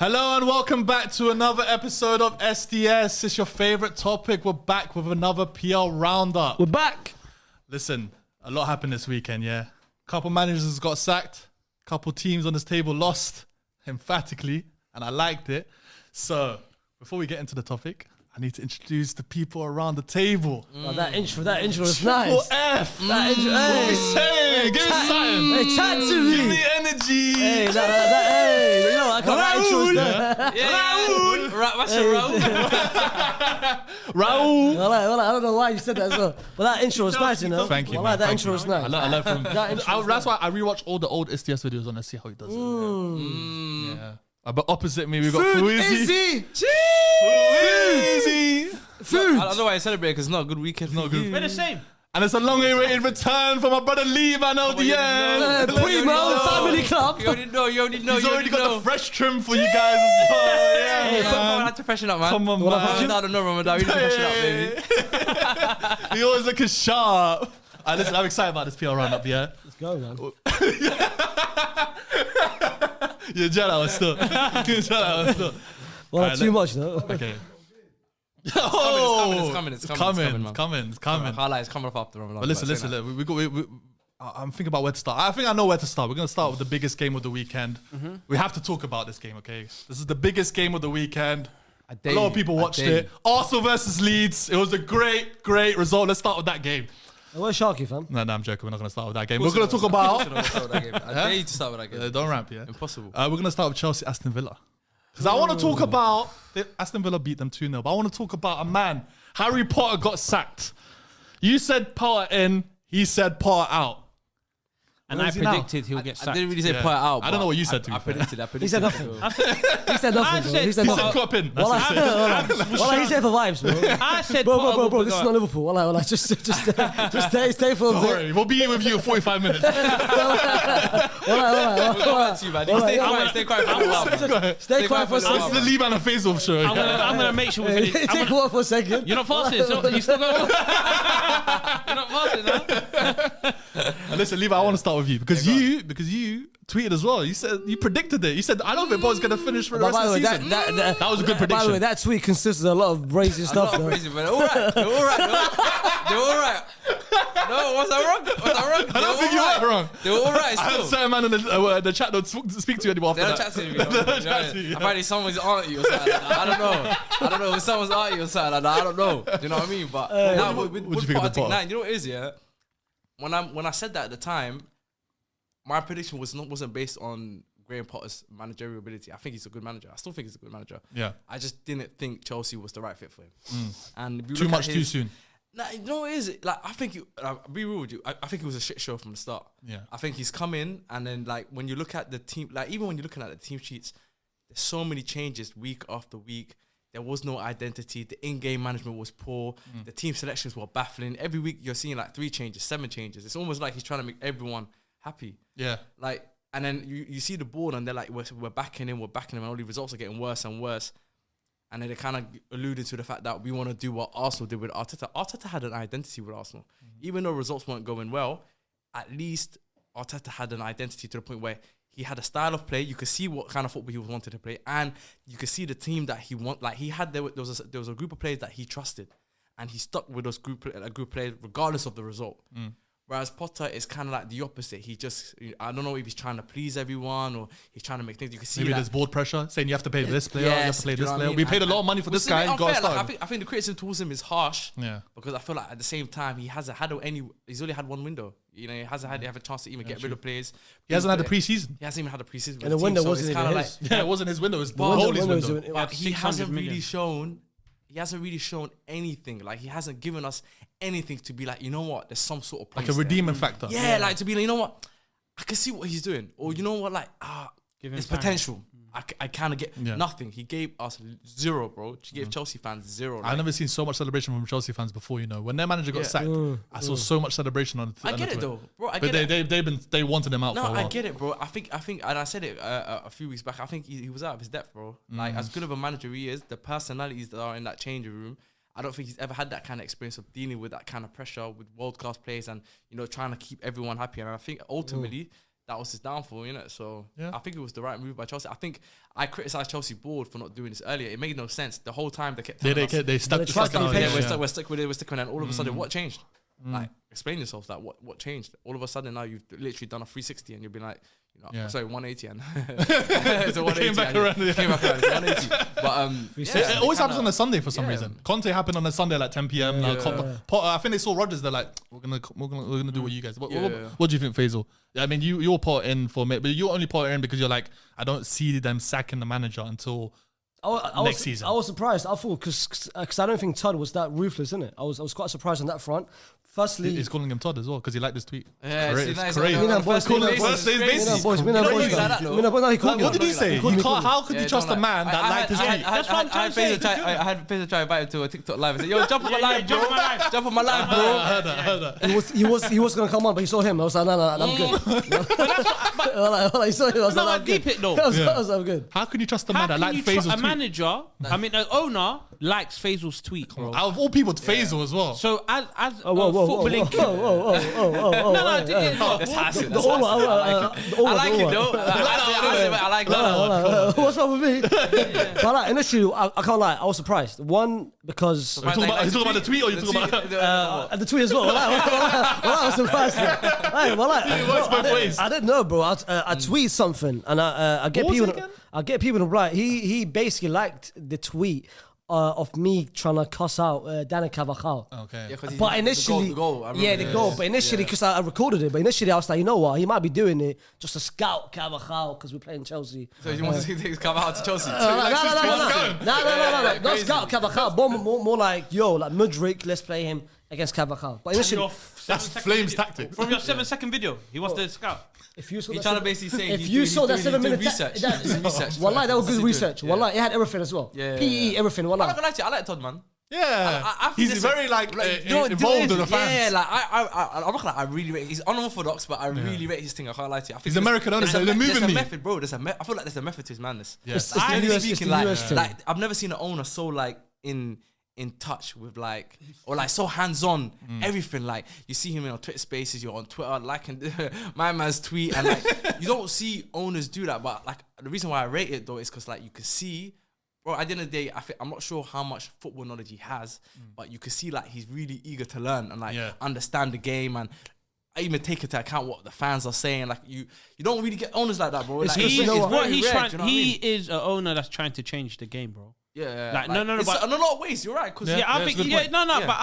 Hello and welcome back to another episode of SDS. It's your favorite topic. We're back with another PL Roundup. We're back. Listen, a lot happened this weekend, yeah? Couple managers got sacked. Couple teams on this table lost emphatically, and I liked it. So, before we get into the topic, I need to introduce the people around the table. Oh, that intro was Triple nice. F. That intro, Hey, give me something. Hey, chat to me. Give me energy. Hey, hey, you know, I can't that intro was there. Raoul. What's a Raoul? Raoul. I don't know why you said that as well. But that intro was nice, you know. Thank you, I man. like that Thank intro you. was nice. I learned from That intro was that's why I rewatch all the old STS videos on to see how he does it. Yeah. But opposite me, we got Fuizzy. I don't know why I celebrate because it's not a good weekend. Not good. We're the same. And it's a long-awaited return for my brother Lee, man, LDN. Primo Family Club. You already know. He's already got the fresh trim for you guys as well. Yeah, I man. had to freshen up, man. Come on, man. Ramadan, no Ramadan. We need to freshen up, baby. He always looking sharp. Listen, I'm excited about this PL roundup, yeah? Let's go, man. You're jealous still. Well, too much, though. Okay. It's coming, man. It's coming. Highlights coming up after Ramadan. But listen. I'm thinking about where to start. I think I know where to start. We're going to start with the biggest game of the weekend. We have to talk about this game, okay? This is the biggest game of the weekend. A lot of people watched it. Arsenal versus Leeds. It was a great result. Let's start with that game. Where's Sharky, fam? No, I'm joking. We're not going to start with that game. We're going to talk about... I dare you to start with that game. Don't ramp, yeah? Impossible. We're going to start with Chelsea, Aston Villa. Because I want to talk about... Aston Villa beat them 2-0. But I want to talk about a man. Harry Potter got sacked. You said Potter in. He said Potter out. And I predicted he'll get sacked. I didn't really say put it out. I don't know what you said to me. I predicted. He said nothing. He said nothing, bro. He said nothing. Klopp in. Well, he said for vibes, bro. I said, bro, this is not Liverpool. Well, just stay for a Don't bit. worry. We'll be with you in 45 minutes. We'll go back to you, man. Stay quiet. Stay quiet for a This is the second. Lee Man and Faisal show. I'm gonna make sure we finish. Take water for a second. You're not fasting, so you still going? You're not fasting, huh? Listen, Levi, I want to start with you because you tweeted as well. You said you predicted it. You said I don't think Paul's gonna finish for the rest of the season. That was a good prediction. By the way, that tweet consists of a lot of racist stuff. Not crazy, but all right. They're all right. No, was I wrong? I don't think you were wrong. They were all right I had still. certain man in the chat don't speak to you anymore They after don't chat that. to me. Apparently someone's auntie or something like that. I don't know. If someone's auntie or something like that. I don't know. Do you know what I mean? But now what do you with think of the Potter, Potter? you know what it is, yeah? When I said that at the time, my prediction wasn't based on Graham Potter's managerial ability. I think he's a good manager. I still think he's a good manager. Yeah. I just didn't think Chelsea was the right fit for him. And if you Too look much at too his- soon. Nah, you know what it is? Like, I think I'll be real with you. I think it was a shit show from the start. Yeah. I think he's come in and then like when you look at the team, like even when you're looking at the team sheets, there's so many changes week after week. There was no identity. The in-game management was poor. The team selections were baffling. Every week you're seeing like 3 changes, 7 changes. It's almost like he's trying to make everyone happy. Yeah. Like, and then you see the board and they're like, we're backing him, and all the results are getting worse and worse. And then they kind of alluded to the fact that we want to do what Arsenal did with Arteta. Arteta had an identity with Arsenal. Even though results weren't going well, at least Arteta had an identity to the point where he had a style of play. You could see what kind of football he wanted to play. And you could see the team that he want. Like, he had, there was a group of players that he trusted. And he stuck with those group players regardless of the result. Whereas Potter is kind of like the opposite. He just, I don't know if he's trying to please everyone or he's trying to make things. You can see Maybe that there's board pressure saying you have to pay this player, you have to play this player. We paid a lot of money for this guy. You got to start. I think the criticism towards him is harsh. Yeah. Because I feel like at the same time he's only had one window. You know, he hasn't had a chance to even get rid of players. He hasn't had the preseason. He hasn't even had a preseason. And the window wasn't even his. Yeah, it wasn't his window. It was But- Holy's window. But he hasn't 600 million. really shown. He hasn't really shown anything. Like, he hasn't given us anything to be like, you know what? There's some sort of place Like a there. redeeming factor. Yeah, like to be like, you know what? I can see what he's doing. Or you know what? Like, Give him it's time. potential. I kind of get Yeah. nothing. He gave us 0, bro. He gave Chelsea fans 0. I've never seen so much celebration from Chelsea fans before. You know, when their manager got sacked, I saw so much celebration on. I get it though, bro. I But get it. they wanted him out No, for a while. I get it, bro. I think, and I said it a few weeks back. I think he was out of his depth, bro. Like, as good of a manager he is, the personalities that are in that changing room, I don't think he's ever had that kind of experience of dealing with that kind of pressure with world class players and, you know, trying to keep everyone happy. And I think ultimately that was his downfall, you know. So Yeah. I think it was the right move by Chelsea. I think I criticised Chelsea board for not doing this earlier. It made no sense. The whole time they kept telling us, They stuck They to trust second. them. yeah, Yeah, we're stuck with it, and all of a sudden, what changed? Like, explain yourself. Like, what changed? All of a sudden, now you've literally done a 360, and you've been like, you know, Yeah. sorry, 180, and it's a 180. Came back around, yeah. Came back around. It's 180. But It always happens on a a Sunday for some reason. Conte happened on a Sunday like 10 p.m. Now Potter, I think they saw Rodgers. They're like, we're gonna do what you guys. What do you think, Faisal? I mean, you're Potter in for me, but you only Potter in because you're like, I don't see them sacking the manager until next season. I was surprised. I thought because I don't think Todd was that ruthless, innit? I was quite surprised on that front. Firstly, he's calling him Todd as well because he liked this tweet. Yeah, It's see, nice. crazy. Me and boys call him first name basis. boys. You don't use that, though. What did he say? How could you trust a man that liked his tweet? I had Faisal try to invite him to a TikTok live. I said, yo, jump on my live, bro. Jump on my live, bro. I heard that. He was gonna come on, but he saw him. I was like, no, I'm good. He saw him. I was No, like, I deep it though. I was I'm good. How can you trust a How man that can liked you trust Faisal's a tweet? manager? I mean, an owner likes Faisal's tweet, bro. Out of all people, it's Faisal as well. So as Whoa, footballing, That's hassle. The owner, I like it, though. I like it. what's wrong with me? But like, initially, I can't lie, I was surprised. One, because Are you talking about the tweet or you talking about? and the tweet as well. I was surprised. Hey, It works both ways. I didn't know, bro. I tweet something, and I get What was it people. again? I get people to reply. He basically liked the tweet of me trying to cuss out Danny Carvajal. Okay. But initially, the goal. I remember yeah, the goal. But initially, because I recorded it, but initially I was like, you know what, he might be doing it just to scout Carvajal because we're playing Chelsea. So you want to take his cover out to Chelsea? No, not scout Carvajal. More like, yo, like Mudryk, let's play him against Carvajal. But initially, That's Flames tactic. From your 7-second video, he wants to scout. if you saw He's that trying to basically say if you saw that 7 minute research. Research. Wallahi, that was good That's research. it. Wallahi, it had everything as well. Yeah. PE, everything. I'm not Wallahi. gonna lie to you, I like Todd, man. Yeah. I think He's this- very like you know, involved with the fans. Yeah, like I'm not gonna lie, I really rate. He's unorthodox, but I really rate his thing. I can't lie to you. I think He's American, honestly. They're moving There's me. a method, bro. I feel like there's a method to his madness. Yeah. It's the Generally US, it's speaking, the US thing. like I've never seen an owner so like in touch with like, or like so hands-on everything. Like you see him on Twitter Spaces, you're on Twitter liking my man's tweet, and like you don't see owners do that. But like the reason why I rate it though is because like you can see, bro, at the end of the day, I'm not sure how much football knowledge he has, but you can see like he's really eager to learn and like understand the game, and I even take into account what the fans are saying. Like you don't really get owners like that, bro. Like, It's He you know is what? he's rare, trying. do you know what I He mean? is an owner that's trying to change the game, bro. Yeah, Like, no, it's but- in a lot of ways. You're right. Cause Yeah, I it's think a good point. no, Yeah. but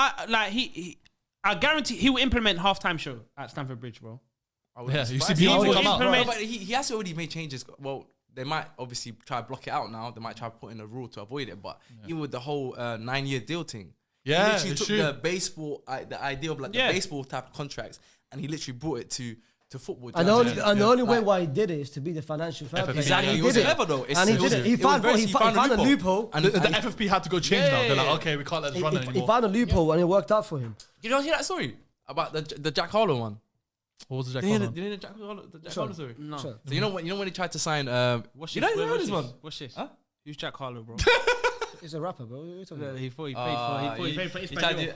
I guarantee he will implement halftime show at Stamford Bridge, bro. Yeah, you see He people will come out. implement- But he has already made changes. Well, they might obviously try to block it out now. They might try to put in a rule to avoid it. But even with the whole 9-year deal thing, Yeah, he literally it's took true. the baseball, the idea of like the baseball type of contracts, and he literally brought it to football. And the only way why he did it is to be the financial fair play. Exactly. And He he was did it. clever though. And he did it. He found a loophole. And The FFP had to go change now. They're like, Yeah. okay, we can't let this run He anymore. found a loophole and it worked out for him. you don't hear that story about the Jack Harlow one? What was the Jack Did you Harlow? hear the Jack Harlow story? No. Sure. So you know when he tried to sign. What's You this? don't know this one? What's this? Huh? Who's Jack Harlow, bro? He's a rapper, bro. What are you talking about? He thought he paid for. He paid for. He tried to.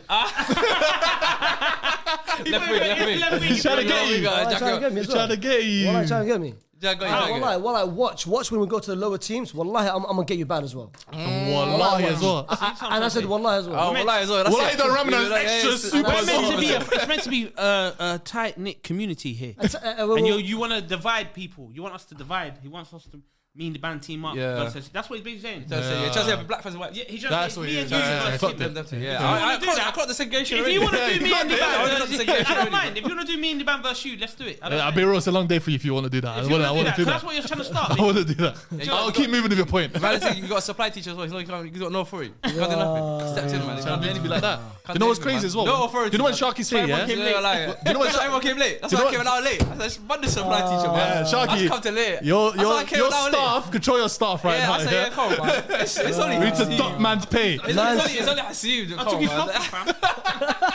Left wing. He's trying to get you. Why are you trying to get me as He's trying to well? get you. Why are you trying to get me? Jack got Wallahi, watch when we go to the lower teams. Wallahi, I'm gonna get you bad as well. Wallahi as well. And I said wallahi as well. Oh, wallahi as well. That's Wallahi it. don't Ramadan Yeah, extra it's- super It's meant to be a tight knit community here. And you want to divide people. You want us to divide. He wants us to me and the band team up. Yeah. Versus, that's what he's been saying. Chelsea have black fans and white. Yeah, he just That's me what he and is. you Yeah, versus fuck him. them. I caught the segregation. If you want to do me and the band, I don't mind. mind. If you want to do me and the band versus you, let's do it. I don't I'll mind. be real, it's a long day for you if you want to do that. I If you want want to to do do that, 'cause that. that's what you're trying to start. I want to do that. you I'll got- keep moving with your point. Valentine, you got a supply teacher as well. You got no authority. You can't do nothing. Stepped in, man. Can't do anything like that. Can't Do you know what's do crazy anything, as well? man. No authority, Do you know what man. Sharky say, yeah? Do you know what everyone came late? That's Do you why I know came an hour late. I said, "Run this supply teacher, man." Yeah, Sharky, I just come to late. Your That's why I came your an hour late. staff. Control your staff right now. I say, yeah, come on, man. It's only. We need to dock man's pay. It's only Hasim. I took his coffee, fam.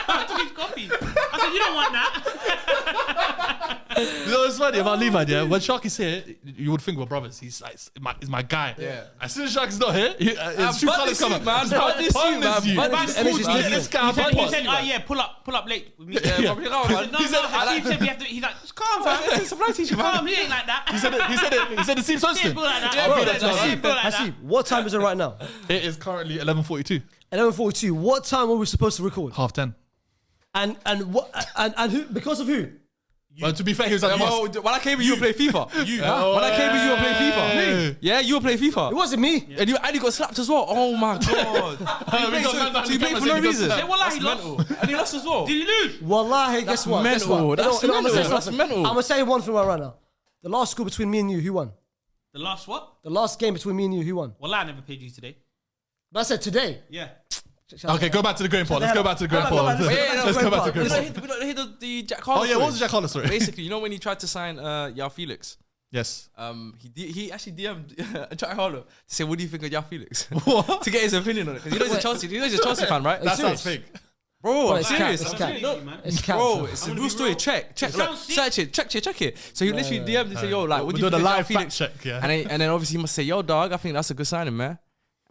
I took his coffee. I said, you don't want that. You know what's funny about Levi, yeah? When Sharky's here, you would think we're brothers. He's my guy. Yeah. As soon as Sharky's not here, his true colours come out. Man, This guy, He said, oh yeah, pull up late with me. Yeah, probably not, man. No, Hasim said we have to. He's like, just calm, fam. Supply teacher, man. Calm, he ain't like that. He said it seems He hosting. ain't like that. Yeah, He bro, ain't like that's that. He ain't like that. Hasim, what time is it right now? It is currently 11:42. 11:42. What time were we supposed to record? 10:30. And who? Because of who? But to be fair, he was like, When I came in, you were playing FIFA. When I came in, you were playing FIFA. Yeah, you were playing It FIFA. wasn't me. And you got slapped as well. Oh my god. So you played for no reason. Say, wallahi, he lost. And he lost as well. Did he lose? Wallahi, guess what? Guess mental. what? That's mental. That's mental. I'm gonna say one thing right now. The last score between me and you, who won? The last what? The last game between me and you, who won? Wallahi, I never paid you today. But I said today. Yeah. okay, go back to the green part. Let's go back to the green part. Let's go back to the green part. We don't hear the Jack Harlow. Oh yeah, what was the Jack Harlow story? Basically, you know when he tried to sign Yao Felix? Yes. He actually DM'd Jack Harlow to say, what do you think of Yao Felix? To get his opinion on it. Because he's a Chelsea fan, right? That sounds fake. Bro, I'm it's serious. cat, I'm it's serious. cat. It's cat. Bro, fam. it's a real story. Check. It Look, sounds sick. search it. Check it. So he literally DM'd and say, yo, like, what do We're you doing think a of Yao live Felix? fact check, yeah. And then obviously he must say, yo, dog, I think that's a good signing, man.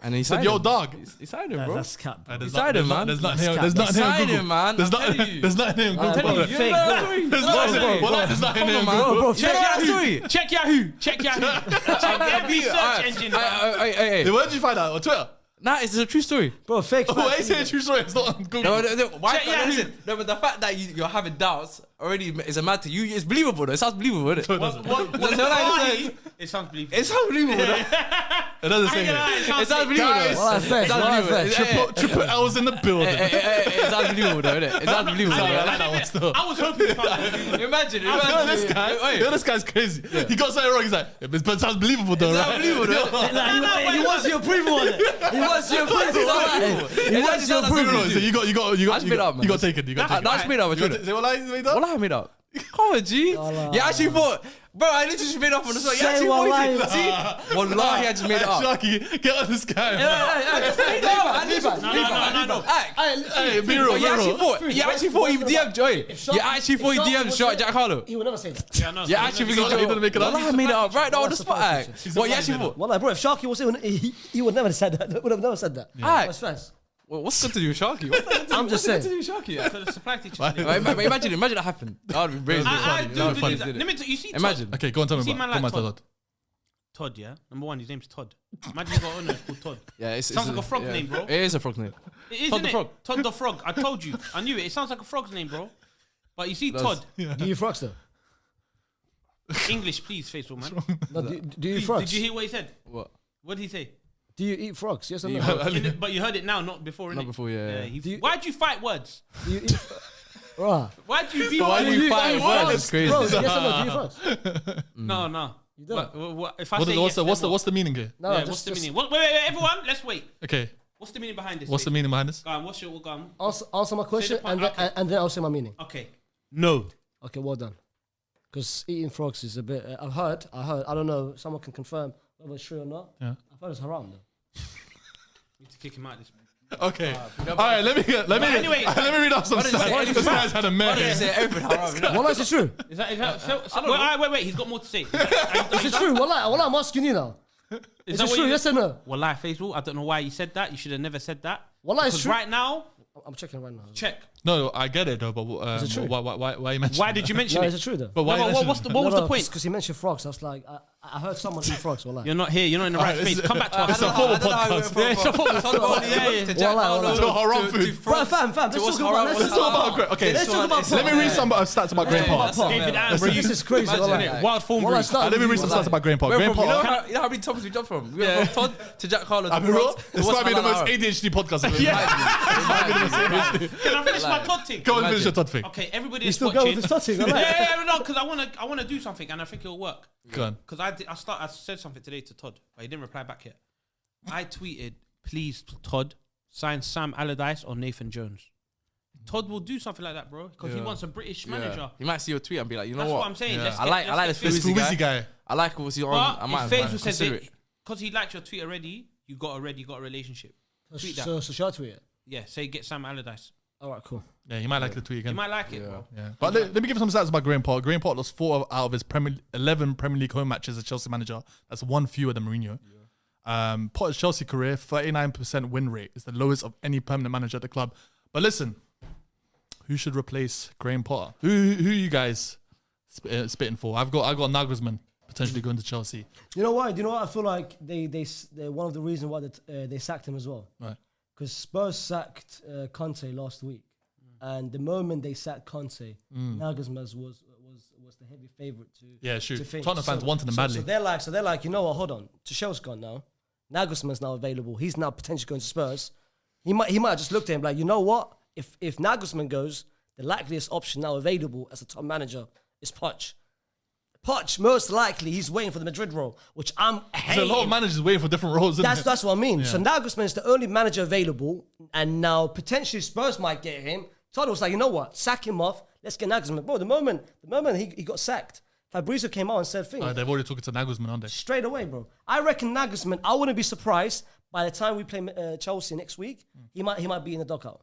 And he said, yo, dog. He signed him, bro. That's cat. Bro. There's Beside him, man. There's nothing That's here. There's nothing here on Beside Google. him, man. There's I'm telling nothing. you. There's nothing here on Google. telling brother. you, fake, bro. There's No, nothing. bro. Well, there's nothing here on man. Google. Bro, Check Yahoo. Check Yahoo. Check every search engine. Hey. Where did you find that? On Twitter? Nah, it's a true story. Bro, fake. Oh, I say a true story. It's not on Google. No, why? Check Yahoo. Listen, no, but the fact that you're having doubts already is a matter. It's believable though. It sounds believable, isn't it? It sounds believable. It sounds believable. though. It doesn't say it. It sounds believable. Guys, though. Well, fair. It sounds believable. Triple L's in the building. It sounds believable, though, innit? It sounds believable. I was hoping you found it. Imagine. You know this guy? You know this guy's crazy. He got something wrong. He's like, but it sounds believable though, It sounds right? believable, though. He wants your approval on it. He wants your approval. He wants your approval. So you got made up, man. you got taken. You got taken. That's made up. Say what I made up? What I made up? Come on, G. You actually thought, bro, I literally just made up on the spot. You Say actually wallahi. thought it. See? Wallahi, I just made it up. Sharky, get on this guy. No. Hey, be real, You actually thought he DM'd Joy. You actually thought he DM'd Jack Harlow. He would never say that. Yeah, no. You actually think He didn't make it up. Wallahi, I made it up right now on the spot. What you actually thought? Well, bro, if Sharky was saying, he would never have said that. Would have never said that. That's first. What's good to do with Sharky? I'm just saying. What's good to do with Sharky? So the supply teacher. Imagine that happened. That would be crazy. I do That would be believe funny. that. Let me tell you. See, Imagine. Okay, go on, tell me See, about man, like Todd. Todd, yeah. Number one, his name's Todd. Imagine you got an owner called Todd. Yeah, it Sounds like a frog name, bro. It is a frog name. It is, Todd the innit? Frog. Todd the Frog. I told you. I knew it. It sounds like a frog's name, bro. But you see, Todd. Do you frogs though? English, please, faithful man. No, do you Did frogs? you hear what he said? What? What did he say? Do you eat frogs? Yes or no? But you heard it now, not before, innit? Not before, yeah. Why'd you fight words? Do you eat? Right. Why'd you be? Why do you fight eat words? frogs? It's crazy. Bro, yes or no? Do you eat frogs? No. You don't. If I say yes, then What's the meaning here? No, Yeah, just, what's the just meaning? Wait, everyone, let's wait. Okay, What's the meaning behind this? what's the meaning behind this? Go on, what's your go on? answer my question point, and then I'll say my meaning. Okay. No. Okay, well done. Because eating frogs is a bit. I've heard. I don't know. Someone can confirm whether it's true or not. Yeah. I've heard it's haram though. Need to kick him out. This. Okay. All right, let me anyway, let me read off some stats. This guy's had a mess. Well, is it true? Is that wait. He's got more to say. Is it true? Well, I'm asking you now. Is it true? Yes or no? Wallahi, Faisal, I don't know why you said that. You should have never said that. Wallah, it's Because true. right now, I'm checking right now. check. No, I get it though, but Is it true? why you mention? Why did you mention No, it? is it true though? But why? No, you but mention what was the point? Because he mentioned frogs. I was like, I heard someone eat frogs. Wallah. You're not here. You're not in the right space. Come back to us. It's a football podcast. Yeah, it's a football. To haram food. Bro, fam, let's talk about. Let's talk about Graham. Okay, Let's talk about. let me read some stats about Graham Potter. David Bro, this is crazy. Wallah. Wild form. Wallah, breed. start Let me with read you, some wallah. stats about Graham Potter. Graham Potter. You know how many topics we jumped from? We went from Todd to Jack Harlow. I'll be real. This might be the most ADHD podcast ever. Can I finish my Todd thing? Go and finish your Todd thing. Okay, everybody You is still watching. go with this touching? Yeah, no, because I want to do something and I think it'll work. Go on. Because I said something today to Todd, but he didn't reply back yet. I tweeted, please, Todd, sign Sam Allardyce or Nathan Jones. Todd will do something like that, bro, because he wants a British manager. He might see your tweet and be like, you know That's what? what I'm saying. Yeah. Let's I like this This Fuizzi Fuizzi guy. I like what's he on. I But might if Faisal says consider it, because he liked your tweet already, you got a relationship. Tweet that. So shall I tweet it? Yeah, say get Sam Allardyce. All right, cool. Yeah, he might like the tweet You again. might like it, bro. Yeah. But let me give some stats about Graham Potter. Graham Potter lost 4 out of his 11 Premier League home matches as Chelsea manager. That's one fewer than Mourinho. Potter's Chelsea career, 39% win rate is the lowest of any permanent manager at the club. But listen, who should replace Graham Potter? Who you guys spitting for? I've got Nagelsmann potentially going to Chelsea. You know why? Do you know what? I feel like they one of the reasons why they sacked him as well. Right. Because Spurs sacked Conte last week, and the moment they sacked Conte, Nagelsmann was the heavy favourite to. Yeah, shoot. to finish. Tottenham fans wanted him badly. So they're like, you know what? Hold on. Tuchel's gone now. Nagelsmann's now available. He's now potentially going to Spurs. He might have just looked at him like, you know what? If Nagelsmann goes, the likeliest option now available as a top manager is Poch. Poch, most likely, he's waiting for the Madrid role, which I'm hating. There's a lot of managers waiting for different roles. That's what I mean. So Nagelsmann is the only manager available, and now potentially Spurs might get him. Tottenham was like, you know what? Sack him off. Let's get Nagelsmann. Bro, the moment he got sacked, Fabrizio came out and said things. They've already talked to Nagelsmann, aren't they? Straight away, bro. I reckon Nagelsmann, I wouldn't be surprised by the time we play Chelsea next week, he might be in the dugout.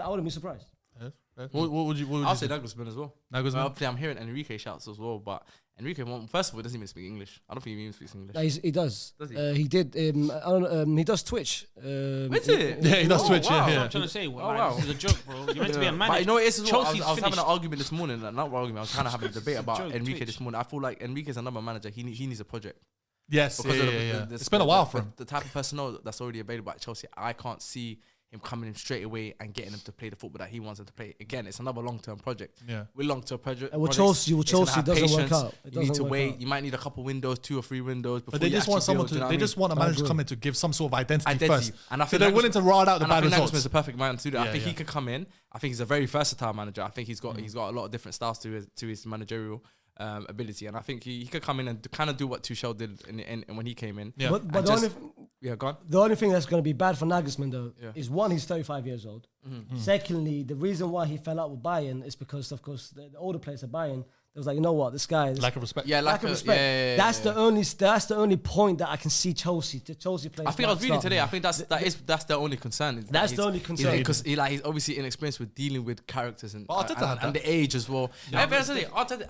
I wouldn't be surprised. Yes. What would you I'll say Nagelsmann as well. Nagelsmann? Well, obviously, I'm hearing Enrique shouts as well, but Enrique, first of all, doesn't even speak English. I don't think he even speaks English. No, he does. Does he? He did. I don't know, he does Twitch. Is it? Yeah, he does Twitch. wow. Yeah. I'm trying to say, wow. this is a joke, bro. You're meant to be a manager. But you know what it is as well? I was having an finished. argument this morning. Not an argument. I was kind of having a debate about joke, Enrique Twitch. this morning. I feel like Enrique's another manager. He needs a project. Yes, Because of yeah. It's been a while for him. The type of personnel that's already available at Chelsea, I can't see him coming in straight away and getting him to play the football that he wants him to play. Again, it's another long-term project. Yeah. With long-term project. With Chelsea it doesn't work out. You need to wait. You might need a couple windows, 2 or 3 windows. But they just want someone to. They just want a manager to come in to give some sort of identity first. And I So think they're willing to ride out the bad Nagelsmann results. is the perfect man to do that. Yeah, I think yeah. he could come in. I think he's a very versatile manager. I think he's got a lot of different styles to his managerial ability, and I think he could come in and kind of do what Tuchel did in when he came in. Yeah. But And go on. the only thing that's going to be bad for Nagelsmann, though, Yeah. is one, he's 35 years old. Secondly, the reason why he fell out with Bayern is because, of course, the older players at Bayern, they was like, you know what, this guy... Lack of respect. Yeah, lack of respect. That's the only point that I can see Chelsea players. I think I was reading today. I think that's the only concern. That's the only concern. because he's obviously inexperienced with dealing with characters and But Arteta had and that. the age as well. I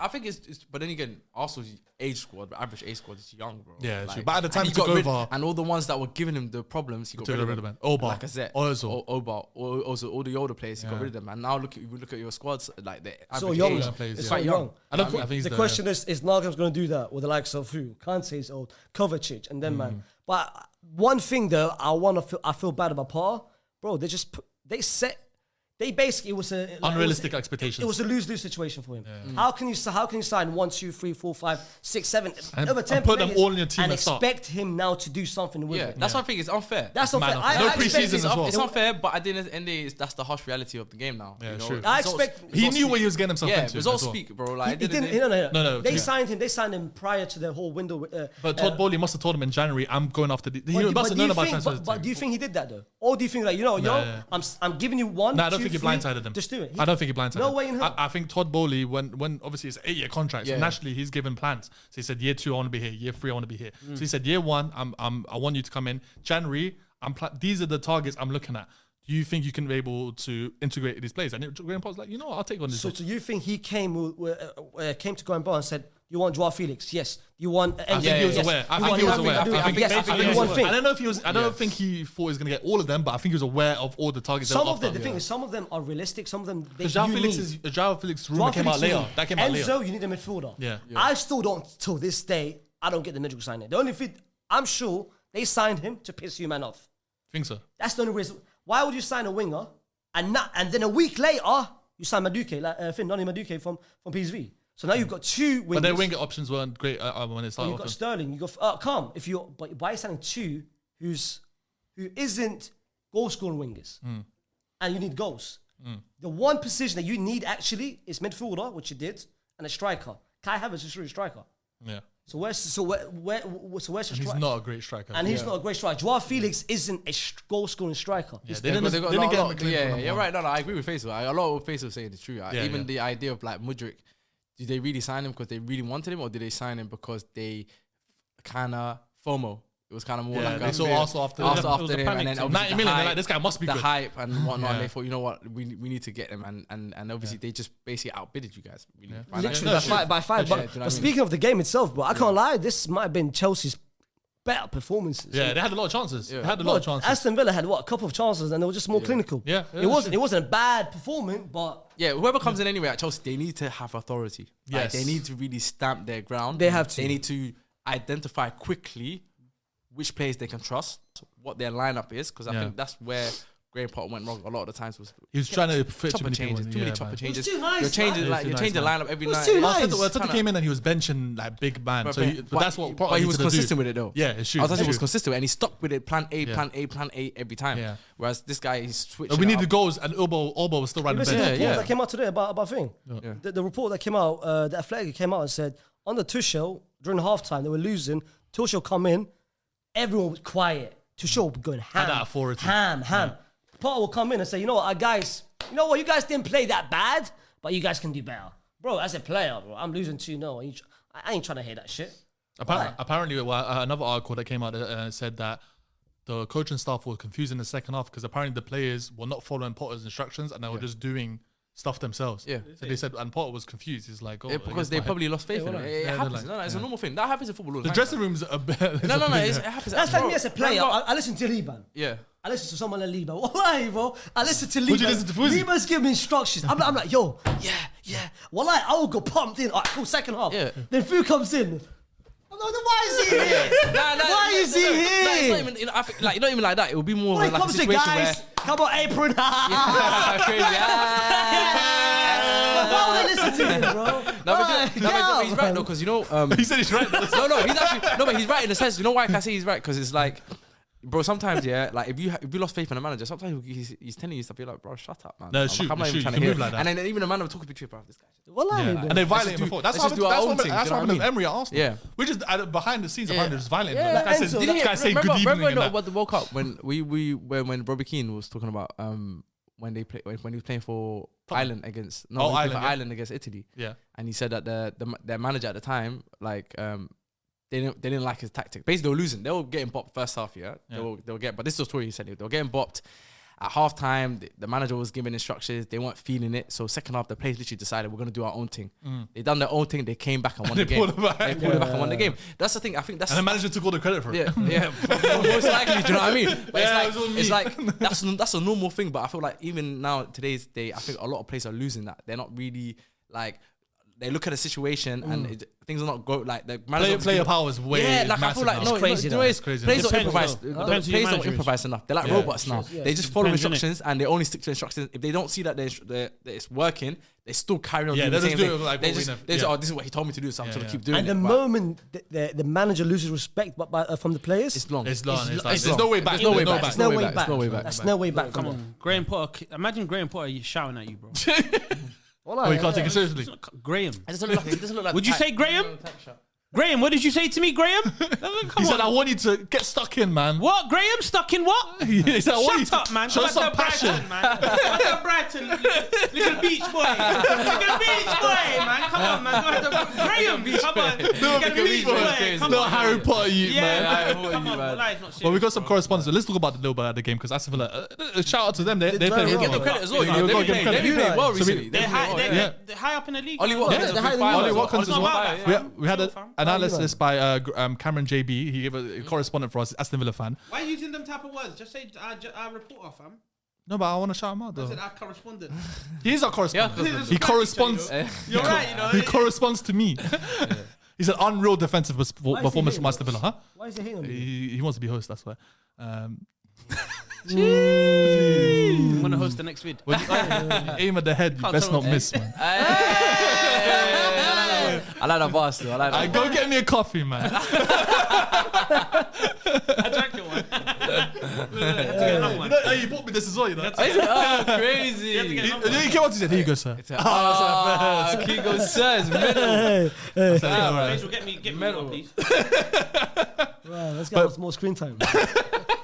think it's but then again, Arsenal's age squad, the average age squad is young, bro. Yeah, true. But at the time and he took got rid- over- and all the ones that were giving him the problems, he got rid of them. Oba, Lacazette, Ozil. also all the older players, he got rid of them. And now if you look at your squads, like the So average young. age, players, It's yeah. so quite young. young. I don't think he's The question is Nagelsmann going to do that with the likes of who? Kante's old, Kovacic, and then man. But one thing though, I feel bad about Potter, bro. They basically it was a Unrealistic expectations. It was a lose-lose situation for him. How can you sign 1, 2, 3, 4, 5, 6, 7 And- over 10 and put them players all in your team and and start? expect him now to do something with Yeah, it? that's what I think. It's unfair. That's unfair. Man, no preseason as well. It's unfair, but at the end of the day, that's the harsh reality of the game now. Yeah, you know? true. I Results- expect- He results knew speak. what he was getting himself Yeah, into. results as well. speak, bro. Like, He at the end of didn't. the day- No, They yeah. signed him prior to the whole window. But Todd Bowley must have told him in January, I'm going after the... He must have known about transfers. But do you think he did that though? Or do you think like yeah. I'm giving you 1, No, I don't 2, think he 3, blindsided him. Just do it. I don't think he blindsided No him. way in hell. I think Todd Bowley, when obviously it's an 8-year contract, so Yeah. naturally he's given plans. So he said, year 2, I want to be here. Year 3, I want to be here. So he said, year 1, I want you to come in. January, these are the targets I'm looking at. Do you think you can be able to integrate these players? And Graham Potter's like, you know what, I'll take on this. So you think he came to Graham Potter and said, you want Joao Felix? Yes. You want... I think he was aware. I think he was aware. I don't know if he was... I don't think he thought he was going to get all of them, but I think he was aware of all the targets. Some of them, the thing is, some of them are realistic. Some of them, Joao Felix rumor came out later. That came out later. Enzo, you need a midfielder. Yeah. I still don't, till this day, I don't get the Madrid signing. The only thing, I'm sure they signed him to piss you man off. Think so? That's the only reason. Why would you sign a winger and then a week later you sign Madueke, like Noni Madueke from PSV? So now you've got 2 wingers. But their winger options weren't great when it started. You've got Sterling. You got calm. But why are you signing 2 who isn't goal scoring wingers, and you need goals? The one position that you need actually is midfielder, which you did, and a striker. Kai Havertz is really a striker. Yeah. So where's the striker? He's not a great striker. And he's not a great striker. Joao Felix isn't a goal scoring striker. Yeah, They didn't got get a lot- McLean for number you're one. right. No, I agree with Faisal. A lot of what Faisal saying is true. Yeah, Even yeah. the idea of like Mudryk did they really sign him because they really wanted him, or did they sign him because they kind of FOMO? It was kind of more like they saw Arsenal after him, and then 90 million. They're like, this guy must be the good. hype and whatnot. And they thought, you know what, we need to get him, and obviously they just basically outbidded you guys. Really. Literally by five. But speaking of the game itself, but I can't lie, this might have been Chelsea's better performances. Yeah, they had a lot of chances. They had a lot of chances. Aston Villa had a couple of chances, and they were just more clinical. Yeah, it wasn't a bad performance, but whoever comes in anyway at Chelsea, they need to have authority. Like, Yes. they need to really stamp their ground. They have to. They need to identify quickly which players they can trust, what their lineup is, because I think that's where Graham Potter went wrong a lot of the times. He was trying to fit chopper changes, too many chopper changes. too nice, You're changing the lineup every night. too nice. Arteta came in and he was benching like big man. But That's what. But he was consistent with it though. Yeah, it's true. Arteta was consistent and he stuck with it. Plan A every time. Yeah. Whereas this guy, he's switching. We needed goals, and Ulbo was still running listen to the bench. report that came out today about thing. Yeah. The report that came out, the Athletic came out and said under Tuchel during halftime they were losing. Tuchel come in, everyone was quiet. Tuchel was going ham, that authority. ham. Potter will come in and say, you know what, guys, you guys didn't play that bad, but you guys can do better, bro. As a player, bro, I'm losing 2-0. I ain't trying to hear that shit. Apparently, another article that came out said that the coaching staff were confused in the second half because apparently the players were not following Potter's instructions and they were just doing stuff themselves. Yeah. So they said, and Potter was confused. He's like, because they probably lost faith in it. It happens. like, It's a normal thing. That happens in football. the dressing rooms are bit. It happens. That's like me as a player. I listen to Liban. Yeah. I listen to someone like Liban. Wallahi, bro. I listen to Liban. Would you listen to Fuzi? Liban's giving me instructions. I'm like, yo, yeah. Wallahi, I will go pumped in. All right, cool, second half. Yeah. Then Fu comes in. I'm like, why is he here? Why is he here? It's not even, I think, like, not even like that. It would be more When like it a comes to situation guys, where. come on, apron. Crazy. Why would I listen to him, bro? But he's right though, because He said he's right. he's actually but he's right in the sense. You know why I can say he's right? Because it's like, bro, sometimes like if you lost faith in a manager, sometimes he's telling you stuff. You're like, bro, shut up, man. No, shoot, I'm not even shoot, trying you to hear can move it. like that. And then even the man will talk to you, bro. This guy. Wallahi, Yeah. bro. And they violate do- before. That's let's what just do our own thing, that's do you what know happened what I with Emery at Arsenal. Yeah. We just behind the scenes, apparently just violent. Yeah, Like I said, Enzo. this guy saying good evening. Remember and that. about the World Cup when when Robbie Keane was talking about when he was playing for Ireland against Ireland against Italy. Yeah. And he said that their manager at the time, like, they didn't like his tactic. Basically, they were losing. They were getting bopped first half. Yeah, they were getting. But this is the story he said. They were getting bopped at halftime. The manager was giving instructions. They weren't feeling it. So second half, the players literally decided we're gonna do our own thing. They done their own thing. They came back and won the game. pulled it back. They pulled it back and won the game. That's the thing. I think that's. And the manager took all the credit for it. Yeah, most likely. Do you know what I mean? But Yeah, it was all me. it's like that's a normal thing. But I feel like even now, today's day, I think a lot of players are losing that. They're not really like. They look at the situation and things are not go like the manager. Player power is way like I feel like massive now. crazy though. It's crazy. Players don't Depends improvise. though. Depends who your Players don't manager is. improvise enough. They're like robots now. They just follow Depends, innit? instructions and they only stick to instructions. If they don't see that that it's working, they still carry on Yeah, doing they the just same do it thing. like They what we just know. they just, Yeah. oh, this is what he told me to do, so I'm just gonna yeah. keep doing And it. the But moment the manager loses respect from the players, it's long. It's long. It's It's like, long. there's no way back. There's no way There's back. there's no way back. There's no way back. That's no way back. Come on, Graham Potter. Imagine Graham Potter shouting at you, bro. Oh, you can't take it seriously. Graham. It doesn't look like. Would you say Graham? Graham, what did you say to me, Graham? He said, I want you to get stuck in, man. What? Graham stuck in what? He said, I want you Shut to up, man. show Come some back to passion. Brighton, man. Come back to Brighton. Little beach boy. Little beach boy, man. Come on, man. Go ahead to Graham. Come on. Little beach boy. Come Little on. Harry Potter, you, man. Yeah, man. come on. Well, life not Well, we got serious, some bro. correspondence. Let's talk about the little bit of the game because Aston Villa. Shout out to them. They very play well. Get the well. credit as well. Yeah, You know, you gotta they've give them been playing credit. well So we- recently. They're Yeah. high up in the league. Ollie Watkins. they're higher than Ollie you. Watkins It's as not well. about that, fam. We had an Chill, fam. analysis by Cameron JB. He gave a correspondent for us, Aston Villa fan. Why are you using them type of words? Just say reporter, fam. No, but I want to shout him out I though. said our correspondent. He is our correspondent. Yeah. He corresponds. You're right, you know. He corresponds to me. He's an unreal defensive performance from Aston Villa, huh? Why is he hating on me? He wants to be host. That's why. I'm gonna host the next vid. When you aim at the head, you Can't best tell not him. miss, man. I like that boss though. I like that. Go get me a coffee, man. I drank your one. Have to get another one. He bought me this as well, you know. Oh, crazy. You have to get another one. He came up to say, here you go, sir. Kigo says medal. Hey, hey. Alright. Please, will get me one, please. Wow, let's get more screen time.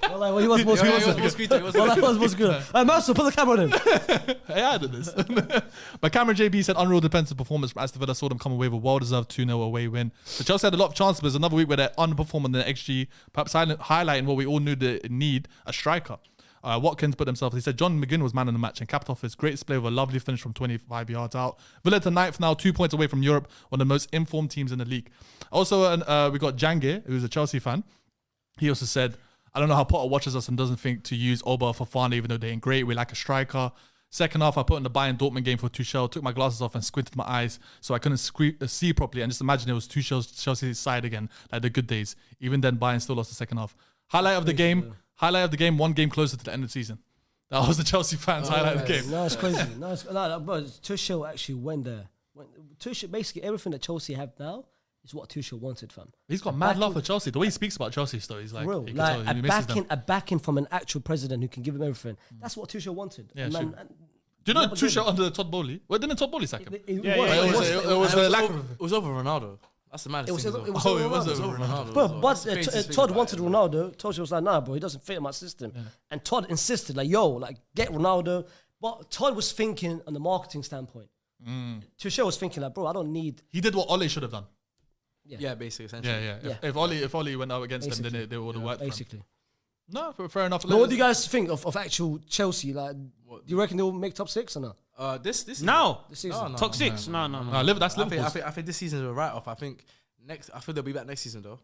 Well, he was more good. Marcel, put the camera on him. Hey, I did this. But Cameron JB said unreal defensive performance from Aston Villa saw them come away with a well-deserved 2-0 away win. So Chelsea had a lot of chances, but there's another week where they're underperforming the XG, perhaps highlighting what we all knew they need, a striker. Watkins put themselves, he said John McGinn was man of the match and capped off his great display with a lovely finish from 25 yards out. Villa to 9th now, 2 points away from Europe, one of the most informed teams in the league. Also, we got Jangir, who's a Chelsea fan. He also said, I don't know how Potter watches us and doesn't think to use Oba for Fana, even though they ain't great. We like a striker. Second half, I put in the Bayern Dortmund game for Tuchel, took my glasses off and squinted my eyes so I couldn't see properly. And just imagine it was Tuchel's Chelsea's side again, like the good days. Even then, Bayern still lost the second half. Highlight of the game, one game closer to the end of the season. That was the Chelsea fans' highlight of the game. No, it's crazy. But Tuchel actually went there. Tuchel, basically everything that Chelsea have now is what Tuchel wanted, fam. He's got mad love for Chelsea. The way he speaks about Chelsea stories, like, real, like a backing from an actual president who can give him everything. That's what Tuchel wanted. Yeah, do you know Tuchel under Todd Bowley? Well, didn't Todd Bowley sack him? It was over Ronaldo. That's the maddest thing. It was over Ronaldo. But Todd wanted Ronaldo. Tuchel was like, nah, bro, he doesn't fit in my system. Yeah. And Todd insisted, like, get Ronaldo. But Todd was thinking on the marketing standpoint. Tuchel was thinking, like, bro, I don't need... He did what Ole should have done. Yeah, basically, essentially. Yeah. If Ole went out against them, then they would have worked basically. No, fair enough. But what do you guys think of actual Chelsea? Like, do you reckon they'll make top 6 or not? This season? No. This season? Top 6? No. That's Liverpool. I think this season is a write-off. I think they'll be back next season, though.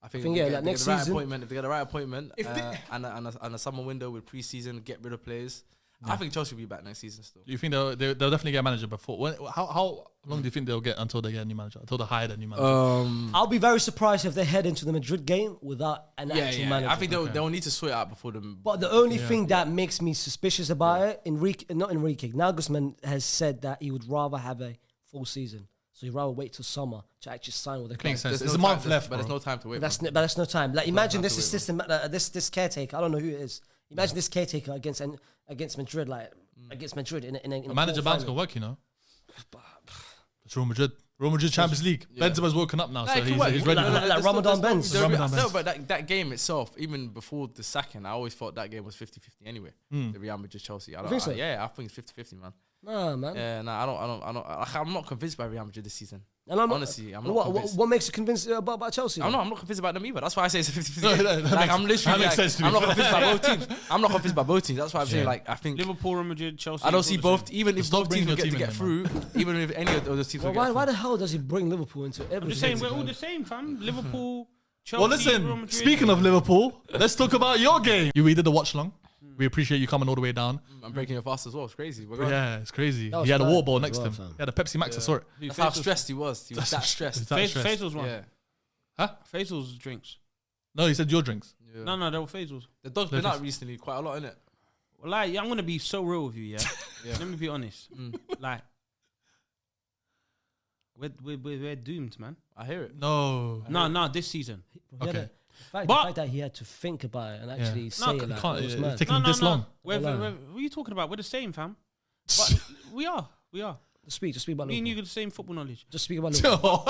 I think next season. If they get the right appointment and a summer window with pre-season, get rid of players. Yeah. I think Chelsea will be back next season still. Do you think they'll definitely get a manager before? How long do you think they'll get until they get a new manager? Until they hire a new manager? I'll be very surprised if they head into the Madrid game without an actual manager. I think they'll need to sort it out before them. But the only thing that makes me suspicious about it, Nagelsmann has said that he would rather have a full season. So he'd rather wait till summer to actually sign with the club. Makes sense. There's a month left, but there's no time to wait. But that's no time. Like, imagine this assistant, this caretaker. I don't know who it is. Imagine this caretaker against Madrid, against Madrid in a manager band's gonna work, you know. It's Real Madrid. Real Madrid Champions League. Benzema's woken up now, so he's ready. Like Ramadan Benz. No, but that game itself, even before the sacking, I always thought that game was 50-50 anyway. The Real Madrid Chelsea. I think so? I think it's 50-50, man. Nah, man. Yeah, I'm not convinced by Real Madrid this season. Honestly, I'm not convinced. What makes you convinced about Chelsea? I'm not convinced about them either. That's why I say it's a 50-50. I'm literally I'm not convinced by both teams. I'm not convinced by both teams. That's why I'm saying, like, I think Liverpool, Real Madrid, Chelsea. I don't see both. Even if both teams get to get through, even if any of those teams. Why the hell does he bring Liverpool into everything? I'm just saying we're all the same, fam. Liverpool, Chelsea. Well, listen. Speaking of Liverpool, let's talk about your game. We did the watch long. We appreciate you coming all the way down. I'm breaking your fast as well. It's crazy. Yeah, it's crazy. He had a water ball next to him. He had a Pepsi Max. I saw it. That's how stressed he was. He was that stressed. Faisal's one. Yeah. Huh? Faisal's drinks. No, he said your drinks. Yeah. No, they were Faisal's. The dog's been out recently quite a lot, innit? Well, like, I'm gonna be so real with you, yeah. Let me be honest. Like, we're doomed, man. I hear it. No, this season. Okay. The fact that he had to think about it and actually say it, like, it's taking this long. What are you talking about? We're the same, fam. But we are. Just speak about Liverpool. Me and you got the same football knowledge. Just speak about Liverpool.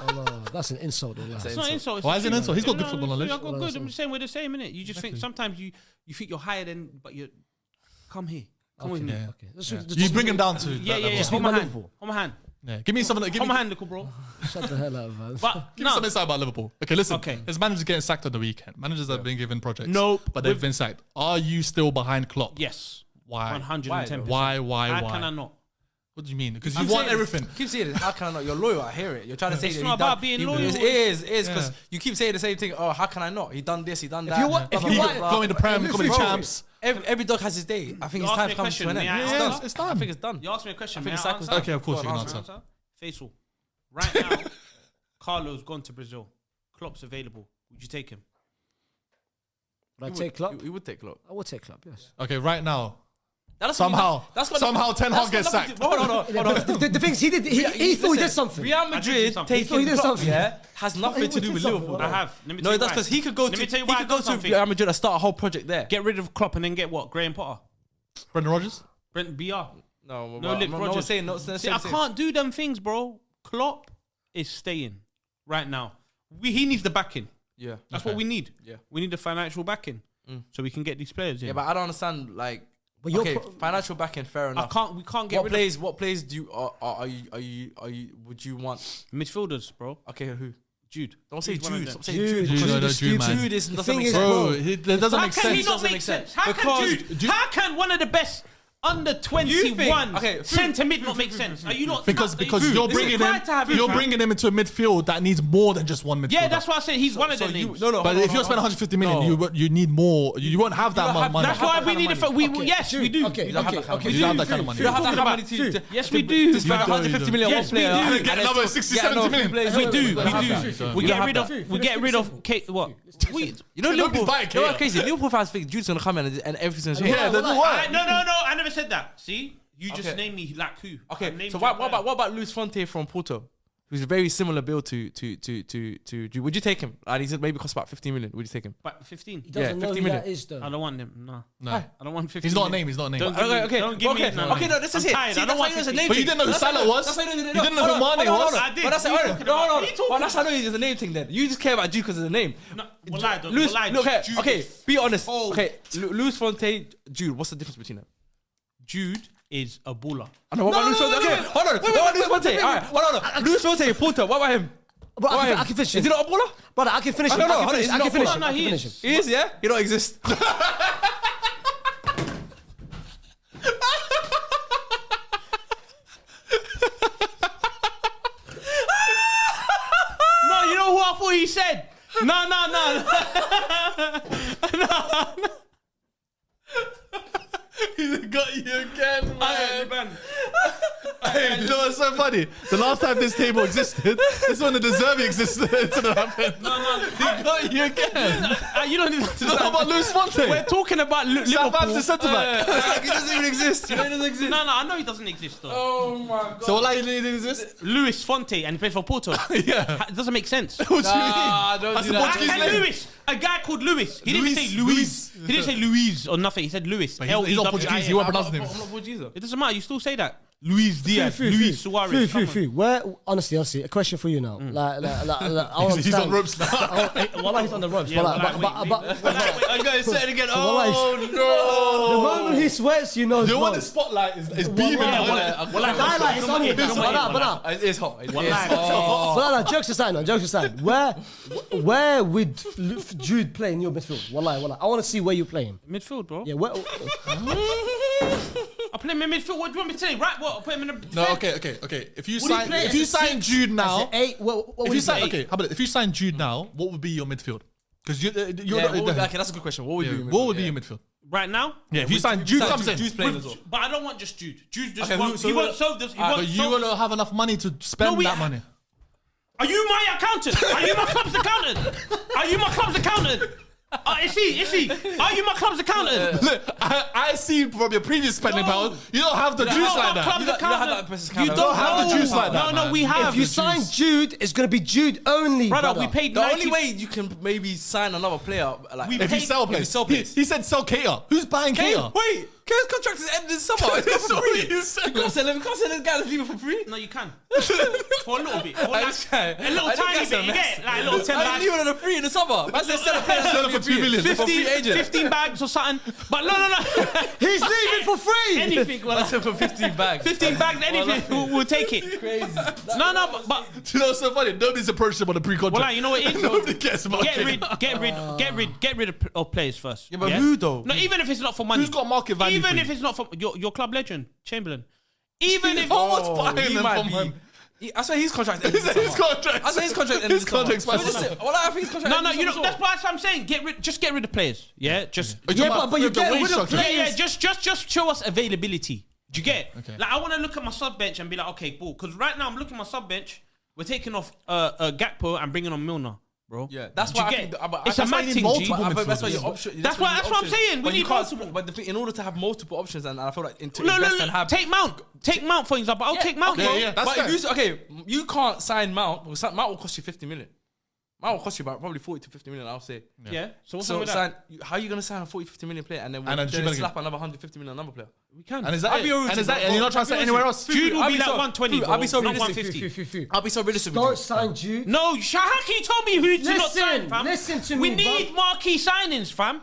No, that's an insult. It's not an insult. Why is it an insult? He's got good football knowledge. I've got good. I'm just saying we're the same, innit? You just think sometimes you think you're higher than, but you come here. Come with me. Okay. You bring him down to yeah. Hold my hand. Yeah. Give me something. Hold my hand, little bro. Shut the hell up, man. But give me some insight about Liverpool. Okay, listen. His managers getting sacked on the weekend. Managers have been given projects. Nope. But they've been sacked. Are you still behind Klopp? Yes. Why? 110%. Why? How can I not? What do you mean? Because you want everything. Keep saying it. How can I not? You're loyal. I hear it. You're trying to say it's that not about being loyal. It is because you keep saying the same thing. Oh, how can I not? He done this. He done that. If you want going to Prem, coming to champs. Every dog has his day. I think it's time to come to an end. It's time. I think it's done. You asked me a question. Okay, of course you can answer. Faisal, right now, Carlo's gone to Brazil. Klopp's available. Would you take him? Would I take Klopp? You would take Klopp. I would take Klopp, yes. Okay, right now. Somehow Ten Hag gets sacked. Hold on. The thing is, he thought he did something. Real Madrid taking Klopp, has nothing to do with Liverpool. I have. No, that's because he could go to Real Madrid and start a whole project there. Get rid of Klopp and then get what? Graham Potter? Brendan Rodgers? Brent BR? No, Rodgers. See, I can't do them things, bro. Klopp is staying right now. He needs the backing. Yeah. That's what we need. Yeah. We need the financial backing. so we can get these players in. Yeah, but I don't understand. Like, But you're financial backing, fair enough. We can't get rid of What players do you would you want? midfielders, bro. Okay, who? Jude. Don't say He's one of Jude. them. Stop saying Jude. Jude. Jude, no, Jude, man. Jude doesn't thing make is, sense. Bro, that doesn't How make can he sense. not Doesn't make make sense? sense. How can Because Jude? How can one of the best under 21 centre mid not make sense? Are you not? Because you're bringing him into a midfield that needs more than just one midfield. Yeah, that's why I said he's one of the names. But if you're spending 150 million, you need more. You won't have that much money. That's why we need it. Yes, we do. Okay, You don't have that kind of money. You don't have that kind of money. Yes, we do. To spend 150 million on one Yes, we player. do. and Get another 60, 70 million. We do. We don't get have rid of. We get rid of. What? You know, Liverpool. buying You know Kane. what crazy? Liverpool fans think Jude's gonna come in and everything's gonna change. Yeah, doesn't work. No. I never said that. See, you just Okay. named me like who? Okay, I named so you what a player. about Luis Fonte from Porto, who's a very similar build to Jude? Would you take him? And he's maybe cost about 15 million. Would you take him? But 15. He doesn't know 50 who million. that is, though. I don't want him. No. No. I don't want 15. He's not a million. name. He's not a name. Don't give me- Okay, don't give me okay, no. okay. No, this is I'm it. tired. See, I don't that's want why it's a 15. name But you thing. didn't know who That's Salah why- was? That's why you You didn't know who Mane was? I did. But that's What are you talking about? What are you talking Well, that's about? I know it's a name thing then. You just care about Jude because of the name. No, well, I don't. Luis, Well, I look, okay, Jude okay, is be honest. old. Okay, Luis Fonte, Jude, what's the difference between them? Jude is a baller. I know, what about Luis Fonte? Okay, hold on. What about Luis Fonte? Alright, hold on. Luis Fonte, Porto, what about him? Bro, What about I him? can finish Is he not a baller? Brother, I can finish I him. don't know. I can Hold on, finish is him. he I not can finish baller? him. No, I can he finish is. him. He is, yeah? He don't exist. No, you know who I thought he said? No. He got you again, man. Man. Hey, you know what's so funny? The last time this table existed, this is when the Deserving existed. Incident happened. No. He got you again. You don't need to You know about Luis Fonte? We're talking about Liverpool. Southampton centre back. He doesn't even exist. You know he doesn't exist. No, I know he doesn't exist though. Oh my god. So what like he didn't exist? Luis Fonte and he plays for Porto. Yeah. It doesn't make sense. What do you Nah, mean? don't That's do the that. Portuguese And name. Luis, a guy called Luis. He didn't Luis, say Luis. Luis. He didn't say Luis or nothing. He said Luis. But he's not Portuguese. He won't pronounce I'm names. not Portuguese. It doesn't matter. You still say that. Luis Diaz, Luis Suarez. come on. Where, honestly, a question for you now. Like, I want He's on ropes now. Wallah, he's on the ropes. Yeah, I'm going to say it again. Wallah, Oh the moment he sweats, you know. The one the spotlight is beaming. Highlight is on it. It's hot. But jokes aside, where would Jude play in your midfield? Wallah. I want to see where you play him. Midfield, bro. Yeah, where? I play him in midfield. What do you want me to say? Right, what? I put him in the No, defense. okay. If you Would he sign, play if as you a sign six? Jude As now, an 8, what if would you he sign, play? okay, how about it? If you sign Jude now, what would be your midfield? Because you're Okay, that's a good question. What would you? what would be your midfield? Right now? Yeah, if you sign Jude comes in, Jude's playing as well. But I don't want just Jude. Jude just Okay, won't, so he won't solve this. He won't but you solve will have enough money to spend No, we- that money. Are you my accountant? Are you my club's accountant? Are you my club's accountant? Is he? Are you my club's accountant? Look, I see from your previous spending No. powers, you don't have the juice No, like my that. club's You don't have accountant. that person's You account. don't have the know. juice like that, No, man. we have. If you sign Jude, it's gonna be Jude only, brother, we paid The 90. only way you can maybe sign another player, like We If you paid- sell if you players, sell players. he said sell Cater. Who's buying Cater? Wait, Kane's contract is ending in summer. It's not for So free. you said- You can't sell him. You can't sell this guy that's leaving for free. No, you can. For a little bit. For Like, like, this guy- a little like, this tiny guy's bit. a You mess. get it? Like a little 10 I'm bags. leaving on a free in the summer. Man said sell a player. Sell him for 2 million. For free agent. 15 bags or something. But no. He's leaving for free. Anything. Well, That's for 15 bags. 15 bags, anything. We'll take it. Crazy. No, but You know what's so funny? Nobody's approached him on a pre-contract. well, you know what it is? Nobody cares about Get Cater. rid of players first. Yeah, but who though? No, even if it's not for money. Who's got market value Even for if you? it's not for your club legend, Chamberlain. Even if No one's buying he them might from be. him. I said his contract ended His this summer. contract. I said his contract ended His this summer. contract So expires. listen, well, I think his contract no, ended you this know summer that's why I'm saying just get rid of players. Yeah, just Are you talking about but you the get wage rid of structure? players. just show us availability. Do you get it? Okay. Like I want to look at my sub bench and be like, okay, cool. Because right now I'm looking at my sub bench. We're taking off Gakpo and bringing on Milner, bro. Yeah, that's Do you why I get think it? but It's that's a why mad you thing, need G. multiple. Multiple That's why your midfielders. option. That's what I'm saying. We But you need can't- multiple. But the thing, in order to have multiple options, and I feel like to invest and have. Take Mount. Take Mount for example. I'll take Mount, bro. Yeah, that's But if fair. you can't sign Mount. Because Mount will cost you 50 million. Mount will cost you about probably 40 to 50 million. I'll say. Yeah. So what's wrong So with that? how are you going to sign a 40, 50 million player and then And then Jude slap Bellingham. another 150 million another player? We can. And is that I'll it? be honest And is with that? you, And you're bro. not trying to say anywhere else? Jude will I'll be be like so- 120, bro. I'll be so not realistic. 150. I'll be so realistic with Don't you. sign Jude. No, how can you tell me who to not sign, fam? Listen to We me, need bro. marquee signings, fam.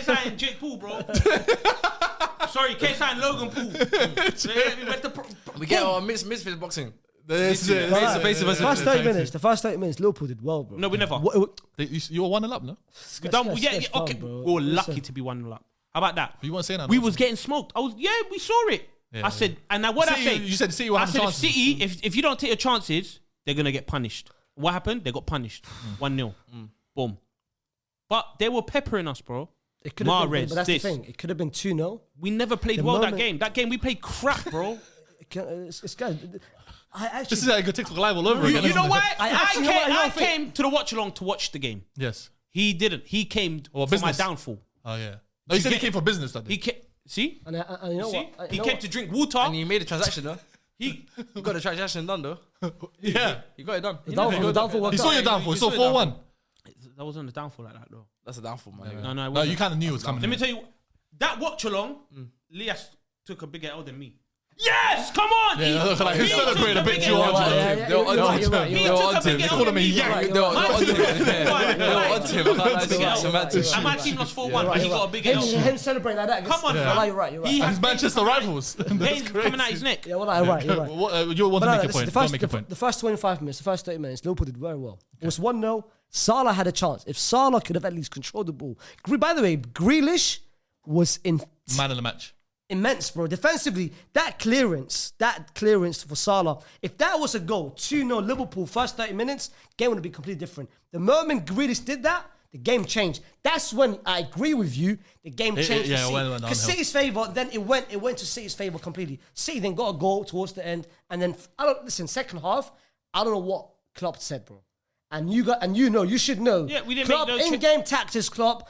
ain't signing Jake Paul, bro. Sorry, can't sign Logan Paul. We get our misfits boxing. This is it. The first 30 minutes, Liverpool did well, bro. No, we never. You were 1-0 up, no? We done. Okay. We were lucky to be 1-0 up. How about that? You weren't saying that. We was getting smoked. We saw it. Yeah, I said, and now what City, I say? you said City were I having said, chances. if City, if you don't take your chances, they're gonna get punished. What happened? They got punished. 1-0. Boom. But they were peppering us, bro. It could have been, Mahrez, but that's this. the thing. It could have been 2-0. We never played The well moment- that game. That game we played crap, bro. It's good. I actually. This is like a TikTok live all over again. You know isn't it? why? I think- came to the watch along to watch the game. Yes. He didn't. He came for business. my downfall. Oh, yeah. No, he said he came for business that day. He came. See? And you know See? what? He came to drink water. And you made a transaction, though. He You got the transaction done, though. Yeah. You got it done. The downfall He worked saw out. your downfall. He saw You saw your 4-1. that wasn't a downfall like that though. That's a downfall, man. No, it No, wasn't. you kind of knew it was coming. Let me tell you, that watch along, Lias took a bigger L than me. Yes, come on. Yeah, look, like, he took celebrated a bit bigger too L. hard. They were on You're him. right, They you're were right. on him. They called him a yank. Right, They were on him. Right. They were on him. I can't lie. Semantics. And my team lost 4-1, but he got a bigger L. Him celebrating like that. Come on, Yeah. fam. Like, you're right. He And has his Manchester rivals. That's veins crazy. coming out his neck. Yeah, well, you're right. You're right. You want to make a listen, point. the Don't make a first, point. the first 25 minutes, the first 30 minutes, Liverpool did very well. It was 1-0. Salah had a chance. If Salah could have at least controlled the ball. By the way, Grealish was Man of the match. immense, bro. Defensively, that clearance for Salah, if that was a goal, 2-0 Liverpool, first 30 minutes, game would have been completely different. The moment Grealish did that, the game changed. That's when I agree with you, the game changed yeah, for it went City. Because downhill. City's favour, then it went to City's favour completely. City then got a goal towards the end, and then, second half, I don't know what Klopp said, bro. And you should know. Yeah, we didn't Klopp, make no in-game tactics, Klopp,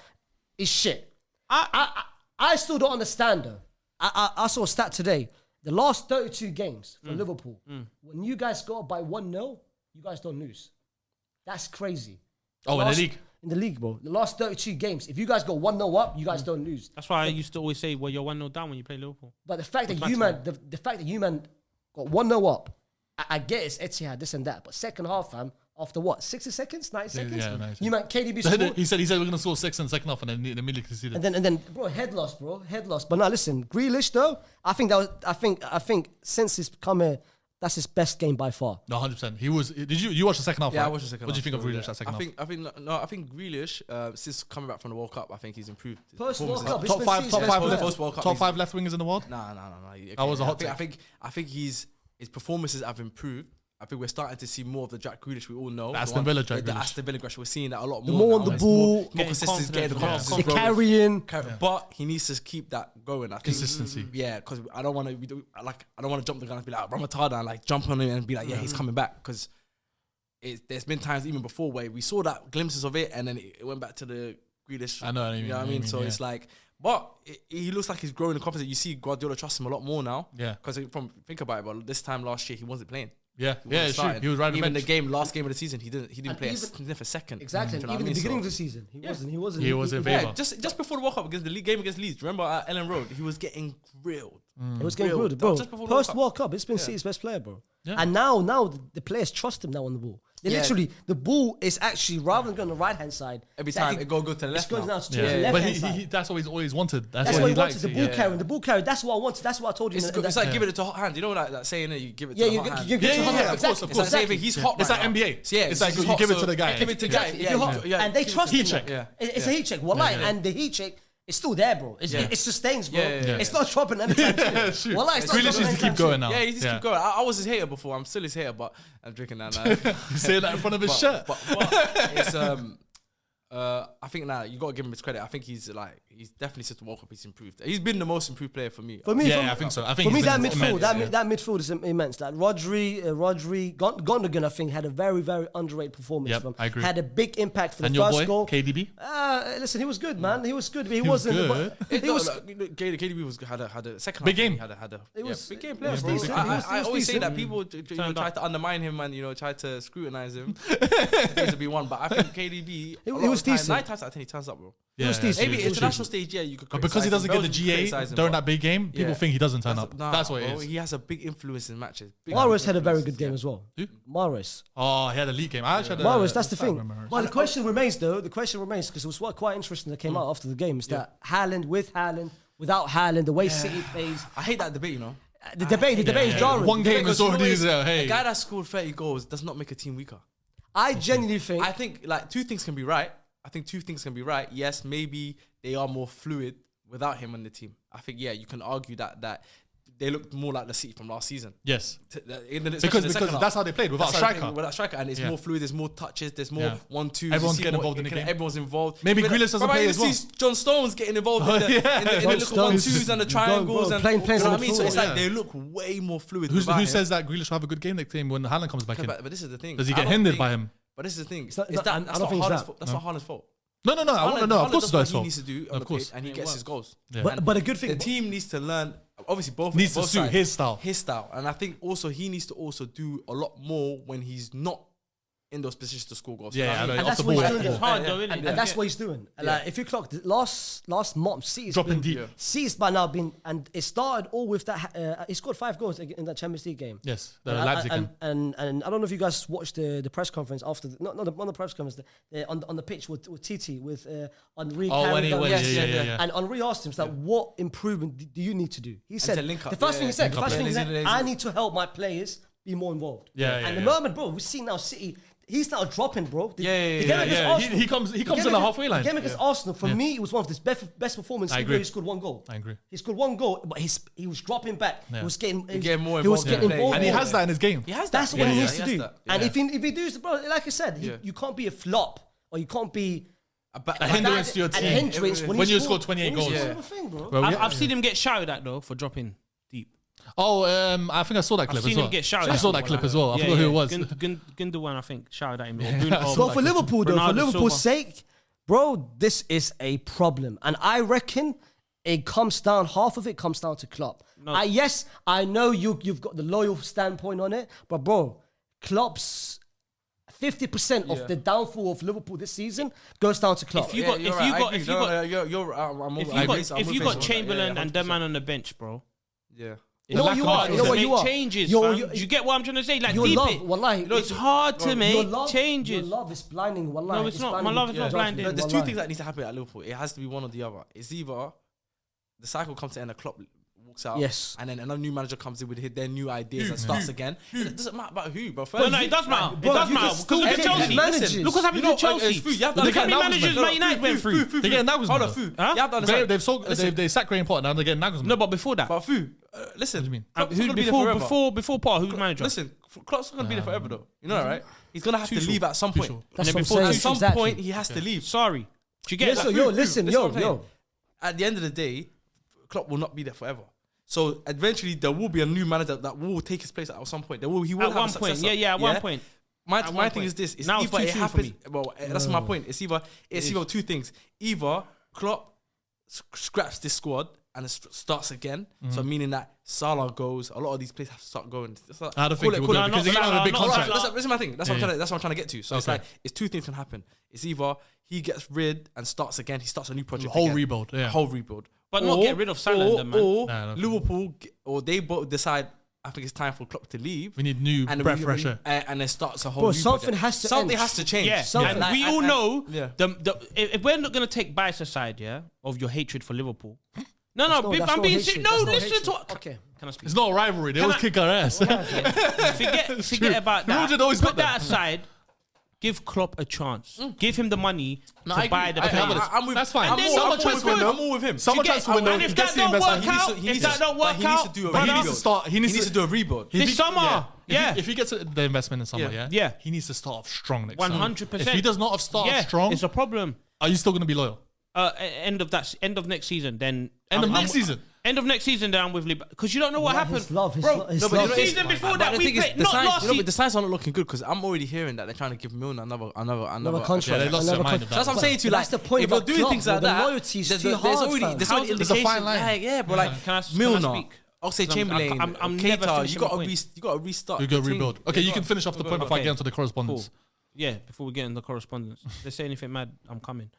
is shit. I still don't understand though. I saw a stat today. The last 32 games for Liverpool, when you guys go up by 1-0, you guys don't lose. That's crazy. Oh, in the league? In the league, bro. The last 32 games, if you guys go 1-0 up, you guys don't lose. That's why I used to always say, well, you're 1-0 down when you play Liverpool. But the fact that you man, the fact that you man got 1-0 up, I get it's Etihad, this and that. But second half, fam, after what, 60 seconds, 90 seconds? Yeah, 90 seconds. You man, KDB scored. He said we're going to score 6 in the second half and then immediately conceded. And then, bro, head loss. But now listen, Grealish though, I think since he's come here, that's his best game by far. No, 100%. He was. Did you watch the second half? Yeah, right? I watched the second half. What do you think of Yeah. Grealish that second half? I think Grealish, since coming back from the World Cup, I think he's improved. His Post World performances. Cup, Top five Post World Cup, top 5 left wingers in the world. Nah. That was a hot I think his performances have improved. I think we're starting to see more of the Jack Grealish we all know. The Aston Villa Jack The Grealish. Aston Villa Grealish. We're seeing that a lot The more. more now. on the It's ball, more getting consistency, getting the confidence, confidence the growing. carrying. But he needs to keep that going. I think, Consistency. Yeah, because I don't want to jump the gun and be like Ramatada and like jump on him and be like, yeah, he's coming back. Because there's been times even before where we saw that glimpses of it and then it went back to the Grealish. I know what you mean, You know what I mean? So it's like, but he looks like he's growing in confidence. You see Guardiola trusts him a lot more now. Yeah. Because think about it, but this time last year he wasn't playing. Yeah, He wasn't it's true. starting. He was riding even the bench. last game of the season, he didn't And play. even- He did for second. Exactly. Do you know Even what I the mean? beginning of So- the season, he wasn't. He was in favour. Yeah, just before the World Cup against the game against Leeds. Remember at Ellen Road, he was getting grilled. It was getting Real. good, bro. Just before the World Post Cup. World Cup, it's been City's best player, bro. Yeah. And now the players trust him now on the ball. They Yeah. literally, the ball is actually rather than going on the right hand side. Every it's time actually- it go to the it's left going now. now to Yeah, the left but hand side. he that's what he's always wanted. That's what what he he wanted. likes. The ball carrying, the ball carrying. That's what I wanted. That's what I told you. It's, in the- it's like giving it to hot hand. You know that saying that you give it to Yeah, the you hot hand. give Yeah, it to yeah, him. yeah, of Exactly. course, of It's like course. saying he's hot. It's right like now. NBA. Yeah, It's like he's you hot, give it so to the guy. Give it to the guy. Exactly. If you're hot, Yeah, and they give it trust to him. Heat check. now. Yeah. It's a heat check. Wallahi, and the heat check is still there, bro. It sustains, bro. Yeah. It's not dropping anytime soon. Shoot. Wallahi, it's not Grealish dropping needs to anytime keep going soon. now. Yeah, he just keep going. I was his hater before. I'm still his hater, but I'm drinking that now. You say that in front of his shirt. But it's I think now you got to give him his credit. I think he's definitely since the World Cup he's improved. He's been the most improved player for me. For me, Yeah, I think so. I think for me, he's that been midfield, immense, that midfield is immense. Like Rodri, Gundogan, I think had a very, very underrated performance. Yep, from. I agree. Had a big impact for And the your first boy, goal. KDB? Listen, he was good, man. He was good. But he was wasn't. good. But he was. KDB had a second Big half. game. He had a It was big game it player. was Bro. decent. I It was always say decent. that people try up. to undermine him and try to scrutinize him. He to be one, but I think KDB. It was decent. 9 times out of 10 he turns up, bro. Yeah, was decent. Maybe It was international stage, yeah, you could. But because he criticise doesn't him. get the Belgium GA criticise him, during but- that big game, people Yeah. think he doesn't turn up. Nah, That's what it bro, is. He has a big influence in matches. Big Mahrez had a very influence, good game yeah. as well. Who? Mahrez. Oh, he had a league game. I actually had Mahrez, that's the I thing. remember. Well, the question remains, though. The question remains because it was quite interesting that came out after the game. Is that Haaland without Haaland, the way City plays. I hate that debate, you know. The debate is jarring. One game Because is you know already what it is? hey. A guy that scored 30 goals does not make a team weaker. I genuinely think. I think like two things can be right. Yes, maybe they are more fluid without him on the team. I think you can argue that they looked more like the City from last season. Yes. Because That's how they played without striker. Without striker, and it's more fluid. There's more touches. There's more 1-2s. Everyone's getting involved in the game. Everyone's involved. Maybe Grealish doesn't play as well. See John Stones getting involved in the little 1-2s and the triangles and playing you know what I mean. So it's Yeah. like they look way more fluid. Who without him. says that Grealish will have a good game next game when Haaland comes back in? But this is the thing. Does he I get don't hindered think- by him? But this is the thing. not- That's I not don't think it's Haaland's that. fault. That's not Haaland's fault. No. I want to know. Of course, it's what his he fault. needs to do on Of the course. pitch, and he gets his goals. Yeah. But a good thing. The team needs to learn. Obviously, both Needs to both suit sides, his style. His style, and I think also he needs to also do a lot more when he's not in those positions to score goals. Yeah, You know I what know. mean? And Off that's the what he's ball. doing. It's hard though, isn't And it? that's what he's doing. Like, if you clock the last month, City's Dropping been, deep. City's by now been, and it started all with that. He scored 5 goals in that Champions League game. Yes, the Leipzig game. And I don't know if you guys watched the press conference after, not the press conference, on the pitch with TT with Henri. When he went, yeah. And Henri asked him, like, what improvement do you need to do? He said, to link up. the first thing he said, Lazy. I need to help my players be more involved. And the moment, bro, we see now City. He's now dropping, bro. The game against Arsenal- He comes in the halfway line. The game against Arsenal, for me, it was one of his best performances. I Even though agree. he scored 1 goal. I agree. He scored 1 goal, but he was dropping back. He was getting more He was involved in getting the play. involved. And he has that in his game. He has that. That's what he needs he to has do. that. And Yeah. if he does, bro, like I said, you can't be a flop or you can't be A hindrance to your team. A hindrance When you score 28 goals. Bro. I've seen him get shouted at though for dropping deep. Oh, I think I saw that clip I've as seen well. him get shouted. I saw that clip as well. I forgot who it was. Gundogan, I think, shouted at him. But for Liverpool, though, for Liverpool's sake, bro, this is a problem. And I reckon it comes down, half of it comes down to Klopp. Yes, I know you've got the loyal standpoint on it, but bro, Klopp's 50% of the downfall of Liverpool this season goes down to Klopp. If you got Chamberlain and that man on the bench, bro. Yeah. You know what you are? hard You know to what make you are? changes, You're- fam. Do you get what I'm trying to say? Like Your deep love, it. wallahi. It's hard to Your make love- changes. Your love is blinding, wallahi. No, it's not. My love is not blinding. There's two Wallahi. things that need to happen at Liverpool. It has to be one or the other. It's either the cycle comes to end, a Klopp walks out, Yes. and then another new manager comes in with their new ideas and starts again. It doesn't matter about who, bro. No, it does matter. It Bro, does you matter. can still Because look at get Chelsea. managers. Look what's happened to Chelsea. You have to Look how many understand. managers Man United went through. They get Nagelsmann. Hold on, though. Fu. Huh? You have to understand. They sacked Graham Potter. Now they're getting Nagelsmann. No, but before that. But Fu, listen. What do you mean? Klopp's not gonna be there forever. Before Potter, who's manager? Listen, Klopp's not gonna be there forever though. You know that, right? He's gonna have to Tuchel. leave at some point. Tuchel. That's And what I'm then before saying. At some Exactly. point, he has to leave. Sorry. Do you get Yes, that? yo, listen, Listen what I'm yo. saying. At the end of the day, Klopp will not be there forever. So eventually, there will be a new manager that will take his place at some point. He will At have one a point. successor. Yeah, at one point. My one thing point. is this: it's Now it's either too it soon for happens. me. Well, that's my point. It's either two things. Either Klopp scraps this squad and it starts again. So meaning that Salah goes, a lot of these players have to start going. I don't think he will go because they're getting on a big not contract. Salah. This is my thing. That's what I'm trying to get to. So it's like it's two things can happen. It's either he gets rid and starts again. He starts a new project. Whole again. rebuild. Yeah. Whole rebuild. But not get rid of Salah and them, man. Or Nah, no. Liverpool, or they both decide. I think it's time for Klopp to leave. We need new And breath we- fresh air. and then starts a whole. Bro, new something project. has to Something end. has to change. Yeah, Something and like- we all know yeah. if we're not gonna take bias aside, yeah, of your hatred for Liverpool. No, That's I'm not being hatred. serious. No, That's not listen hatred. to what. Okay. Can I speak? It's not a rivalry. They Can always I- kick our ass. Forget about Real that. Madrid always Put got that aside. Give Klopp a chance. Give him the money No, to I buy agree. the players. I'm with, That's fine. I'm And more, then I'm someone more with him. transfer I'm more with him. Someone You get- transfer window. And if He that gets the don't investment. work out, he if needs that to- don't but work he needs to out, do a But he rebuild. needs to start. He needs to do a rebuild. this summer, yeah. If he gets the investment in summer, Yeah. yeah, Yeah. he needs to start off strong next summer. 100%. If he does not start off strong, it's a problem. are you still going to be loyal? End of next season, then End of I'm- next season? End of next season, then I'm with Liverpool because you don't know what happened. His love, his Bro, lo- his No, but love. you know, the season before that we played, not last but season. the signs are not looking good because I'm already hearing that they're trying to give Milner another contract. Yeah, they lost their Another mind of that. That's what I'm saying to you. That's Like, the point if you're about doing Klopp, things bro. like The that, loyalty is there's too hard, already fam. there's How- already there's a indications. fine line. Like, yeah, bro. Like Can I Milner, speak? Oxlade Chamberlain, I'm never Keita. finishing You my got point. to restart. You go the thing. rebuild. Okay, you can finish off the point before I Okay. get into the correspondence. Yeah, before we get in the correspondence. If they say anything mad, I'm coming.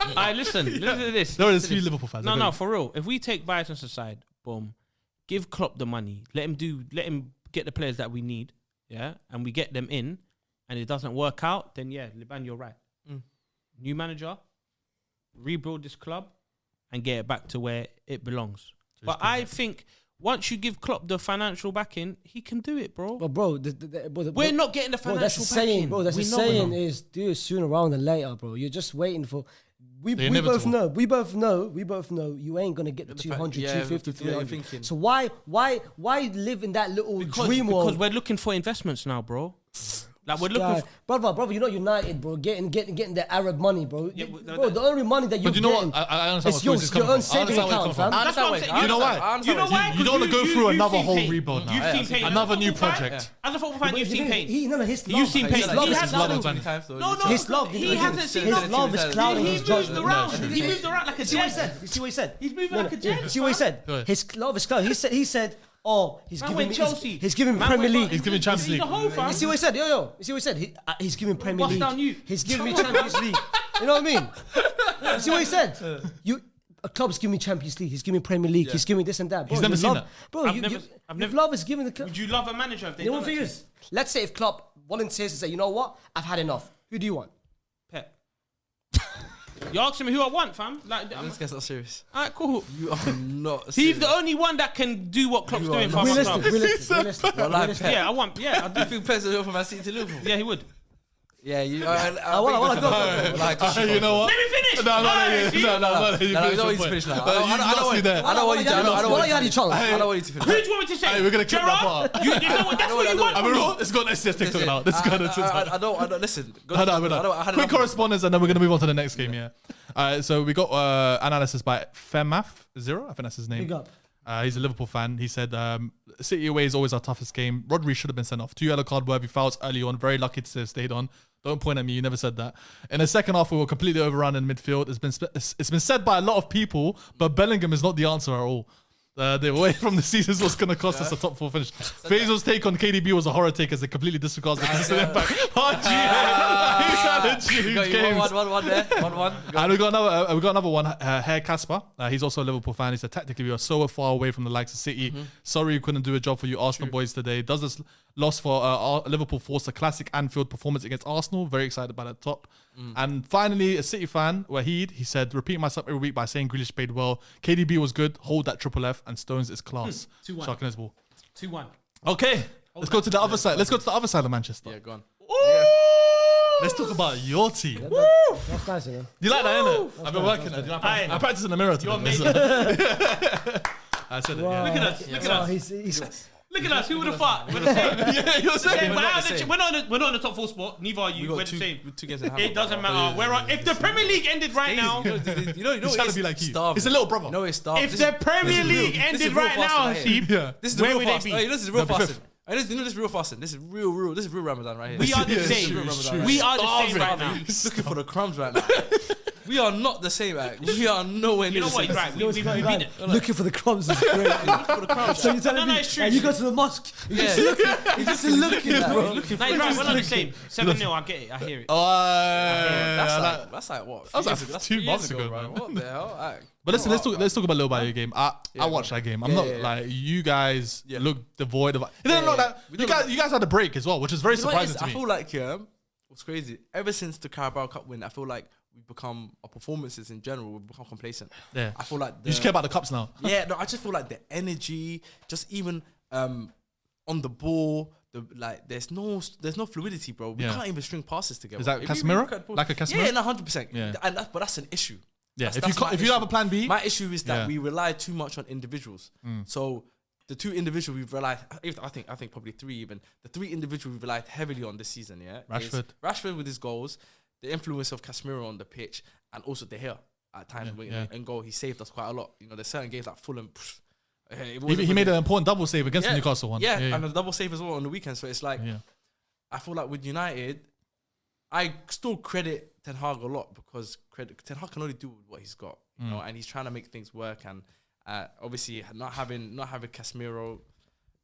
Alright, listen to this. There is listen to few this. Liverpool fans. No, for real. If we take bias aside, boom, give Klopp the money, let him get the players that we need, yeah, and we get them in, and it doesn't work out, then yeah, Liban, you're right. New manager, rebuild this club, and get it back to where it belongs. But I think once you give Klopp the financial backing, he can do it, bro. But bro, we're not getting the financial backing. Bro, that's the saying is do it sooner rather than later, bro. You're just waiting for. We both know you ain't gonna get the 200, 250, 300. So why live in that little dream world? Because we're looking for investments now, bro. Like we're looking, brother. You're not United, bro. Getting the Arab money, bro. Yeah, bro, the only money that you're But you know getting, what? I understand it's where Chris is coming your own from. I saving understand where account, you're coming fam. from. That's what I'm saying. You know why? You know why? You don't want to go through another whole rebuild now. You've seen pain. Another new project. As a football fan, you've seen pain. His love. You've seen pain. His love He is has clouding. No, His love. he hasn't seen His love is clouding He his moved judgment. around. He moved around like a You see what he jet. said? You see what he said? He's moving like a jet. You see what he said? Go ahead. His love is clouding. He said, oh, he's Man giving me Chelsea. he's giving me Man Premier went- League. He's giving Champions He's League. the whole fam. You see what he said? Yo. You see what he said? He's giving Premier Bust League. down you. He's giving me Champions League. You know what I mean? You see what he said? A club's giving me Champions League. He's giving me Premier League. He's giving me this and that. Bro, He's never your seen love, that. Bro, I've never- love is giving the club. Would you love a manager if they You know done what the that thing to is? Let's say if Klopp volunteers to say, you know what? I've had enough. Who do you want? you? Pep. You're asking me who I want, fam. Like, This guy's not serious. alright, cool. You are not He's serious. the only one that can do what Klopp's You are doing for my Realistic. club. Well, like Pep. Yeah, I want. Yeah, I You do. think Pep's will go from Man City to Liverpool? Yeah, he would. Yeah, you. I wanna go. You know what? Let me finish. No, Alright, see? no. You don't need to finish now. I don't want you to. I don't want you to. I don't want you to finish. Who do you want me to say? Hey, we're gonna clip that Gerrard? part. You know what? That's what you want I from mean, me. let's go. Let's take it out. Let's go. I don't. Listen. Quick correspondence, and then we're gonna move on to the next game. Yeah. So we got analysis by Femath Zero. I think that's his name. Big up. He's a Liverpool fan. He said, City away is always our toughest game. Rodri should have been sent off. 2 yellow card worthy fouls early on. Very lucky to have stayed on. Don't point at me. You never said that. In the second half, we were completely overrun in midfield. It's been said by a lot of people, but Bellingham is not the answer at all. The away from the seasons was going to cost us a top 4 finish. Faisal's take on KDB was a horror take as it completely disregards the consistent impact. He's had a huge game. 1-1 there. 1-1. And we got another one. Herr Kasper. He's also a Liverpool fan. He said, technically, we are so far away from the likes of City. Sorry we couldn't do a job for you Arsenal boys today. Does this loss for Liverpool force a classic Anfield performance against Arsenal? Very excited by that top. And finally, a City fan, Wahid, he said, repeat myself every week by saying Grealish played well. KDB was good. Hold that triple F. And Stones is class. 2-1. Sharking his ball. 2-1. Okay. Let's go to the other side. Let's go to the other side of Manchester. Yeah, go on. Let's talk about your team. That's nice, you know. You like that, innit? I've been working there. I practice in the mirror today. I said it, yeah. Look at us. Look at us. He's Look at us. Who would have thought? We're the same. Yeah, you're saying. We're not in the top 4 spot. Neither are you. We're the same. 2 games in hand. It doesn't matter. We're on. If the Premier League ended right now, You know, He's trying to be like you. starving. He's a little brother. No, it's starving. if the Premier League ended right now, Hasib, Yeah. This is the where real would they fast. be? Hey, this is real They'll be fasting. Hey, this is real fasting. This is real. This is real Ramadan right here. we are the Yeah, same. true. We are the same Starving. right now. Looking for the crumbs right now. We are not the same, man. We are nowhere You near know the what? same. Right. We've been. looking for the crumbs is great. For the crumbs. So you're telling No, me, it's true. and you go to the mosque, you're just Yeah. looking, you're just looking at bro. Looking No, for you're right. We're not the same. 7-0. I get it. I hear it. That's like what? That was like 3 years ago. That's 2 3 months years ago, bro. man. What the hell? Alright. But listen, let's talk about a little about your game. I watched that game. I'm not like you guys look devoid of. You guys had a break as well, which is very You know what it surprising is? to I me. feel like what's crazy. Ever since the Carabao Cup win, I feel like we've become our performances in general. We've become complacent. Yeah. I feel like You just care about the cups now. Yeah, no, I just feel like the energy, just even on the ball, there's no fluidity, bro. We Yeah. can't even string passes together. Is that If you Casemiro? look at- Like a Casemiro? Yeah, no, 100%. Yeah. But that's an issue. Yeah. That's my If you issue. have a plan B, My issue is that Yeah. we rely too much on individuals. So the 2 individuals we've relied, I think probably 3 even. The 3 individuals we've relied heavily on this season, yeah. Rashford with his goals, the influence of Casemiro on the pitch, and also De Gea at times in goal. He saved us quite a lot. You know, there's certain games like Fulham. he made an important double save against the Newcastle one. Yeah, and a double save as well on the weekend. So it's like, I feel like with United, I still credit Ten Hag a lot because Ten Hag can only do what he's got, you know, and he's trying to make things work. And obviously, not having Casemiro,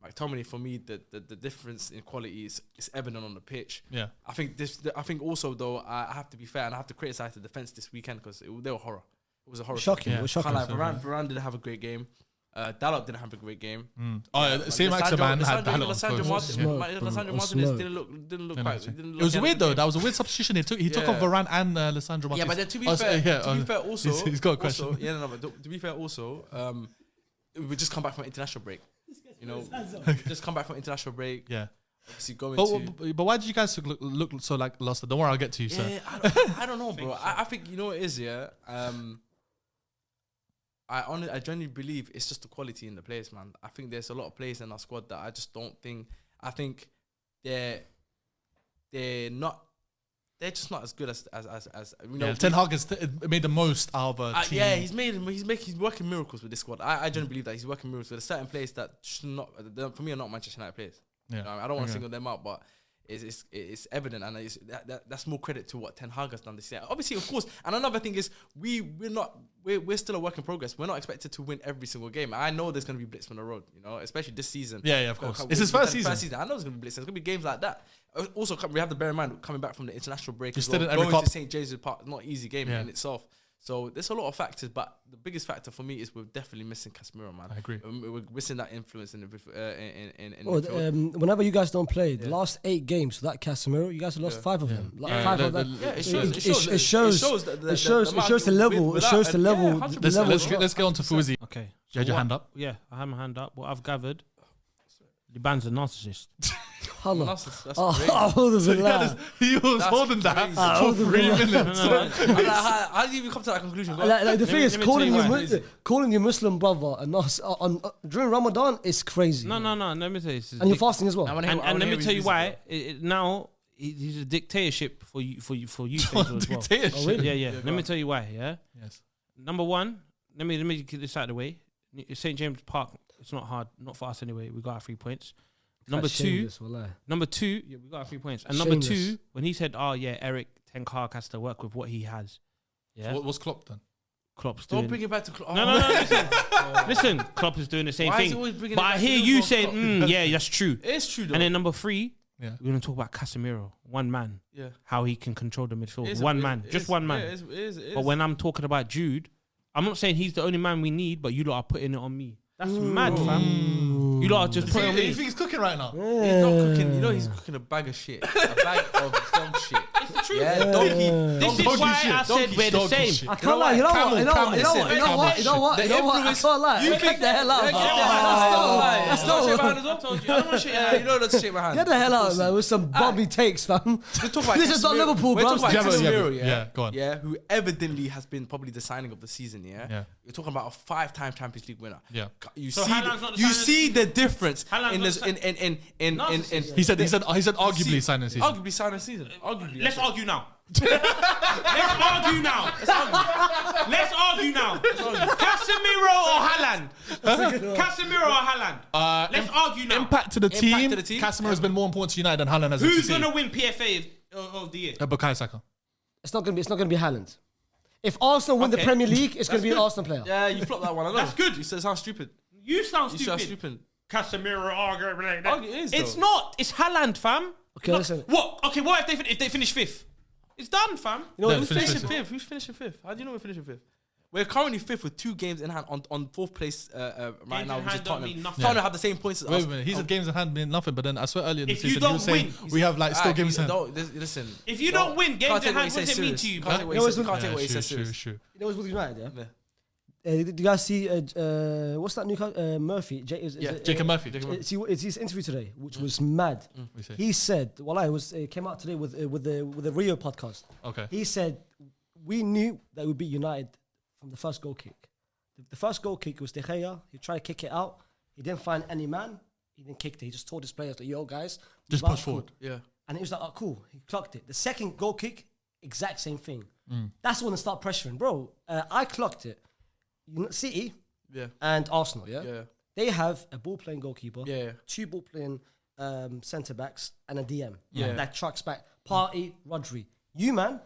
McTominay, for me, the difference in quality is evident on the pitch. Yeah. I think also though, I have to be fair and I have to criticize the defense this weekend because they were horror. It was a horror. Shocking. Yeah. It was shocking. Varane didn't have a great game. Dalot didn't have a great game. Same Maximan had Dalot. Lissandro Martinez didn't look quite. It was weird though. That was a weird substitution. He took off Varane and Lissandro Martinez. Yeah, but then to be fair, also he's got a question. But to be fair, also, we just come back from international break. You know, just come back from international break. Yeah. Obviously going but why did you guys look so like lost? Don't worry, I'll get to you, sir. I don't know, bro. I think you know what it is, yeah. I genuinely believe it's just the quality in the players, man. I think there's a lot of players in our squad that I just don't think. I think they're just not as good as you know. Ten Hag has made the most out of a team. Yeah, he's working miracles with this squad. I genuinely believe that he's working miracles with certain players that should not, for me, are not Manchester United players. Yeah. You know, I don't want to single them out, but it's evident, and that's more credit to what Ten Hag has done this year. Obviously, of course, and another thing is we're still a work in progress. We're not expected to win every single game. I know there's going to be blitz on the road, you know, especially this season. Yeah, of course. It's his first season. I know there's going to be blitz. There's going to be games like that. Also, we have to bear in mind coming back from the international break. Going to St. James's Park, not an easy game in itself. So there's a lot of factors, but the biggest factor for me is we're definitely missing Casemiro, man. I agree. We're missing that influence in whenever you guys don't play, the last 8 games without Casemiro, you guys have lost 5 of them. Five of them. Yeah, it shows the level. It shows the level. Let's get on to Fuzi. Okay. You had your hand up? Yeah, I have my hand up. What I've gathered, Liban's a narcissist. That's He was holding that for 3 minutes. How did you even come to that conclusion? The thing is, calling your Muslim brother a narcissist during Ramadan is crazy. No. Let me tell you, and you're fasting as well. And let me tell you why. Now he's a dictatorship for you as well. Dictatorship. Really? Yeah. Let me tell you why. Yeah. Yes. Number one, let me get this out of the way. St. James Park. It's not hard, not for us anyway. We got our 3 points. Number two, yeah, we got our 3 points. And number 2, when he said, Eric Ten Hag has to work with what he has. Yeah. So what's Klopp then? Klopp's doing. Don't bring it back to Klopp. No. Listen, Klopp is doing the same thing. But I hear you saying, yeah, that's true. It's true though. And then number 3, we're going to talk about Casemiro, one man. Yeah. How he can control the midfield. One man. But when I'm talking about Jude, I'm not saying he's the only man we need, but you lot are putting it on me. That's mad, fam. You lot are just putting it on me. You think he's cooking right now? He's not cooking. You know he's cooking a bag of shit. A bag of dumb shit. It's the truth. Yeah, donkey. This is why I said we're the same. I can't lie. You know what? I can't lie. You think the hell out. Let's not shake my hand as well. I told you. I don't want to shake your hand. You don't have to shake my hand. Get the hell out, man, with some bobby takes, fam. This is not Liverpool, bro. We're talking about Casemiro, yeah, go on. Yeah, who evidently has been probably the signing of the season, yeah? You're talking about a 5-time Champions League winner. Yeah. You see the difference in this in He said arguably signing the season. Arguably signing the season. Let's argue now. Let's argue now. Casemiro or Haaland? Let's argue now. Impact to the team. Casemiro has been more important to United than Haaland has. Who's gonna win PFA of the year? Bukayo Saka. It's not gonna be Haaland. If Arsenal win the Premier League, it's going to be an Arsenal player. Yeah, you flopped that one. I know. That's good. You said it sounds stupid. You sound stupid. Casemiro argument like that. It is, it's not. It's Haaland, fam. Okay, listen. What? Okay, what if they finish 5th? It's done, fam. You know who's finishing 5th? Who's finishing 5th? How do you know we're finishing 5th? We're currently 5th with 2 games in hand on 4th place right now, which is Tottenham. Tottenham have the same points as us. Wait. He said games in hand mean nothing, but then I swear earlier in the If you season he don't was saying win- we have like still games in hand. Listen. If you don't win games in hand, what does it mean to you? Can't take what he says serious. Sure. You know what's with United, yeah? Did you guys see what's that Newcastle Murphy? Jacob Murphy. It's his interview today, which was mad. He said, it came out today with the Rio podcast. Okay. He said we knew that we beat United from the first goal kick. The first goal kick was De Gea. He tried to kick it out. He didn't find any man. He didn't kick it. He just told his players, like, yo, guys. Just push forward. Yeah. And it was like, oh, cool. He clocked it. The second goal kick, exact same thing. That's when they start pressuring. Bro, I clocked it. City and Arsenal, yeah? They have a ball-playing goalkeeper, 2 ball-playing centre-backs, and a DM that trucks back. Partey, Rodri. You, man,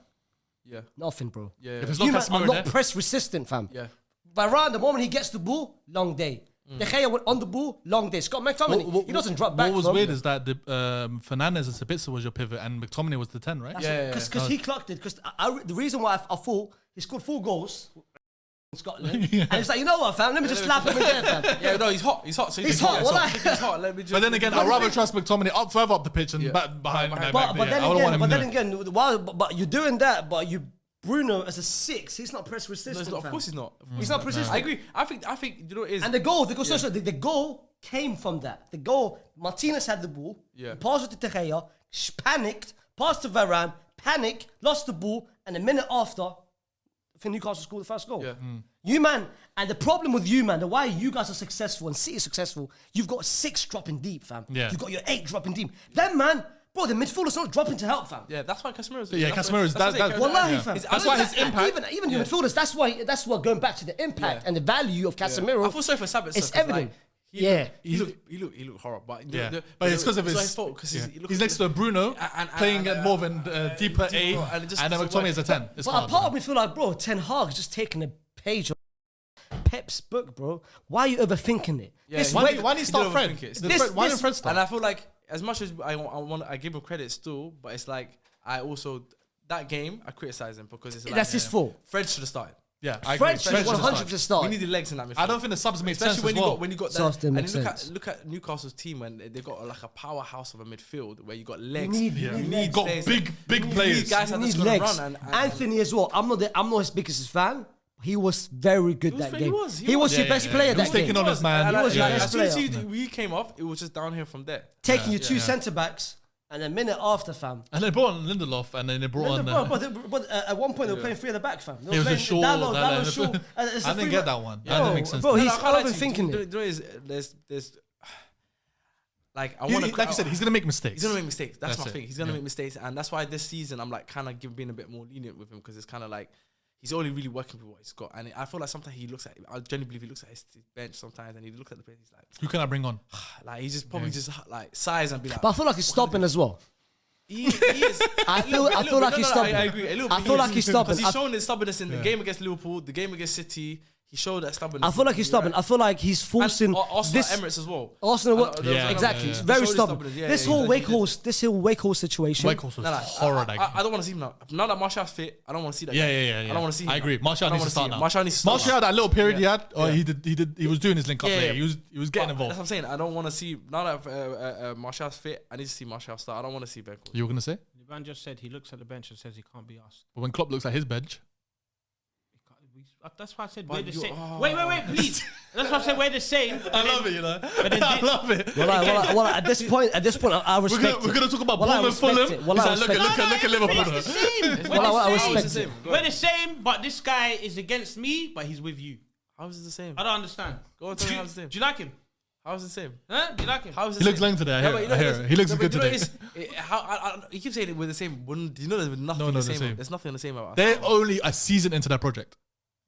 nothing, bro. Yeah. If it's You, not man, are Casemiro not press-resistant, fam. Yeah. But around the moment he gets the ball, long day. De Gea went on the ball, long day. Scott McTominay, he doesn't drop back. What was weird is that Fernandes and Sabitzer was your pivot and McTominay was the 10, right? Because he clocked it. Because the reason why I thought he scored 4 goals Scotland. And it's like, you know what, fam? Let me just slap him in there, fam. Yeah, no, he's hot. He's hot. So He's hot, hot. wallah. He's hot. Let me just, But then again, I'd rather trust McTominay further up the pitch and behind. But then again, why? But you're doing that. But you Bruno as a 6, he's not press resistant. No, of course he's not. He's not press resistant. I agree. I think you know what it is. And the goal, the goal came from that. The goal, Martinez had the ball, he passed it to De Gea, panicked, passed to Varane, panicked, lost the ball, and a minute after, I think Newcastle scored the first goal. Yeah. You man, and the problem with you man, the why you guys are successful and City is successful, you've got 6 dropping deep, fam. Yeah. You've got your 8 dropping deep. Then man, bro, the midfielder's not dropping to help, fam. Yeah, that's why Casemiro's. Yeah, Casemiro's. Wallahi, fam. That's why his impact. Even the midfielders. That's why going back to the impact and the value of Casemiro. I feel sorry for Sabitzer. It's evident. He looked horrible. But but it's because of his fault. He's next to a Bruno playing at more than deeper 8, and then McTominay is a 10. It's but hard, part of me feel like, bro, Ten Hag is just taking a page of Pep's book, bro. Why are you overthinking it? Yeah, why didn't he start Fred? Why didn't Fred start? And I feel like as much as I give him credit still, but it's like I also that game I criticize him because it's like That's his fault. Fred should have started. Yeah, I agree. Fred should 100% start. We needed legs in that midfield. I don't think the subs make sense Especially as well. when you got Subs that. didn't And make look at Newcastle's team when they got like a powerhouse of a midfield where you got legs. You need got legs. big players. Guys You that need just gonna legs. run and Anthony as well. I'm not his biggest fan. He was very good that game. He was your best player He was that game. taking on his man. He was your As best soon as player. we came off, it was just downhill from there. Taking you 2 centre backs, and a minute after, fam. And they brought on Lindelof, and then they brought on. But at one point they were playing 3 at the back, fam. It was a short. Dalot, Shaw. I didn't get that one. That didn't make sense. Bro, he's overthinking overthinking it. There's like I want to. Like you said, he's gonna make mistakes. He's gonna make mistakes. That's my it. thing. He's gonna make mistakes, and that's why this season I'm like kind of being a bit more lenient with him because it's kind of like he's only really working with what he's got, and I feel like sometimes he looks at. I genuinely believe he looks at his bench sometimes, and he looks at the bench. He's like, Who can I bring on? like he just probably just like sighs and be like. But I feel like he's stopping as well. He is. I feel like he's stopping. I agree. I feel like he's stopping. Because he's shown his stubbornness in the game against Liverpool, the game against City. He showed that stubbornness. I feel like he's stubborn. I feel like he's forcing Arsenal this. at Emirates as well. Arsenal, Yeah, exactly. yeah. He's very Showed his stubborn. stubbornness. Yeah, This yeah, whole he Wakehorse situation. Wakehorse was horrid. I don't want to see him now. Now that Martial's fit, I don't want to see that. Yeah. I don't want to see him. I agree. now. Martial I don't needs to wanna start see now. him. Martial needs to start. Martial, that little period he Yeah. had, he was doing his link up Yeah, play. yeah. He was getting That's involved. what I'm saying. I don't want to see now that Martial's fit. I need to see Martial start. I don't want to see Ben. You were gonna say? Liban just said he looks at the bench and says he can't be asked. But when Klopp looks at his bench, That's why I said But we're the you- same. oh. Wait, please. That's why I said we're the same. I love it. You know, then I they- love it. Well, at this point, I respect We're gonna talk about Well, I Bournemouth, respect Fulham. it. Well, He's I like, look respect at Liverpool. We're the same. Well, I We're the respect same. it. We're the same, but this guy is against me, but he's with you. How is it the same? I don't understand. Go on, tell me how it's the same. Do you like him? How is it the same? Huh? Do you like him? How is it He the looks same? lame today. I Yeah, but you know hear what it. He looks no, good but you know today. what it is? You keep saying it with the same. You know, there's nothing No, the the same. same. There's nothing the same about. They're only a season into their project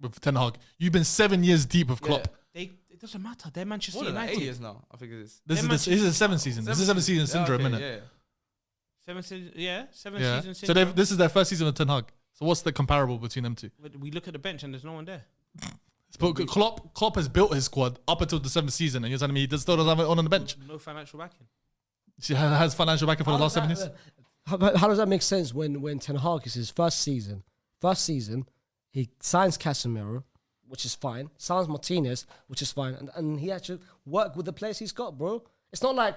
with Ten Hag. You've been 7 years deep with Klopp. It doesn't matter. They're Manchester More than like 8 United. years now. I think it is. This is the 7th season. This is the 7th season syndrome, okay, isn't it? yeah. Seven Yeah. seasons. So this is their first season with Ten Hag. So what's the comparable between them two? We look at the bench and there's no one there. But Klopp has built his squad up until the 7th season, and you're telling me he still doesn't have it on the bench. No financial backing. She has financial backing for the last 7 years. How does that make sense when Ten Hag is his first season? He signs Casemiro, which is fine. Signs Martinez, which is fine. And he had to work with the players he's got, bro. It's not like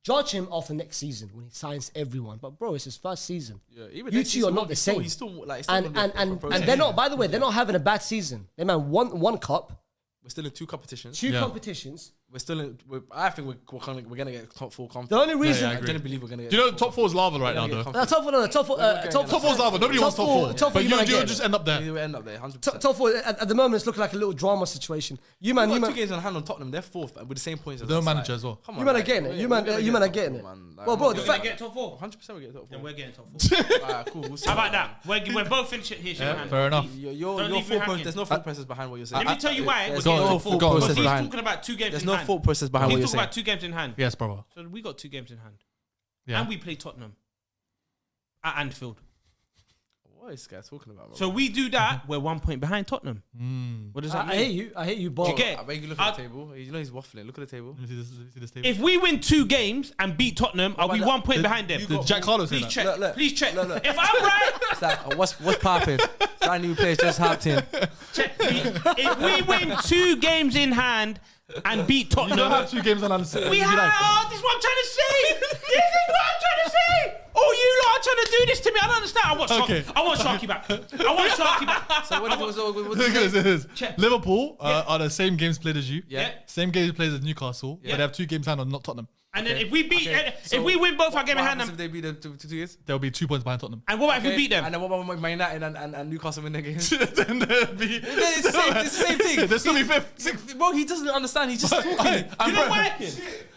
judge him after next season when he signs everyone. But bro, it's his first season. Yeah, even You next two season, are not the same. He's still like. And they're not, by the way, they're not having a bad season. They man one cup, We're still in 2 competitions. two Yeah. competitions. We're still in. I think we're gonna get top 4 comfortably. The only reason I I agree. genuinely believe we're gonna get. Do you know top 4 is lava right now, though? top four, Top 4 is lava. Nobody wants top 4. top four, But you're you gonna get just it. end up there. We end up there, 100%. top four at the moment it's looking like a little drama situation. You We've man, got 2 games on hand on Tottenham. They're 4th with the same points as Their us. manager Like, as well. Come You on, man are like, getting it. we're You man gonna are get getting top it. 4, man. Like, Well, bro, we're the gonna fact- Get top 4. 100% we get top 4. Then we're getting top 4. Alright, cool. We'll see. How about that? We're both in here. Yeah, fair enough. Your Don't leave me hanging. there's no thought process behind what you're saying. Let me tell you why. We're There's getting no top 4. thought Because process he's behind. talking about 2 games There's in no hand. thought process behind what He's you're talking saying. about 2 games in hand. Yes, brother. So we got 2 games in hand. Yeah. And we play Tottenham. At Anfield. What is this guy talking about? So we do that. We're 1 point behind Tottenham. What does that mean? I hate you, Bob. You get I bet you look at the table. You know he's waffling. Look at the table. Let me see this table. If we win 2 games and beat Tottenham, are we 1 point behind them? Did Jack Carlos say Please that? check. Look. Please check. Look. If I'm right, It's like, what's popping? Brand new players just hopped in. check. If we win 2 games in hand and beat You Tottenham, don't have 2 games on we have. Oh, this is what I'm trying to say. This is what I'm trying to say. Oh, you lot are trying to do this to me. I don't understand. I want Sharky back. I want Sharky back. So what Look at this. Check. Liverpool are the same games played as you. Yeah. Same games played as Newcastle. Yeah. But they have 2 games hand on not Tottenham. And then if we beat, So if we win both our game in hand, if they beat them 2 years? They'll be 2 points behind Tottenham. and what about if we beat them? And then what about Man United and Newcastle win their games? Then they'll be. It's the same thing. They'll still be 5th. Bro, he doesn't understand. He's just talking. I'm You know what?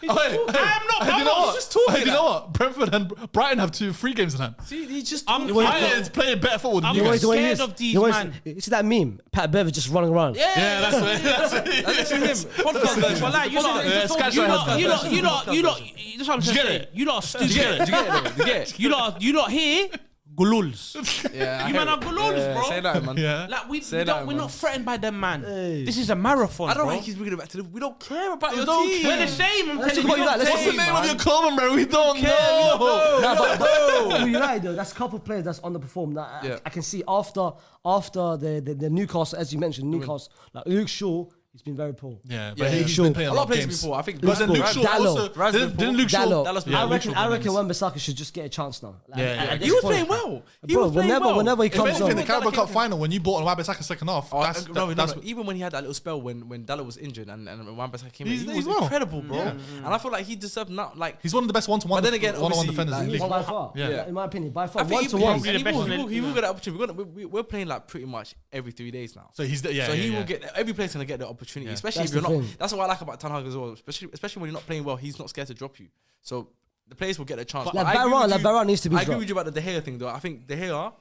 I'm not just talking. You know what? Brentford and Brighton have 3 games in hand. See, he's just I'm talking. Brighton is playing better football than I'm you guys. scared of these, man. You see that meme? Pat Bevan just running around. Yeah, that's it. That's him. Podcast version. Well, like, you lot, Yeah, Sky you lot, Sky you Sky lot, that's what I'm you saying. get it? You lot are stupid. Did you get it? You get it? You lot here, gululs. Yeah, You man are gululs, bro. Say that, man. Yeah. Like we're that, man. not threatened by them, man. This is a marathon. I don't bro. know why he's bringing it back to we don't care about your don't team. care. We're the same. I'm Let's telling talk you. about that. Let's What's the see, name of your club, bro? We don't know. Nah, but United though, that's a couple of players that's underperformed. That Yeah. I can see after the Newcastle, as you mentioned, Newcastle, like Luke Shaw, he's been very poor. Yeah, Yeah, but he's sure. been playing A a lot lot of of players games. before. I think But then Luke Shaw Dallo. also. Didn't Luke Shaw? Dallo. Dallas been I playing. reckon Wan-Bissaka should just get a chance now. Like, Yeah, at yeah. this He was point. playing well. He Bro, was playing well. whenever he If comes anything, on, the Carabao Cup final when you bought Wan-Bissaka second half, that's Even when he had that little spell when Dallo was injured and Wan-Bissaka came in, He's he was well. incredible, bro. And I feel like he deserved not like. he's one of the best one-to-one But then again, one-on-one obviously, defenders in the like, league. by far, Yeah. in my opinion, by far, I think 1-to-1. he will get an opportunity. We're playing like pretty much every 3 days now. So he's So he will get every player's gonna get the opportunity, Yeah. especially That's if you're the not. thing. That's what I like about Ten Hag as well, especially when you're not playing well. He's not scared to drop you. So the players will get a chance. Like But I agree Varane, with like you- Varane needs to be I agree dropped. with you about the De Gea thing, though. I think De Gea.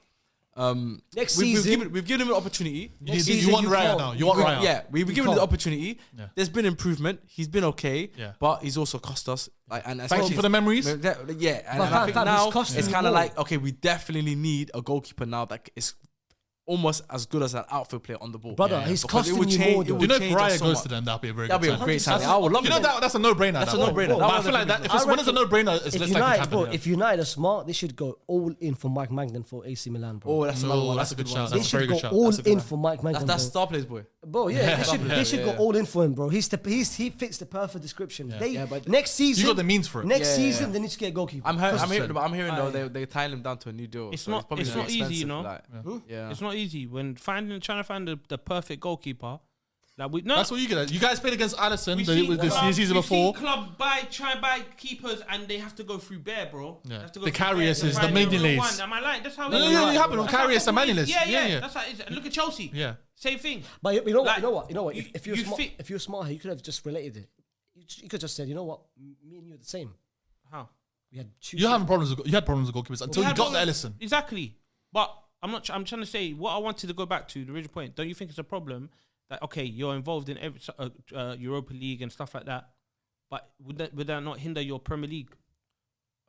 Next We've season, given him an opportunity. You want Raya now. You want Raya. Yeah, we've given him the can't. opportunity. Yeah. There's been improvement. He's been okay. Yeah. But he's also cost us. Like, and Thank you especially- for the memories. Yeah, and But I think fam, now he's costing it's you kind of more. like, okay, we definitely need a goalkeeper now that is almost as good as an outfield player on the ball. brother, Yeah, he's because it costing would you change- more. it Though. would You know, if change us Raya so goes much. to them, that'd be a very That'd good be a signing. great signing. I would love You it. know that's a no-brainer. That's a that. no-brainer. But I feel like that. When it's a no-brainer, it's If less likely to United, happen. bro, yeah. if United are smart, they should go all in for Mike Magnan for AC Milan, bro. Oh, that's another one. that's a good shout. They That's a very should good go shout. all That's a good in one. for Mike Magnan. That's bro. star players, boy. Bro, yeah, they should go yeah. all in for him, bro. He fits the perfect description. Yeah, but Next season, You got the means for it. Next Yeah, season, yeah. they need to get a goalkeeper. I'm hearing Aye. though they're tying him down to a new deal. It's so not- probably it's gonna not be easy, expensive, you know. like, yeah. It's not easy when trying to find the perfect goalkeeper. Like we no. That's what you get at. You guys played against Alisson We've the seen clubs- season we've seen before. clubs try and buy keepers and they have to go through bare, bro. Yeah. They have to go The through Karius bare to is the find main real delays. one. Am I lying? That's how No, it no, is. no, it happened with That's how Karius and football is. Manilus. Yeah, Yeah, yeah. That's how it is. And look at Chelsea. Yeah. Same thing. But you know what? Like, You know what? you- If you're you smart, fit- if you're smart here, you could have just related it. You could just said, you know what? Me and you are the same. How? We had two. You had problems with goalkeepers until you got the Ellison. Exactly. But I'm I'm trying to say what I wanted to go back to the original point. Don't you think it's a problem that okay, you're involved in every Europa League and stuff like that, but would that not hinder your Premier League?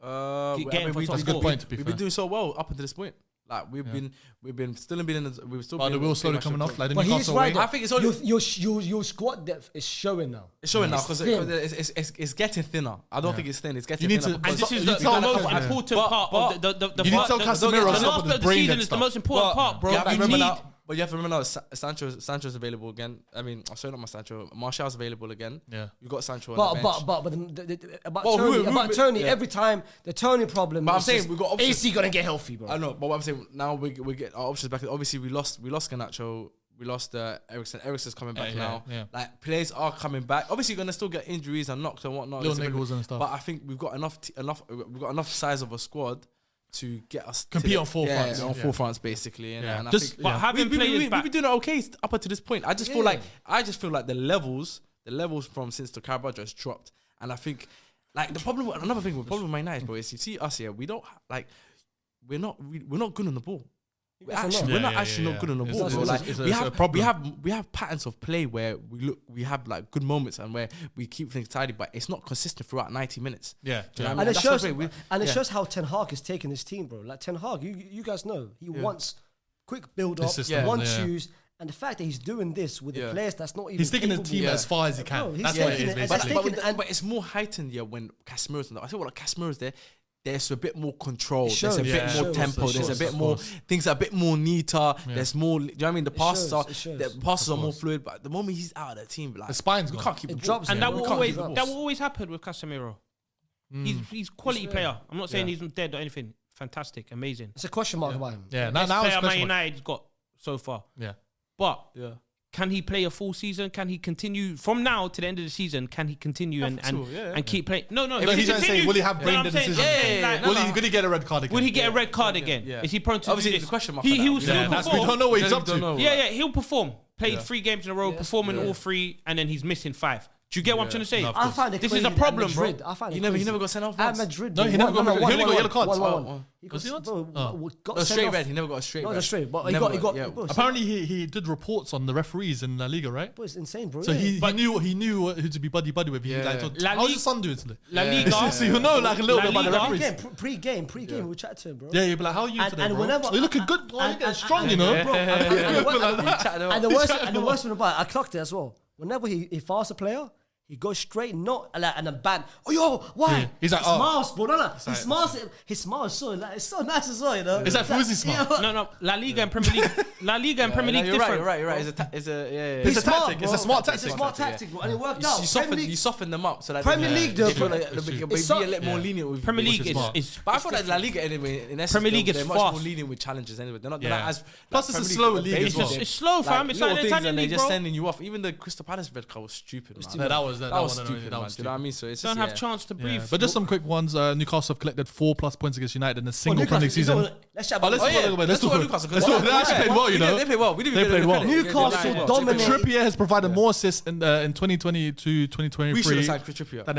Getting for top That's a good four. point. To be We've fair. been doing so well up until this point. Like we've been still been in the, we've still But been the wheel's slowly pretty much coming off. Like the But he's Newcastle right. way. I think it's only Your squad depth is showing now. it's showing now It's because thin. it's getting thinner. I don't think it's thin. It's getting You need thinner. to- And because- this is You the tell most Malcolm, important yeah. part of the You need to tell Casemiro the to stop last with his of the brain season and is the stuff. most important part, bro. You have to You remember need now. But you have to remember now, Sancho's available again. I mean, sorry, not my Sancho. Martial's available again. Yeah. You got Sancho on But the bench. about Well, Tony, Tony, Tony, every time the Tony problem. But I'm is saying just we've got options. AC gonna get healthy, bro. I know, but what I'm saying now we get our options back. Obviously, we lost Garnacho. We lost Eriksen. Eriksen's coming back Yeah, now. yeah. Like players are coming back. Obviously, you're gonna still get injuries and knocks and whatnot. Little It's a bit- niggles and stuff. But I think we've got enough size of a squad to get us Compete to on four fronts. on Yeah. four fronts basically. And, Yeah. and I Just- think But having players we've back, been doing okay up until this point. I just feel like the levels from since the Carabao has dropped, and I think like another thing with Man United, bro, is you see us here. We don't like we're not good on the ball. We're not actually not good on the ball. It's- bro. it's- Like, it's a- we it's a have problem. we have patterns of play where we have like good moments and where we keep things tidy, but it's not consistent throughout 90 minutes. Yeah. Do you know what I And mean? it That's shows, what I'm saying. it shows how Ten Hag is taking this team, bro. Like Ten Hag, you guys know he wants quick build up, system, one twos. And the fact that he's doing this with the players that's not even he's taking his capable. team as far as he can. Bro, he's That's what it taking is, it- basically. But it's more heightened when Casemiro's in there. I think when Casemiro's there, there's a bit more control. shows, There's a bit yeah. more Shows, tempo. it There's a shows, bit of more course. things are a bit more neater. There's more. Do you know what I mean? The passes shows. the passes are more fluid. But the moment he's out of the team, like The spine's we gone. can't keep It the ball. drops, And yeah. that We will can't always give up. that will always happen with Casemiro. He's quality player. I'm not saying he's dead or anything. Fantastic, amazing. It's a question mark about him. Yeah, Best now it's player Man question mark. United's got so far. Yeah. But Yeah. can he play a full season? Can he continue from now to the end of the season? Can he continue and keep playing? No. No, if he he's trying to say, continues- will he have No, brain I'm dead saying- decisions? like, Will he get a red card again? Will he get a red card again? Yeah. Is he prone to Obviously, do it's this? a question mark He on will that. still Yeah, we perform. don't know what he's up Don't to. know. Yeah, he'll perform. Played 3 games in a row, performing all 3, and then he's missing 5. Do you get what I'm trying to say? No, of I course. find it This crazy is a at problem, bro. Madrid. I find it He crazy. never got sent off At once. Madrid. No, he never got- he only got yellow cards. He Was he got No, sent straight off. red. He never got a straight Not red. a straight, but he Never got. yeah. Bro, Apparently, he did reports on the referees in La Liga, right? Bro, it's insane, bro. So yeah. he knew who to be buddy with. He like told, La how's Liga- your son doing today? La Liga. So you know like a little La bit about the Liga. referees. Pre-game, we chat to him, bro. Yeah, you'd be like, how are you today, and bro? whenever- You looking good, bro. You're getting strong, you know. Bro, and the Chatting worst thing about it, I clocked it as well. Whenever he fouls a player, he goes straight, not like and then ban. Oh yo, why? Yeah. He's like, he smiles, bro. No. He smiles. His smile is so like it's so nice as well, you know. Is that Fuzi smile? No. La Liga and Premier League. La Liga and Premier League You're different. right. It's a It's a tactic. bro. It's a smart It's a tactic. smart tactic, bro, and it worked out. You soften them up so that Premier League, though, they feel bro. like they can be It's a little more lenient with Premier League smart. is. But I feel like La Liga anyway. In essence, Premier League is they're much more fast. lenient with challenges anyway. They're not Yeah. as. Plus it's a slower league as well. It's slow, fam. It's like little the things Italian and they're league, just bro. sending you off. Even the Crystal Palace red card was stupid, man. Yeah, that was That was stupid, man. Do you know what I mean? So it's Don't just, have chance to breathe. But just some quick ones. Newcastle have collected 4+ points against United in a single Premier League Newcastle, season. let's chat Oh, about let's it. talk about Let's talk about Newcastle. They actually played well, you know. They played well. We didn't They even played well. Newcastle dominated. Trippier has provided more assists in 2020 to We should 2023 have signed Chris Trippier. that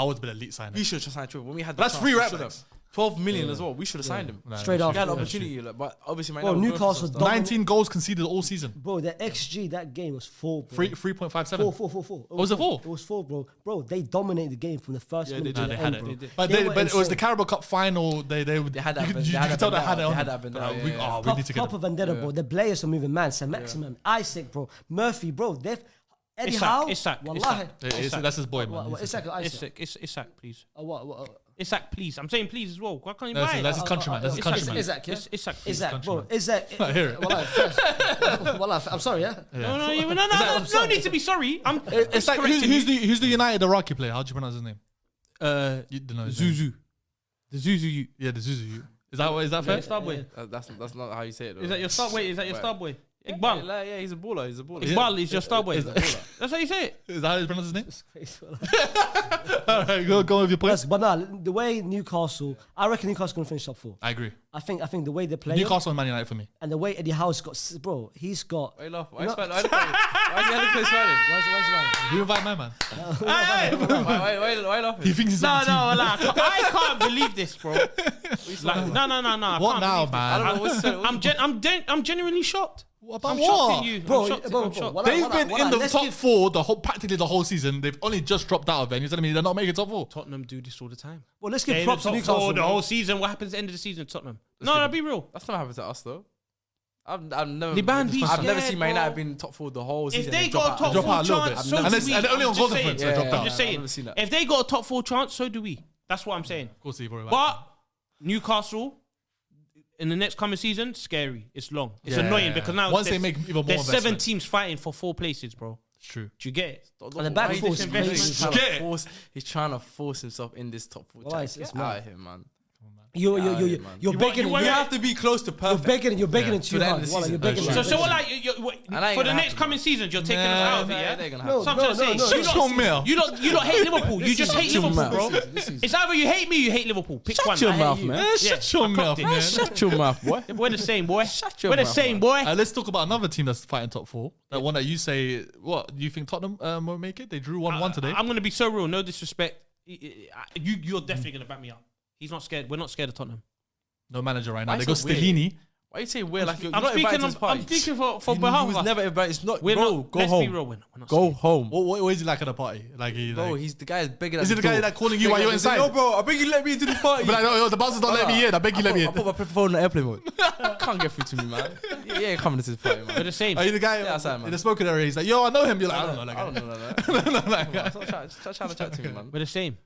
would have been elite signing. We should have signed Trippier when we had. That's the free chance, we right should have. 12 million as well. We should have signed him. Straight We off. had an bro. opportunity, like, but obviously, right Bro, now, we're going for Newcastle some stuff. 19 goals conceded all season. Bro, the XG that game was 4. Bro. 3.57. 4. Was it 4? It was 4, bro. Bro, they dominated the game from the first minute to Nah, the they had end, bro. it. But They were it was the insane. Carabao Cup final. They had that. You could They had tell they that had it on. They had that vendetta, We yeah. we need to get Proper vendetta, bro. The players are moving, man. St. Maximin, Isaac, bro. Murphy, bro. They've Eddie Isak, Howe. Isak, Wallahi. That's his boy, man. Isak, Isaac. Isak, please. What? Isak, please. I'm saying please as well. Why can't you That's buy it? that's his countryman. That's his countryman. Isak, yeah? Isak, please. Isak, bro. Isak. I hear it. Wallahi, first. Wallahi, I'm sorry, yeah? No need to be sorry. I'm It's like correcting you. who's the United Iraqi player? How do you pronounce his name? You don't know his name. Zuzu. The Zuzu. Yeah, the Zuzu. Is that fair? Your star boy. That's not how you say it. Though. Is that your star boy? Is that your star boy? Iqbal. Yeah, he's a baller. He's a baller. Iqbal is your star boy. That's how you say it. Is that how you pronounce his name? All right, go with your points. Yes, but nah, the way Newcastle, I reckon Newcastle's going to finish top 4. I agree. I think the way they play Newcastle and Man United for me. and the way Eddie Howe's got, bro, he's got. Why you laugh? Why You you know- Why do you have to play Spanish? Where's You invite my man. Why you laughing? He thinks he's No, on the team. like, I can't believe this, bro. Like, no. I What can't now, believe this. I man? don't know what's I'm genuinely shocked. About I'm what? shocked in you. Bro, I'm shocked. bro, I'm bro, shocked. what- They've been in the let's top give- 4 practically the whole season. They've only just dropped out of it. And you're telling me they're not making top 4? Tottenham do this all the time. Well, let's They're give in props the to top four Newcastle. the bro. whole season. What happens at the end of the season? Tottenham. No, that'd be real. That's not happened to us though. I've never. Liban, be I've never scared, seen Man United bro. been top 4 the whole season. If they and got a top Drop 4 out a little chance, bit. so And do it's- we. and only on I'm goal just saying. difference, they dropped I'm out. just I've saying. never seen that. If they got a top 4 chance, so do we. That's what I'm saying. Of course, you've already But Newcastle in the next coming season, scary. It's long. It's Yeah. annoying because now Once they there's- make even more there's 7 investment. teams fighting for 4 places, bro. It's true. Do you get it? And the back Why four is is he crazy. trying to Get it. force- He's trying to force himself in this top 4. Why? It's Get mad. out of here, man. You're You begging. You You're have to be close to perfect. begging. You're begging it To too the end hard. of the Wallah, season. You're begging. That's it. So what, like, And that ain't for the gonna next happen. coming seasons, you're taking us out of it, yeah? They're gonna No, happen. So I'm trying to say, no, you Shut your mouth. you don't hate Liverpool. You just hate your Liverpool, mouth. bro. This is- It's either you hate me or you hate Liverpool. Pick one. Shut your I hate mouth, you. man. Yeah, Shut your I mouth, clocked it. man. Shut your mouth, boy. We're the same, boy. Shut your We're the mouth, same, man. boy. Let's talk about another team that's fighting top 4. That one that you say, what? Do you think Tottenham won't make it? They drew 1-1 today. I'm going to be so real. No disrespect. You're definitely going to back me up. He's not scared. We're not scared of Tottenham. No manager right now. Why They got so weird? Stellini. Why you saying we're like you're I'm not invited to speaking. his party? I'm speaking for behalf He was of us. never invited. It's not. We're Bro, not. go Let's home. be real. We're not Go scared. home. What is he like at a party? Like he Bro, like, he's the guy begging. is he the guy that calling you while you're inside? Yo, bro, I beg you let me into the party. But like, no, the buzzer's not letting me in. I beg you let me I in. put my phone on airplane mode. Can't get through to me, man. You ain't coming to this party, We're man. the same. Are you the guy Yeah, outside, man. in the smoking area? He's like, yo, I know him. You're like, I don't know that I don't guy. know that. Stop trying to chat to me, man. We're the same.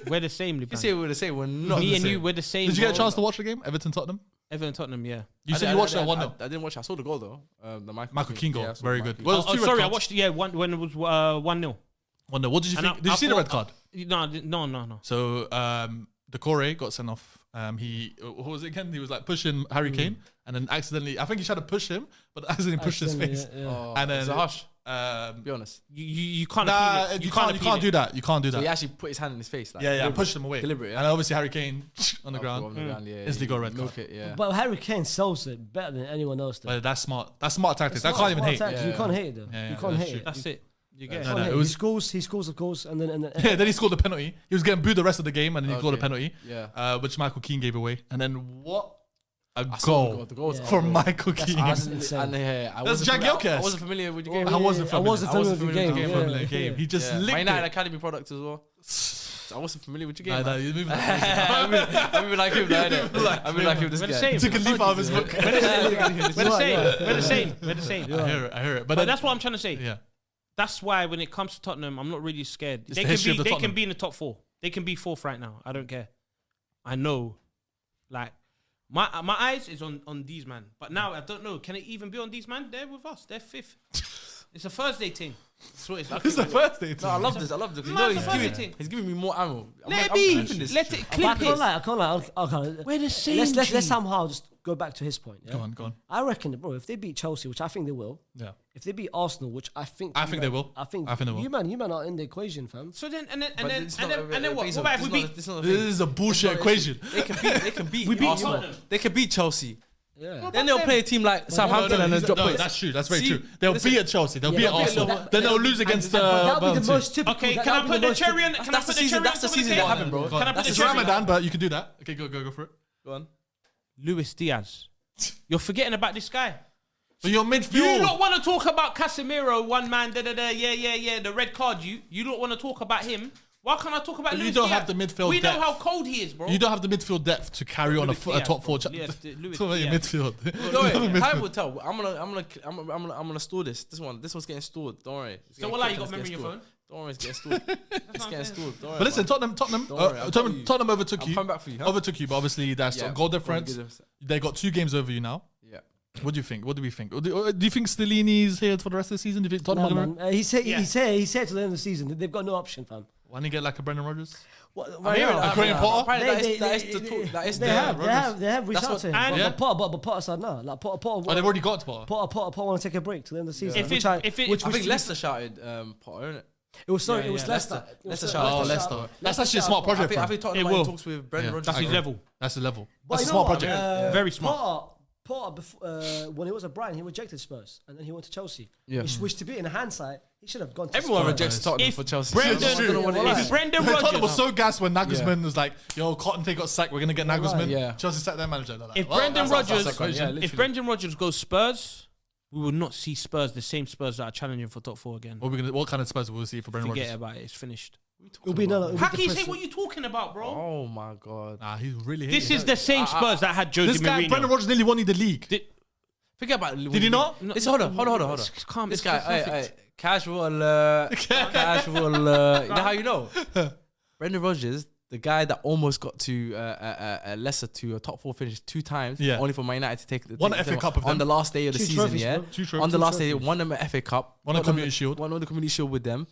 We're the same, You Liban. say we're the same. We're not. Me the and same. you, we're the same. Did you get a bro. chance to watch the game? Everton Tottenham? Everton Tottenham, yeah. You said you watched that 1-0. I didn't watch. I saw the goal though. The Michael Keane goal. Yeah, I saw Very the good. Michael Well, it was Oh, two red sorry, I cards. watched. Yeah, when it was 1-0. Wonder, what did you And think? Did you see the red card? No. So Decore got sent off. He what was it again? He was like pushing Harry Kane, and then accidentally, I think he tried to push him, but accidentally pushed his face. Oh, And then it's a hush. Um, Be honest. You can't. nah, appeal it. you can't do that. You can't do So he that. actually put his hand in his face. Like, Yeah, deliberate. pushed him away. Deliberate, yeah. And obviously Harry Kane on the Oh, ground. on the ground, yeah. Instantly got a red milk card. it, yeah. But Harry Kane sells it better than anyone else. Though. But that's smart. That's smart tactics. I can't even hate. Tactics. You Yeah. can't hate it though. Yeah, you yeah, can't that's hate true. it. That's it. You You get can't no, hate it it. was- He scores, of course, and then Yeah, then he scored the penalty. He was getting booed the rest of the game, and then he scored a Okay. penalty, Yeah. which Michael Keane gave away. And then what a I saw goal the goal was Yeah. from Michael That's Keane. awesome. insane. And That's I wasn't Jack familiar- Gilchrist. I wasn't familiar with the game. I wasn't familiar. I wasn't familiar with the game. Familiar Yeah. game. He just Yeah. licked My United it. Academy product as well. So I wasn't familiar with your Nah, game. nah, man. you're moving. I mean like him, innit? I mean like him, this We're the guy. same. Took a leaf out of his book. We're the same. We're the same. We're the same. I hear it. But But then, that's what I'm trying to say. yeah. That's why when it comes to Tottenham, I'm not really scared. It's They the can history be. of the They Tottenham. can be in the top 4. They can be 4th right now. I don't care. I know. Like my eyes is on these man. But now I don't know. Can it even be on these man? They're with us. They're 5th. It's a Thursday thing. That's what it's like. This is the first day. No, I love this. I love this. You Man, know, it's a funny thing. he's giving me more ammo. Let it I'm be. keeping this. Let it I clip can't it. lie. I can't lie. Okay. We're the same. Let's G. somehow just go back to his point. Yeah? Go on. I reckon, bro, if they beat Chelsea, which I think they will, Yeah. if they beat Arsenal, which I think they will. I think they will. you man are in the equation, fam. So then and then But it's not a- and then what? it's What not- about if we it's not- beat? it's not a This thing. is a bullshit equation. They can beat We beat Arsenal. Tottenham. They can beat Chelsea. Yeah. Then they'll play a team like Southampton and then drop points. That's true. That's very See, true. They'll listen, be at Chelsea. They'll Yeah, be at they'll be at Arsenal. Liverpool. Then they'll lose against But that'll be Burnley. the most typical. Okay, can that'll I be put the most cherry on? typical- Can I That's the put the season. cherry That's the on top of the season cake? that happened, bro. Go on. Can I put That's the the cherry It's on? Ramadan, but you can do that. Okay, go for it. Go on. Luis Diaz. You're forgetting about this guy. But you're You midfield. don't want to talk about Casemiro, one man, yeah, the red card. You don't want to talk about him. Why can't I talk about But you Luis don't Diaz? have the midfield We know depth. how cold he is, bro. You don't have the midfield depth to carry on Luis a Diaz, top 4. bro. Yes, Luis Talk about your Diaz. midfield. Don't worry, Midfield. time will tell. I'm gonna store this. This one's getting stored. Don't worry. It's So getting what? Like clipped you got and memory in it's your getting phone? stored. Don't worry, it's getting stored. It's getting stored. Don't worry. But listen, man. Tottenham Don't worry, I'll tell you. Tottenham overtook I'm you. coming back for you. Huh? Overtook you, but obviously that's Yeah. goal Go on, difference. give us- They got 2 games over you now. Yeah. What do you think? What do we think? Do you think Stellini's here for the rest of the season? Do you think Tottenham Nah, are gonna? man. He said Yeah. he said to the end of the season that they've got no option, fam. Why don't you get like a Brendan Rodgers? What, I'm hearing that. Graham Potter? Apparently that is the talk. That is they the have reached That's out what- to him. and- But Potter said no. Like Potter Oh, they've already got to Potter. Potter want to take a break to the end of the season. If which it- if it- which I think was- Leicester shouted Potter, innit? It was sorry. Yeah, It was yeah. Leicester. Leicester It was shout. Oh, Leicester. That's actually a smart project. I for think him. Tottenham It are in will. talks with Brendan Yeah. Rodgers. That's his level. That's the level. But That's a you smart know what? project. Very smart. Potter, when he was at Brighton, he rejected Spurs, and then he went to Chelsea. Yeah. Which to be in hindsight, he should have gone to Everyone Spurs. rejects Tottenham If for Chelsea. Brendan- I don't know what it If is. Brendan Tottenham was Rodgers. so gassed when Nagelsmann was like, "Yo, Cotton got sacked. We're gonna get Nagelsmann." Yeah. Chelsea sacked their manager. They're like, If well, Brendan that's Rodgers, the equation. Yeah, if Brendan Rodgers goes Spurs, we will not see Spurs, the same Spurs that are challenging for top 4 again. What kind of Spurs will we see for Brendan Forget Rodgers? about it. It's finished. It'll be no. How can you say what you're talking about, bro? Oh my god. Nah, he's really. This hating is it. the same Spurs that had Jose This guy, Mourinho. Brendan Rodgers, nearly won the league. Forget about. Did he not? Listen, hold on. Calm. This It's guy, perfect. casual. You know how you know? Brendan Rodgers, the guy that almost got to Leicester to a top 4 finish 2 times, Yeah. only for Man United to take Won take the FA them Cup of on them. the last day of the 2 season. trophies, Yeah, bro. 2 trophies. on the last day, trophies. won them an FA Cup, Won a got them Community Shield. won the Community Shield with them.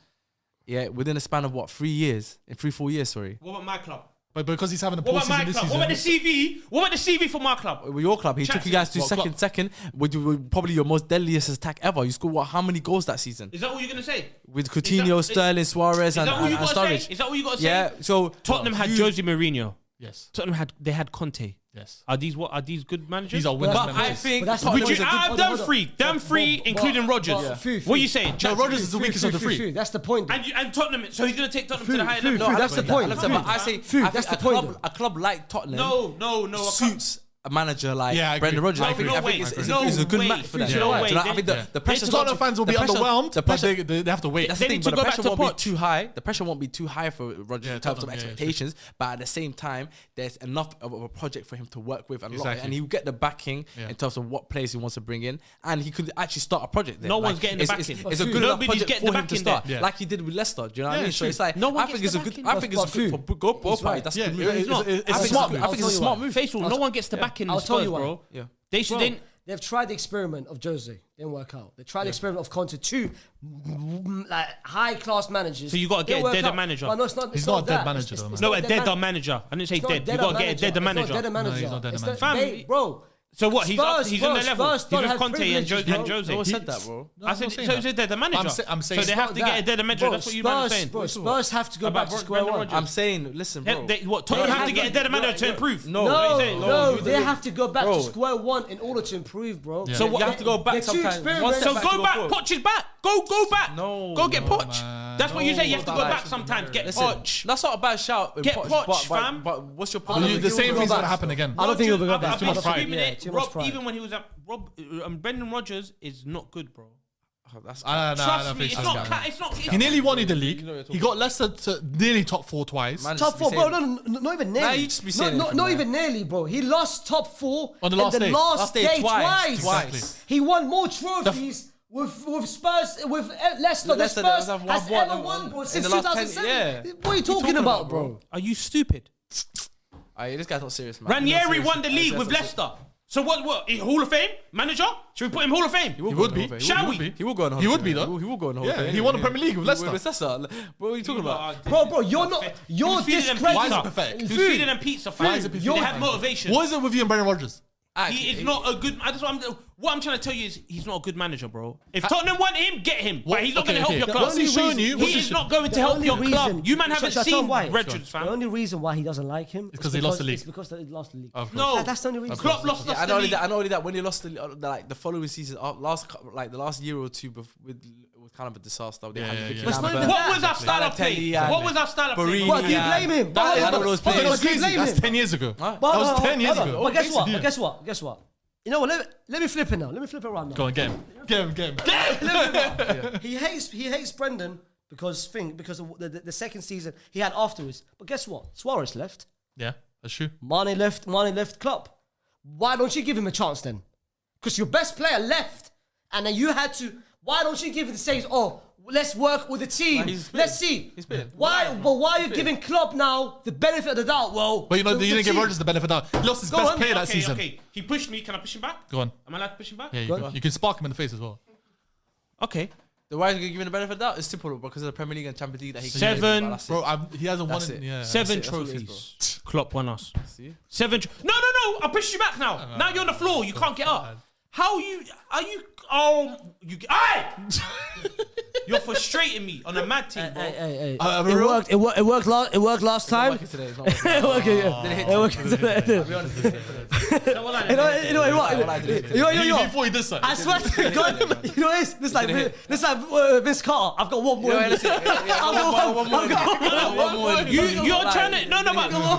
Yeah, within a span of what 3 years, in 3-4 years, sorry. What about my club? But because he's having a What poor about my season this club? season. What about the CV? What about the CV for my club? With your club, he took you guys to What club? second, with probably your most deadliest attack ever. You scored how many goals that season? Is that all you're gonna say? With Coutinho, that- Sterling, Suarez, Is that all and you gotta Sturridge. say? Is that all you gotta say? Yeah, so Tottenham had Jose Mourinho. Yes. Tottenham had Conte. Yes. Are these good managers? These are winners. But managers. I think But that's Tottenham not- Would is you? a good- I've hold on, done hold on. 3, done 3, including Rodgers. Fu, What are you saying? No, Rodgers is the weakest of the 3. That's the point. And Tottenham. So he's gonna take Tottenham to the higher level. That's the point. But I say, Fu, I that's think the point, a club like Tottenham No. suits a manager like Yeah, I agree. Brendan Rodgers. I I think agree. it's a good match for that. No way. I think the pressure. Tottenham fans will be underwhelmed, but they have to wait. That's the They thing, need but to the go back pressure to won't be Poch. too high. The pressure won't be too high for Rodgers in terms of Tottenham, expectations. But at the same time, there's enough of a project for him to work with, and Exactly. he'll get the backing in terms of what players he wants to bring in, and he could actually start a project there. No one's getting the backing. It's a good enough Nobody's project getting for the him to backing start, there. Yeah. like he did with Leicester. Do you know what I Yeah, mean? So true. it's like No one I think gets it's a the good. backing. I think it's good for both He's parties. right. That's Yeah, a good move. it's not. a I think it's smart a good- move. I think it's a I'll tell smart you move. Faithful, no one gets the backing in I'll the tell you Spurs, why. bro. Yeah. They should then. They've tried the experiment of Jose, didn't work out. They tried the experiment of Conte, two like high class managers. So you gotta get Didn't a work dead out. manager. But no, it's not. He's it's not a dead that. manager, It's though, it's man. No, not a dead dead man- manager. I didn't say it's not dead. You dead gotta get a manager. dead It's not manager. dead manager. he's not dead It's manager. that Fam, they- bro. So what? He's on their level. Spurs He's don't with have Conte and privileges, bro. Jose. No one said that, bro. No, I I'm said not saying so. that. He said they're the manager. I'm saying so they it's have to get a dead manager. Bro, That's what you man are saying. Bro, Spurs have to go back to square Brendan one. Rodgers. I'm saying, listen, bro. What? Tottenham have to get a dead manager to improve. No, What are you No, saying? no, you they don't- have to go back Bro. to square one in order to improve, bro. Yeah. So You what? have to go back They're two sometimes. experiments. One So step back to go back. forward. Poch is back. Go back. No, Go get no, Poch. man. That's what you say. You have to go Like, back sometimes. Get Listen, Poch. that's not a bad shout. in Get Poch, Poch, fam. But what's your But problem? the same go thing's back. gonna happen again. I don't think he'll go Rodgers- back. I've Too been much pride. screaming Yeah, it. too much Rob, pride. even when he was at Brendan Rodgers is not good, bro. That's I Trust don't me, think it's so. not. It's not. He nearly won the league. He got Leicester to nearly top 4 twice. Man, Top four, bro. No, not even nearly. Nah, you just be saying not anything, man. even nearly, bro. He lost top 4 On the in last day. last day twice. Exactly. He won more trophies with Spurs with Leicester. The Leicester Spurs have has won ever won, bro, in since the last 2007. 10 yeah. What are you talking about, bro? Are you stupid? This guy's not serious, man. Ranieri won the league with Leicester. So what? Hall of Fame manager? Should we put him Hall of Fame? He would be. Shall we? He will go on. He would be, though. He will go on. Hall of Yeah, Fame. he won the Premier League with Leicester. With Leicester. What are you talking about? Bro, you're not. You're Who's feeding them discrediting. Why is it pizza? pathetic? Who's Food. feeding them pizza? Fam? Why is it They pathetic? have motivation. What is it with you and Brendan Rodgers? He is not a good. That's what I'm trying to tell you is he's not a good manager, bro. If Tottenham want him, get him. But he's not going to help your club. What's he showing you? He is not going to help your club. You man haven't seen Rodgers, The fam. only reason why he doesn't like him is because he lost the league. It's because he lost the league. Of course. No, That's the only reason. Klopp lost Yeah, the league. I know only that when he lost the following season, the last year or two with kind of a disaster. They had Vicky But it's not Lambert. even What was our style of play? Balotelli and What was our style of play? Barini. What, do you Yeah. blame him? That- I don't know those Hold on, players. do you blame That's him? 10 years ago. Huh? That was 10 years Hold on. ago. But guess what? Yeah. Guess what? You know what? Let me flip it now. Let me flip it around now. Go on, get him. He hates Brendan because of the second season he had afterwards. But guess what? Suarez left. Yeah, that's true. Mane left Klopp. Why don't you give him a chance then? Because your best player left, and then you had to. Why don't you give it the same? Oh, let's work with the team. he's been- Let's see. he's been. Why? But why are you giving Klopp now the benefit of the doubt? Well, But you the didn't give team- Rodgers the benefit of the doubt. He lost his Go best on. player that Okay, season. okay. He pushed me. Can I push him back? Go on. Am I allowed to push him back? Yeah, you can spark him in the face as well. Okay. The why is he giving the benefit of the doubt? It's simple because of the Premier League and Champions League that he can 7. do. That's it. Bro, he hasn't won That's it. it. Yeah. Seven That's what it is, trophies. Klopp won us. See? 7. No. I pushed you back now. Now you're on the floor. You can't get up. How you? Are you? Oh, you. Aye! You're frustrating me on a mad team, bro. Hey. real- It worked last time. Working today, it's not working. It worked, yeah. Did it hit It worked today. You know, Before he did so. I swear to God, you know this like Vince Carter. I've got one more. You're trying to no,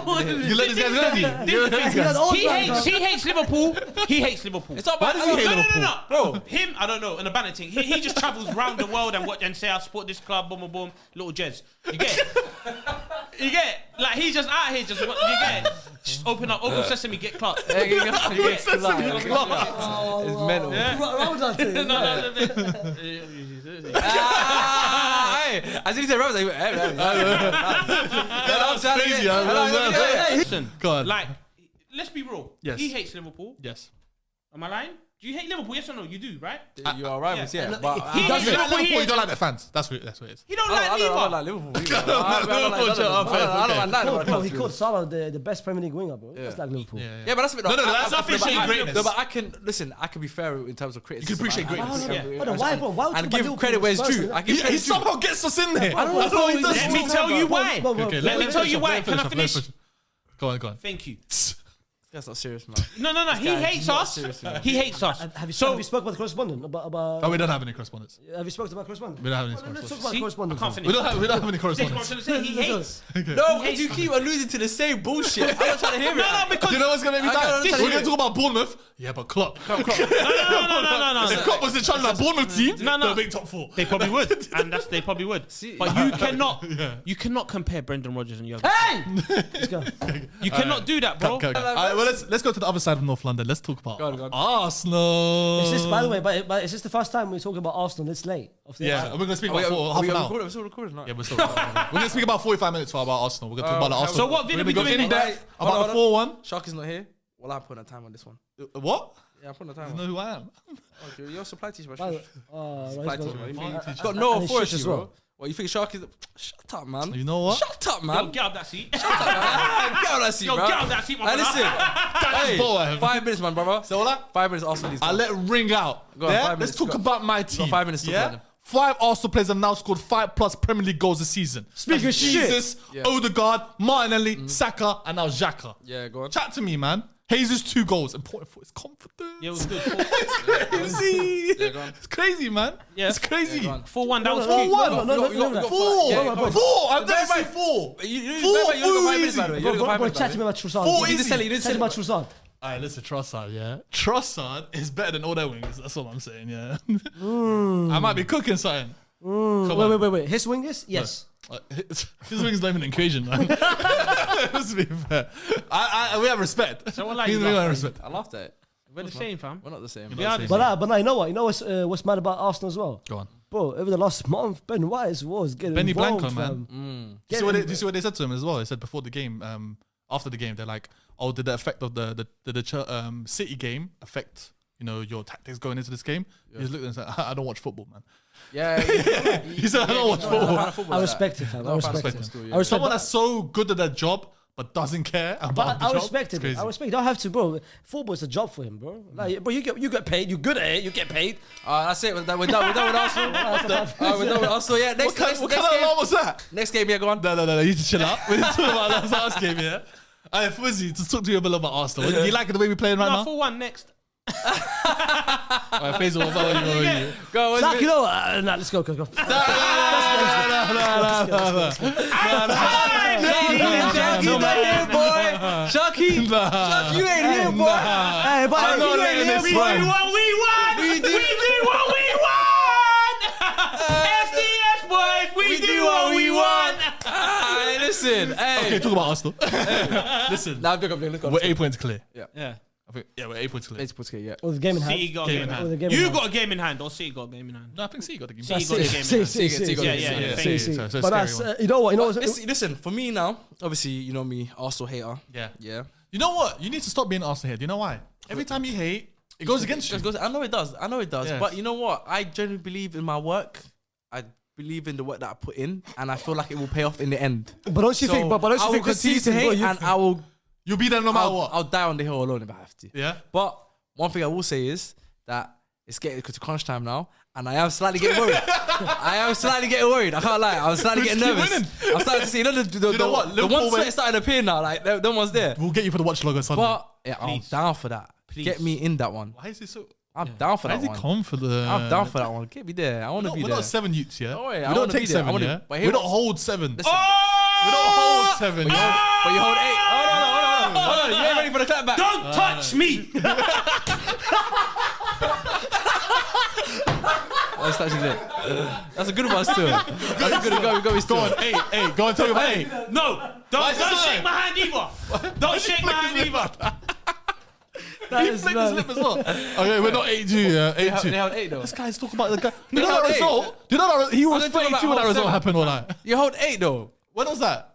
but You let this guy live you. he hates Liverpool. He hates Liverpool. It's not about Why does he hate Liverpool? No, bro. Him, I don't know. And the banner thing. He just travels around the world and say I support this club. Boom, boom, boom. Little Jez. You get it? You get it? Like he's just out here. Just you get it? Just open sesame, get Clark. It's mental. As he said, Listen, Go on. like, let's be real. Yes. He hates Liverpool. Yes. Am I lying? Do you hate Liverpool? Yes or no? You do, right? You are rivals, Yeah. yeah. But He You hates don't like Liverpool. Liverpool, you don't like their fans. That's what it is. He don't I like don't Liverpool. like Liverpool. I don't like He called Salah the best Premier League winger, bro. That's like Liverpool. Yeah, but that's a bit. No, that's not appreciating greatness. No, but I can listen. I can be fair in terms of criticism. You can appreciate greatness. Why would and you give talk credit about where it's Liverpool true. I first, give He credit due. somehow gets us in there. I don't know he does. Let me tell you why. Okay, Let me tell you why. Can I finish? Go on. Thank you. That's not serious, man. No. He hates us. He hates us. Have you So spoken about the correspondent? Oh, we don't have any correspondence. Have you spoken about correspondent? We don't have any Let's correspondence. talk about see, I correspondent. can't then. finish. We don't have any This correspondence. correspondent say he hates. No, because you keep alluding to the same bullshit. I'm not trying to hear it. No, because You know what's gonna make me I die? can't We're gonna talk about Bournemouth. Yeah, but Klopp. no. If Klopp was in charge of that Bournemouth team, No. they'll make top 4. They probably would, and they probably would. See- But you cannot compare Brendan Rodgers and Jurgen. Hey! Let's go. You cannot do that, bro. Okay. Well, let's go to the other side of North London. Let's talk about Go on. Arsenal. Is this, by the way, but is this the first time we're talking about Arsenal this late? Yeah, we're gonna speak Are about half an hour. We're still recording. Yeah, we're gonna speak about 45 minutes about Arsenal. We're gonna talk about the okay. Arsenal. So what video We're we gonna go doing in next? depth about the 4-1. Sharky's not here. Well, I'm putting a time on this one. What? Yeah, I'm putting a time You on. know who I am? Okay, you're a supply teacher, By the bro. way, Supply right, teacher, let's man. go. He's got no And it's authority, shit as bro. well. What, you think Sharky's... Shut up, man. You know what? Shut up, Yo, man. get out that seat. Get out that seat, Yo, bro. get out that seat, my Hey, brother. listen. boy. 5 minutes, man, brother. So what? 5 minutes, Arsenal needs I let it ring out. Go on, Yeah? 5 Let's minutes, talk go. about my team. 5 minutes to talk about them. 5 Arsenal players have now scored 5+ Premier League goals this season. Speaking of shit. Jesus, Yeah. Odegaard, Martinelli, Saka, and now Xhaka. Yeah, go on. Chat to me, man. Jesus 2 goals. Important for his confidence. Yeah, it was good. Crazy. Yeah, go on. It's crazy, man. Yeah. It's crazy. Yeah, go on. 4-1, that was No, cute. Four-one. no, Four. Yeah, go on. 4. I've Bear never in seen mind- 4. You Four, got 5 minutes, easy. by the way. You Bro, only got 5 minutes, chat to by me the about Trossard. Four You didn't easy. sell it. You didn't Chat to sell me it. about Trossard. Alright, listen, Trossard, yeah. Trossard is better than all their wings. That's what I'm saying, yeah. I might be cooking something. Come on. Wait. His wingers? Yes. His wings not even an equation, man. Let's be fair. We have respect. So what like We you have laugh, respect. I laughed at it. We're the same, fam. We're not the same. We are the same. same. But you know what? You know what's mad about Arsenal as well? Go on. Bro, over the last month, Ben White was getting Benny involved, Blanco, fam. man. Do you see what they said to him as well? They said before the game, after the game, they're like, "Oh, did the effect of the City game affect your tactics going into this game?" He just looked and said, "I don't watch football, man." Yeah. He said, "I don't watch football." I respect it, fam. I respect it. Still, yeah. I respect Someone it. that's so good at their job but doesn't care about But the I job. respect It's it. crazy. I respect. You don't have to, bro. Football is a job for him, bro. Like, bro, you get paid. You're good at it. You get paid. That's it. We're done with Arsenal. We're done with Arsenal. Yeah. What kind of alarm was that? Next game, yeah, go on. No. You need to chill out. We need to talk about that last game, yeah? Hey, Fuzzy, to talk to you a bit about Arsenal. Do you like the way we're playing right No, now? 4-1 next. Alright, Faisal, what about you? Go on. Zach, you know what? Nah, let's go. No. Ladies and gentlemen, boy. Sharky, you ain't here, boy. Hey, but I'm not letting this We do run. what we want. We do what we want. SDS boys, we do what we want. Hey, listen. Hey. Okay, talk about Arsenal. Listen, Now, look up. we're 8 points clear. Yeah. I think, we're 8 points clear. Let's put it, yeah. with the game in City hand. got a game in With the hand. game in You hand. got a game in hand, or City got a game in hand. No, I think City got the game. City got a game in hand. See, Yeah, yeah. See. See. So But that's scary one. you know what? Listen, for me now, obviously, you know me, Arsenal hater. Yeah. Yeah. You know what? You need to stop being Arsenal here. Do you know why? Every time you hate, it goes against you. I know it does. Yeah. But you know what? I genuinely believe in my work. I believe in the work that I put in, and I feel like it will pay off in the end. But don't you think? But don't I you will think this continue to season, bro, hate, and I will. You'll be there no matter what. I'll die on the hill alone if I have to. Yeah? But one thing I will say is that it's getting to crunch time now, and I am slightly getting worried. I can't lie. I'm slightly getting Keep nervous. winning. I'm starting to see You know what? the Liverpool one sweat starting to appear now. Like no one's there. We'll get you for the watch log on Sunday. But yeah, I'm Please. down for that. Please. Get me in that one. Why is he so... I'm down for Why that is he one. confident? I'm down for that one. Get me there. I want to be We're there. not 7 youths, yeah? Oh, yeah, we I don't wanna take be there. I 7, wanna- yeah? but We here- don't hold 7. Listen, We don't hold 7. but you hold 8. Hold on. You ain't ready for the clap back. Don't touch me. That's actually it. That's a good one still. That's a good one. Go on, 8. Go on, tell me about 8. No, don't shake my hand either. Don't shake my hand either. He flicked his lip as well. Okay, we're not 8-2, yeah? 8-2. They held 8 though. This guy's talking about the guy. You know held that eight. result? Do you know that he was I'm gonna talk 32 when about that result how happened or not? You hold 8 though. When was that?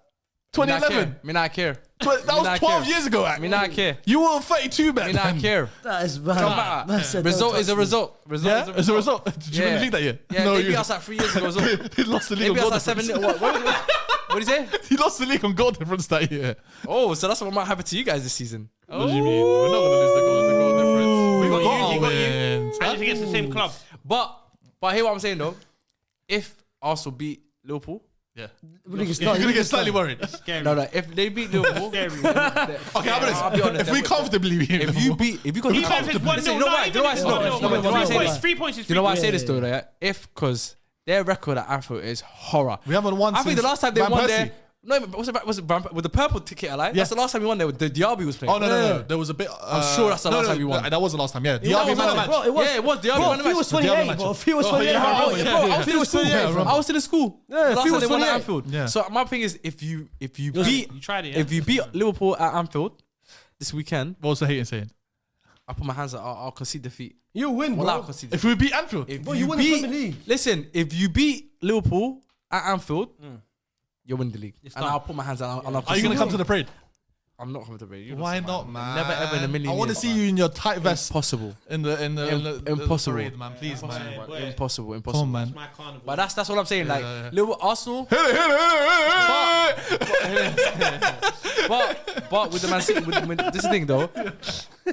2011. Me not care. That was not 12 care. years ago, Me actually. not care. You were 32 back Me then. not care. That is Come bad. back. Result is a result. Yeah, it's a result. Did you win the league that year? Yeah, no, they beat us like 3 years ago as well. He lost the They league beat on us goal like 7. difference. What did he say? He lost the league on goal difference that year. Oh, so that's what might happen to you guys this season. What do you mean? We're not going to lose the goal difference. We got you, our he got you. wins. And it's against the same club. But hear what I'm saying though. If Arsenal beat Liverpool, Yeah. You're gonna get slightly worried. Scary. No, if they beat Liverpool, Scary. Okay, I'll be honest. If we comfortably beat if you got Even if it's 1-0, you know why? not even if it's 1-0. 3 points is 3 You know why I points. say this though? Right? Because their record at Anfield is horror. We haven't won. I think the last time they Van won Persie. there. No, was it with the purple ticket? I like. Yeah. That's the last time we won there. The Diaby was playing. Oh no. There was a bit. I'm sure that's the last time we won. That was the last time. Yeah. It was, bro, it was. Yeah, it was. Diaby Bro, won the Fee was match. 28, bro. Fee was 28. yeah, bro. yeah, Bro, I was still in school. yeah. I was still in school. Yeah, Last Fee time was they won at 28. Anfield. Yeah. So my thing is, if you beat You tried it, yeah? if you beat Liverpool at Anfield this weekend, What was the hating saying? I put my hands up. I'll concede defeat. You win, Well, I'll bro. concede If defeat. we beat Anfield, If Bro, you win the Premier League. Listen, if you beat Liverpool at Anfield, you'll win the league. It's And done. I'll put my hands out. And I'll are you gonna come to the parade? I'm not coming to the parade. Why not, man? Never ever in a million I want to years, see you in your tight vest Impossible. in the Impossible. parade, man. Please, man. Boy. Impossible. Come Impossible. on, man. My carnival. But that's what I'm saying. Like yeah. Liverpool, Arsenal. Hit it. But with the Man City, this is the thing though.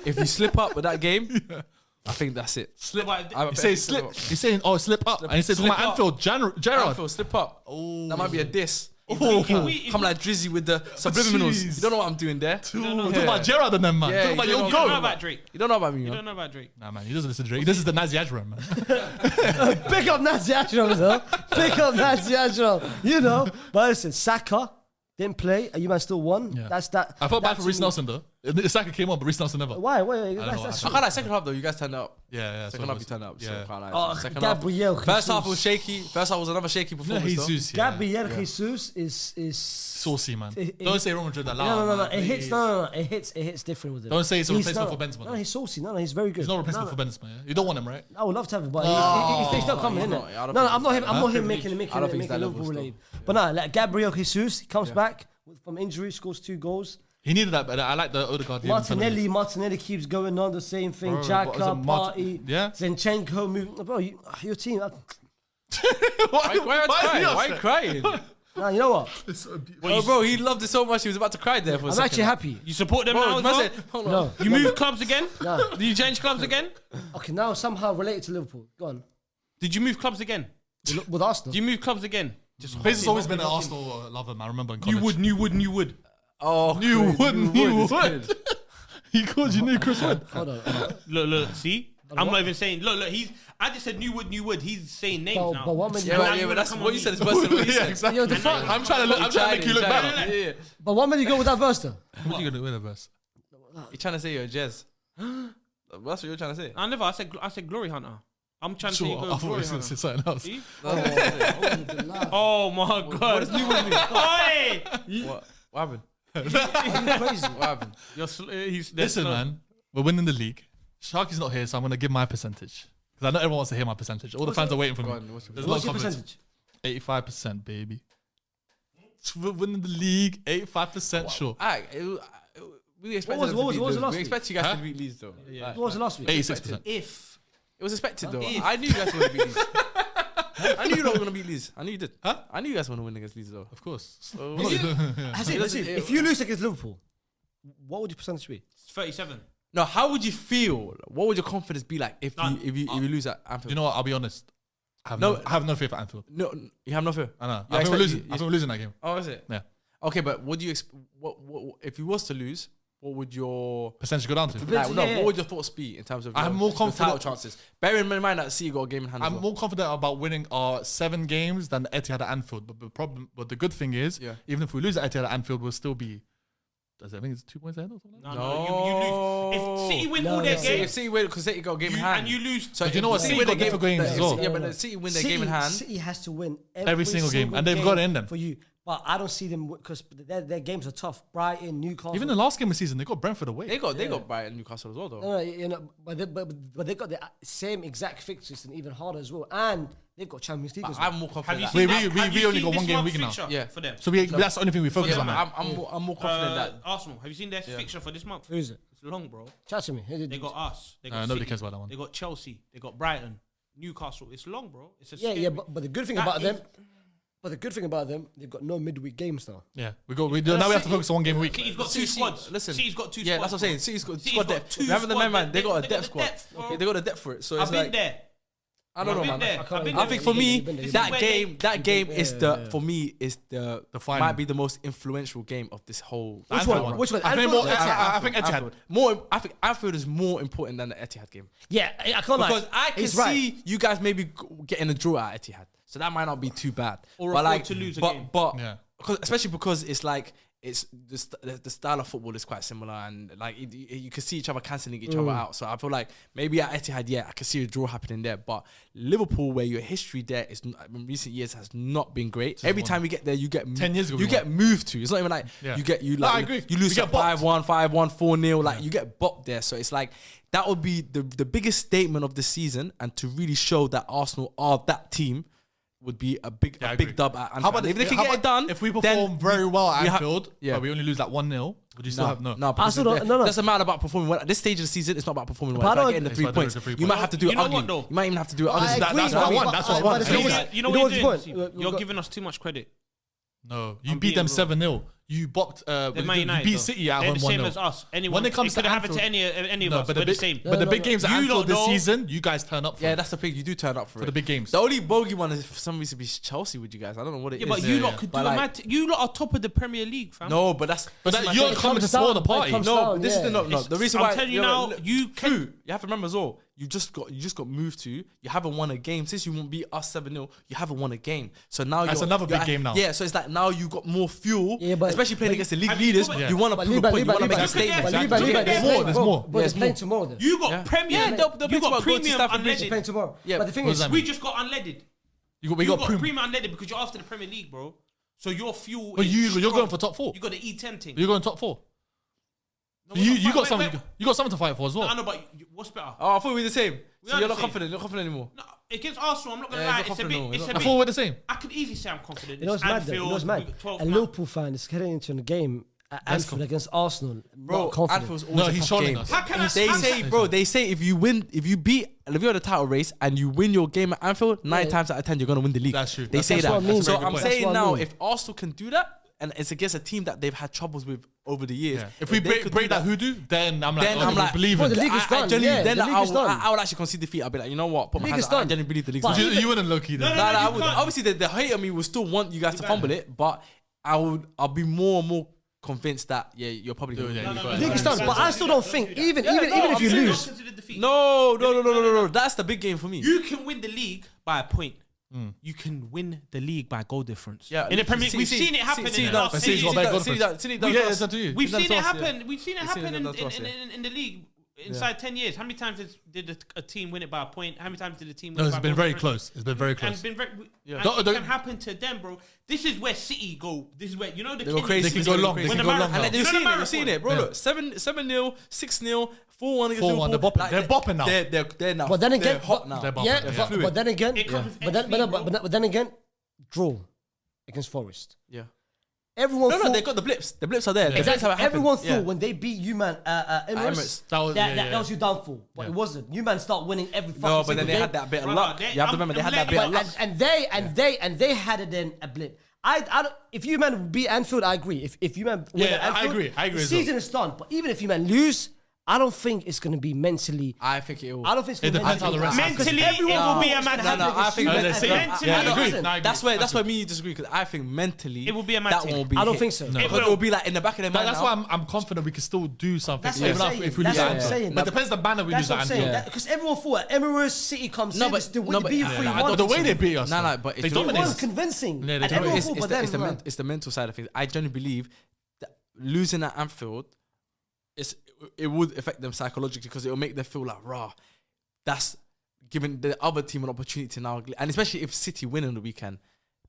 If you slip up with that game, I think that's it. Slip. I You say slip. He's saying, oh, slip up. And he says, Slip my up. Anfield, Gerrard. Anfield, slip up. Oh. That might be a diss. If Come like Drizzy with the subliminals. Jeez. You don't know what I'm doing there. Talk about Gerrard and them, man. Yeah, Talk about you your don't you don't know goal. about Drake. You don't know about me, You man. don't know about Drake. Nah, man, he doesn't listen to Drake. This is the Nazi Ajram, man. Pick up Nazi Ashram, though. Pick up Nazi Ashram. You know. But listen, Saka didn't play. You man still won. Yeah. That's that. I felt bad for that's- Reece Nelson, though. Saka came on, but Reece Nelson never. Why? know That's what true. I can't like second half though. You guys turned up. Yeah. Second half you turned up. So Yeah. can't lie. Oh, Second Gabriel half. First half Jesus. was shaky. First half was another shaky performance. though. Jesus, yeah. Gabriel Jesus is Saucy, man. It- Don't it- say Real Madrid that no, loud. no. man, It hits. please. No. It hits different with him. Don't say it's a He's replacement not- for Benzema, No, though. he's saucy. No, he's very good. He's not a replacement for Benzema. Yeah? You don't want him, right? I would love to have him, but he's not coming, he's in not. it. I don't No, think I'm not him. I'm not him I making don't think he's that Liverpool level related. But no, like Gabriel Jesus, he comes back from injury, scores 2 goals. He needed that, but I like the Odegaard. Martinelli keeps going on the same thing. Bro, Xhaka, what is it, Party, yeah? Zinchenko, bro, your team. Why are you crying? Nah, you know what? Oh, bro, he loved it so much. He was about to cry there for a I'm second. actually happy. You support them Bro, now as man well? said, hold on. No. You move clubs again? No. Did you change clubs again? Okay, now somehow related to Liverpool. Go on. Did you move clubs again? With Arsenal. Did you move clubs again? Just Faze has always been an Arsenal lover, man. I remember in college. New wood. Oh, You would. is good. He called you New Chris, man. Hold on. Look, see? I'm not even saying, look, I just said New Wood. He's saying names But- now. but what made you- Yeah, Now but, you but wanna that's come what on you me. said. Is worse than what you Yeah, said. exactly. Yo, the fuck? I'm trying to make you look better. Yeah. But what made you go with that verse though? What are you gonna do with a verse? You're trying to say you're a jazz. That's what you're trying to say. I never. I said Glory Hunter. I'm trying to say you Sure, go I thought you Glory were gonna Hunter. say something else. See? No, Oh my God. what does New Wood mean? Oi! What happened? Crazy. What happened? Listen, man, we're winning the league. Sharky's not here, so I'm gonna give my percentage because I know everyone wants to hear my percentage. All the fans are waiting for Go me. on, what's your There's What's no your comments. percentage? 85%, baby. We're winning the league. 85% sure. Alright, we expected What was them to beat the Leeds. last We week? expect you guys Huh? to beat Leeds though. What was the last week? 86%. If It was expected though. If. I knew you guys were going to beat Leeds. I knew you were going to beat Leeds. I knew you did. Huh? I knew you guys were going to win against Leeds though. Of course. So, That's it. If you lose against Liverpool, what would your percentage be? it's 37. no, how would you feel? What would your confidence be like if you lose at Anfield? You know what? I'll be honest. I No. have no faith at Anfield. no, you have no fear. I know. You I think we're expect- losing. you- I think we're losing that game. Oh, is it? Yeah. Okay, but would you what if you was to lose? What would your Percentage go down to. like, no, yeah. what would your thoughts be in terms of I'm your, more your confident- title chances? Bearing in mind that City got a game in hand. as I'm well. more confident about winning our 7 games than the Etihad at Anfield. But the good thing is, Yeah. even if we lose at Etihad at Anfield, we'll still be. I think it's 2 points ahead or something. No, you lose. If City win all their If games City win because City got a game in you- hand, and you lose, So But you know what? City got different games as well. Yeah, but the City win their game in hand. City has to win Every single game, and they've got it in them. for you. But I don't see them because their games are tough. Brighton, Newcastle. Even the last game of the season, they got Brentford away. They got Brighton, Newcastle as well though. No, you know, but they got the same exact fixtures and even harder as well. And they've got Champions League as well. I'm more have confident. you that- seen We- that? we- Have we you only seen got this one game month's week now. fixture Yeah. for them. So that's the only thing we focus Yeah, on. but now. I'm more confident that Arsenal. Have you seen their fixture for this month? Who is it? It's long, bro. Chat to me. They got us. They got Nobody City, cares about that one. They got Chelsea. They got Brighton, Newcastle. It's long, bro. It's a Yeah, scary- but the good thing That about is- them, they've got no midweek games now. Yeah, now we have to focus on 1 game a week. City's got City- 2 squads. listen, City's got 2 yeah, squads. that's what I'm saying. bro. City's got City's squad got depth. 2 Rather than squads. man, they got a They depth squad. bro. Okay, they got a depth for it. So it's I've been like there. I don't know, been man. there. I've been I there. think for me, You've been there. that game is for me final. might be the most influential game of this whole. Which one? Which one? I think Anfield? I think Etihad. I think Anfield is more important than the Etihad game Yeah, I can't lie. because I can He's right. see you guys maybe getting a draw at Etihad, so that might not be too bad. Or but afford to lose a game. But Yeah. especially because it's like. It's the style of football is quite similar, and like you can see each other cancelling each other out. So I feel like maybe at Etihad, I can see a draw happening there. But Liverpool, where your history there is in recent years has not been great. Every time you get there, you get 10 years ago you we get moved to. It's not even like Yeah. I agree. You lose We get 5-1, 5-1, 4-0. Like you get bopped there. So it's like that would be the biggest statement of the season, and to really show that Arsenal are that team. Would be a big dub at Anfield. How about if they can get it done? If we then perform very well at we Anfield, yeah. but we only lose like 1-0, would you still have no? No, because Arsenal don't- no. it doesn't matter about performing well. At this stage of the season, it's not about performing well. But It's I about don't- getting the It's 3 about doing points. the 3 You might points. have to do it You know ugly. what, though? You might even have to do it ugly. I That's agree, what I but- want. That's what I but want. the So thing it's is- like- You know You what know you're what's the doing? point? You're giving us too much credit. No, you I'm beat them being real. 7-0. You bopped. They're Man You United, beat though. City at They're home the same 1-0. as us. Anyone, When it comes could to happen to Anfield- any of No, us. but We're the the same. big, but the big games at You Anfield don't this know. season, you guys turn up for. Yeah, that's the thing. You do turn up for For it. the big games. The only bogey one is for some reason be Chelsea with you guys. I don't know what it Yeah, is. but you yeah. lot could do But a like- mad. You lot are top of the Premier League, fam. No, but that's. But this is that, my you're thing. coming to comes spoil down, the but it party. comes No, down, but this is yeah. the reason I'm why. telling you now, you can. True. You have to remember as well. You just got moved to. You haven't won a game since you won't beat us 7-0. You haven't won a game. So now That's you're another big you're- game now. Yeah, so it's like now you got more fuel. Yeah, but- especially playing but- against the league Have you leaders. got- You want to But prove a point. You want to make a Exactly. statement. But Exactly. There's more. There's more. But it's playing tomorrow then. You got Yeah. Premier. Yeah, they'll You play got tomorrow, go to premium Stamford Bridge. It's playing unleaded. tomorrow. Yeah, But the thing what is, does that We just got unleaded. We You got got premium. premium unleaded because you're after the Premier League, bro. So your fuel. But is you're strong. going for top 4. You got the E10 thing. You're going top 4. No, You what the got fuck? something. Wait. You got something to fight for as I well. know, but what's better? Oh, I thought we were the same. We So are you're the not same. confident. You're not confident anymore. No, against Arsenal, I'm not gonna Yeah, lie. he's not It's a confident, bit. no, It's he's a I bit. thought we're the same. I could easily say I'm confident. you know what's mad? though? You know what's mad? Anfield, 12 A man. Liverpool fan is heading into a game at Anfield against Arsenal. Bro, Not confident. Anfield's always No, a he's tough showing game. us. How can I They say, bro, they say if you you're in a title race and you win your game at Anfield, 9 times out of 10 you're gonna win the league. That's true. They say That's what I that. mean. So That's a very I'm good point. saying That's what I now, mean. if Arsenal can do that, and it's against a team that they've had troubles with over the years, Yeah. If we they break could break do that hoodoo, then I'm like, then oh, I'm we like, believe Bro, in the it. league is done. genuinely, Yeah, then the league is done. I would actually concede defeat. I'll be like, you know what? Put my League hands is up. I done. genuinely believe the league's But- done. You wouldn't low key then. No, Nah, you I would. can't. Obviously, the hate of me will still want you guys to fumble it, but I'll be more and more convinced that you're probably going to Yeah, win. you The got it. league is done, but I still don't think even if I'm you saying lose, No. That's the big game for me. You can win the league by a point. You can win the league by goal difference. Yeah, in the Premier League, we've seen it happen in the last 10 City's years. got better goal difference. Yeah, it's up to you. We've Done seen it to us, happen. We've seen it We've seen happen it done to us, in the league inside 10 years. How many times did a team win it by a point? How many times did a team win No, it it's by been goal very difference? close. It's been very And close. it's been very. And Don't- it don't- can happen to them, bro. This is where City go. This is where you know the They go Kings- crazy. They can go long. They When can the go long marathon- now. And then You know the you're seeing it, bro. Yeah. Look, 7-0, 6-0, 4-1 against 4-1, Liverpool. they're bopping now. They're now. But then again, they're hot now. They're bopping. yeah, Yeah. but then again, It comes with but then, XP, bro. but then again, draw against Forest. Yeah. Everyone No, thought, they got the blips. The blips are there. exactly. That's how it happened. Everyone thought Yeah. when they beat you man Emirates, Emirates. That was- that was your downfall, but it wasn't. You man start winning every fucking No, but then single they game. had that bit of Brother, luck. they- You have to remember they I'm had that bit of letting- luck. and they had it then a blip. I don't, if you man beat Anfield, I agree. If you man win Yeah, at I Anfield, agree. I agree The as well. season is done, but even if you man lose, I don't think it's going to be mentally. I think it will. I don't think it's It going to depends how the rest happens. Mentally, it will be a mad. I think No, they're saying- mentally, Yeah, I agree. listen, No, I agree. that's why me and you disagree because I think mentally It will be a mad that thing. one will be. I don't hit. think so. No. Because it will be like in the back of their mind. That's now. why I'm confident we can still do something. That's what even I'm if saying. we lose That's at what I'm Anfield. saying. But it depends the banner we That's lose what at I'm saying. Anfield. Because everyone thought Emirates City comes No, in, but- still no, win but- the yeah, B3. I But the way they beat us, No, though, but they it's it dominated. was convincing. Yeah, they And dominated. everyone It's, thought, it's, but the, then it's, the it's the mental side of things. I genuinely believe that losing at Anfield, it would affect them psychologically because it will make them feel like, rah, that's giving the other team an opportunity to now, and especially if City win on the weekend,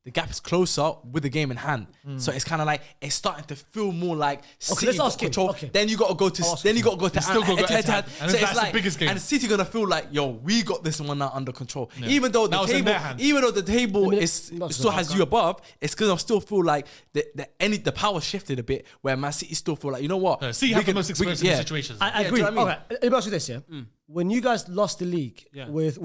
the gap is closer with the game in hand. So it's kind of like it's starting to feel more like City let's got ask him. control. Okay. Then you got to go to. I'll ask Then you him. got to go to. still gotta go to Etihad. And So that's it's the like biggest game. and City gonna feel like, yo, we got this one now under control. Even though Now the it's in table, their hands. even though the table I mean, is no, still no, has I you above, it's gonna still feel like the power shifted a bit. Where Man City still feel like, you know what? City have the most experience in the situations. I Yeah, do agree. you know what I mean? All right, let me ask you this, yeah? when you guys lost the league Yeah. with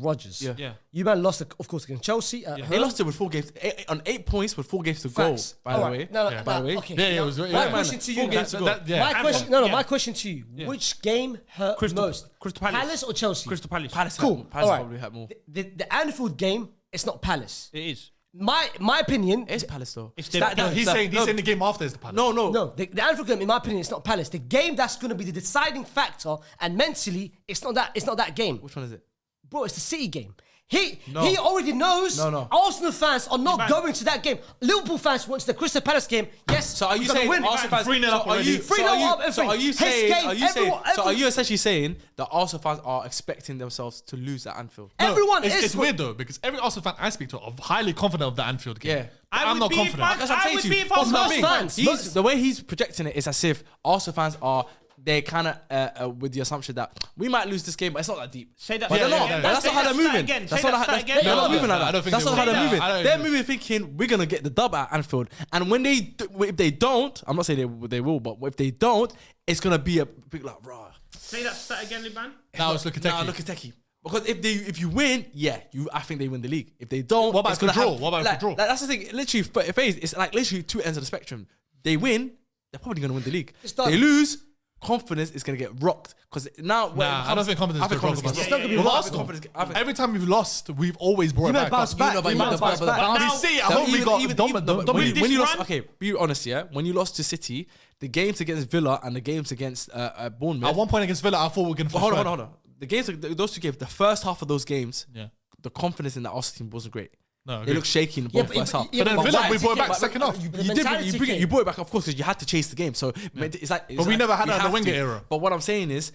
Rodgers, Yeah. you man lost, of course, against Chelsea. At They home. lost it with 4 games, on 8 points with 4 games to Facts. go. By All the right. way, No, Yeah. by the way. Okay. Yeah, it now, was. my Yeah. question to you. 4 games to go. Yeah. My question, my question to you: Yeah. which game hurt most? Crystal Palace. or Chelsea? Crystal Palace. Palace, Cool. Palace All right. probably had more. The Anfield game, it's not Palace. It is. My opinion. It's Palace though. It's He's saying the game after is the Palace. No, the Anfield game, in my opinion, it's not Palace. The game that's going to be the deciding factor, and mentally, it's not that game. Which one is it? Bro, it's the City game. He already knows No. Arsenal fans are not going to that game. Liverpool fans went to the Crystal Palace game. Yes, So are you we're gonna saying win. Arsenal fans? 3-0 up so are you? 3-0 up, So are you saying? So are you everyone- essentially saying that Arsenal fans are expecting themselves to lose at Anfield? Everyone it's, is. it's weird though because every Arsenal fan I speak to are highly confident of the Anfield game. Yeah. I'm not confident. I would be if I was most Arsenal fans. He's, the way he's projecting it is as if Arsenal fans are. They're kind of with the assumption that we might lose this game, but it's not that deep. Say that. But they're yeah, not. yeah. That's not how they're moving. That's not how they're not moving like I don't that. think That's they not how will. they're moving. I don't They're agree. moving thinking we're gonna get the dub at Anfield, and when if they don't, I'm not saying they will, but if they don't, it's gonna be a big like raw. Say that stat again, Liban. Now it's looking Nah, look at Techie. Because if you win, I think they win the league. If they don't, What about it's gonna if they draw? have- What about if like, they draw? like, that's the thing. Literally, it's like literally 2 ends of the spectrum. They win, they're probably gonna win the league. It's done. They lose, confidence is gonna get rocked. Because now, I don't think confidence is gonna gets rock. It's not gonna be With rocked. Arsenal, every time we've lost, we've always brought You it might back. bounce up. back. know, but You you might know, bounce but- back. but- Now, Now- see, I hope we got dominated. when you lost, run- okay, be honest, yeah. When you lost to City, the games against Villa and the games against Bournemouth. At one point against Villa, I thought we were going to But hold on. The games, those 2 games, the first half of those games, Yeah. the confidence in the Arsenal team wasn't great. No, They agreed. looked shaky in the Yeah, both but- first half. yeah, But then but Villa, why- we brought it back but- second half. You- You the did, mentality you came. brought it back, of course, because you had to chase the game. So it's like, But we never had you that in the have Wenger to. era. But what I'm saying is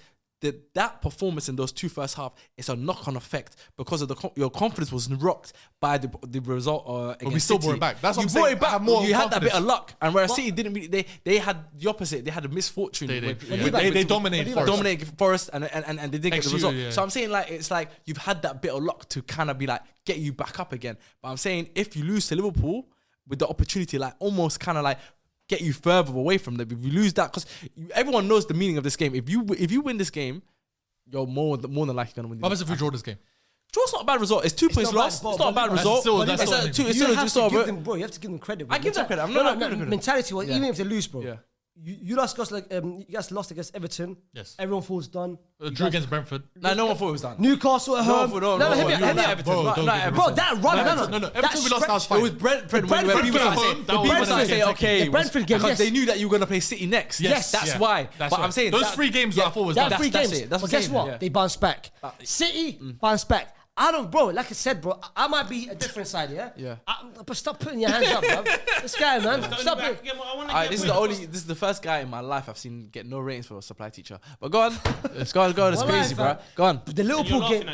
that performance in those 2 first half is a knock-on effect because of your confidence was rocked by the result. But we still brought it back. That's what you I'm brought saying. it back. I have more You had that bit of confidence. luck, and whereas City didn't really, they had the opposite. They had a misfortune. They dominated Forest. Dominated Forest, and they didn't get the XU, result. yeah. So I'm saying like it's like you've had that bit of luck to kind of be like get you back up again. But I'm saying if you lose to Liverpool with the opportunity, like almost kind of like get you further away from them. If you lose that, because everyone knows the meaning of this game. If you win this game, you're more than likely gonna win. What happens if we draw this game? Draw's not a bad result. It's 2 points not bad, lost. but- It's not a bad but result. still- But that's it's still- a two- You it's still a have result, to give but- them, bro. You have to give them credit. I give them credit. I'm No, not giving them credit. mentality. Yeah. Even if they lose, bro. Yeah. You guys you guys lost against Everton. Yes. Everyone thought it's done. Drew against Brentford. No one thought it was done. Newcastle at home. No, hear me out, hear me out. Everton. Bro, Not don't Everton. give Bro, that run, no. No, every time we lost, that was It fine. was Brentford. The When Brentford people game. started saying, That was people when started they saying, came. okay, The Brentford game, because yes. they knew that you were gonna play City next. Yes, that's yeah. why. That's But why. I'm saying those that- 3 games I thought was That done. 3 that's games. it. That's But what I'm guess saying, what? yeah. They bounced back. City bounced back. I don't, bro. Like I said, bro, I might be a different side, yeah. Yeah. But stop putting your hands up, bro. This guy, man. Stop it. This is the first guy in my life I've seen get no ratings for a supply teacher. But go on, let's go. It's Well, crazy, bro. fam. Go on. The Liverpool game.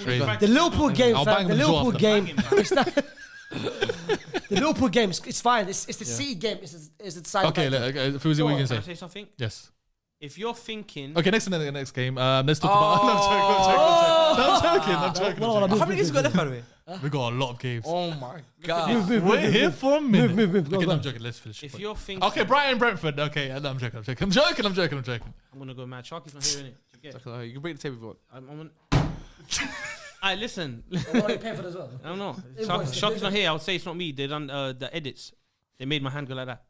Crazy. The Liverpool game, I'll fam. bang The the jaw Liverpool after. game. Bang him, It's not. The Liverpool game. It's fine. It's the City game. It's the deciding Okay, factor. Fuzi, what are you Can I going to say? say something? Yes. If you're thinking, Okay, next game. Let's talk about. I'm joking. How many games you got left, by the way? We got a lot of games. Oh my god. We're here for a minute. Move. Go, Okay, go. no, I'm joking. Let's finish. if you're thinking, Okay, Brighton, Brentford. Okay, no, I'm joking. I'm joking. I'm gonna go mad. Sharky's not here, innit? Do you get it? You can break the table if you want. I'm Alright, listen. What are you paying for this as well? I don't know. Invoice. Sharky's not here. I would say it's not me. They done the edits. They made my hand go like that.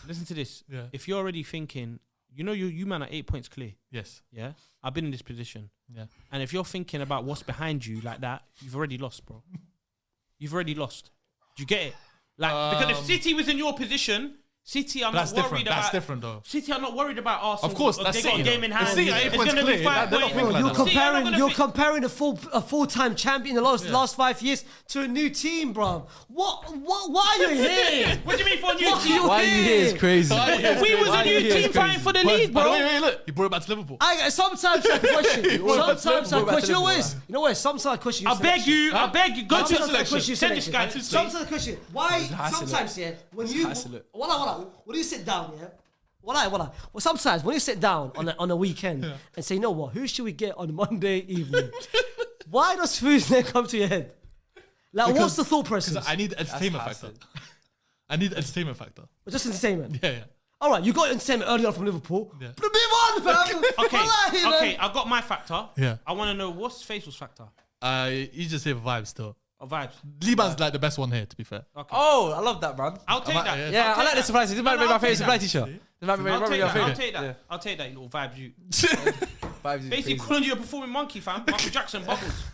Listen to this. Yeah. If you're already thinking, you man are 8 points clear. Yes. Yeah. I've been in this position. Yeah. And if you're thinking about what's behind you like that, you've already lost, bro. You've already lost. Do you get it? Like because if City was in your position, City are That's not different. worried That's about. different, though. City are not worried about Arsenal. Of course, They that's got a City, game though. in If hand. City are 8 It's points gonna be clear, 5 they're not points. thinking like You're that. City are not gonna comparing a full-time champion in the last 5 years to a new team, bro. Why are you here? What do you mean for a new Why team? you Why are you here? It's crazy. We was a new team fighting for the league, bro. Wait, look. You brought it back to Liverpool. Sometimes I question. Sometimes I question. You know what? Sometimes I question. I beg you, go to Sometimes I the question. send this guy to Sometimes I question. Why? hassle Sometimes, yeah. When you, hassle it. when you sit down, yeah. Well, sometimes when you sit down on a weekend and say, you know what? Who should we get on Monday evening? Why does food then come to your head? Like, what's the thought process? Because I need entertainment factor. I need entertainment factor. Just entertainment. Yeah. All right, you got entertainment early on from Liverpool. Yeah. But move on, fam. Okay, Wallahi, man. okay, I got my factor. Yeah. I want to know what's Faisal's factor You just hear vibes still. or vibes. Liban's like the best one here, to be fair. Okay, Oh, I love that, man. I'll take that. Yeah, I'll I like take the supply. This might be No, my I'll favorite take supply that. t-shirt. This might be I'll my take that. favorite. I'll take that. Yeah. I'll take that. You little vibes, you. Vibes is Basically, crazy. calling you a performing monkey, fam. Michael Jackson, Bubbles.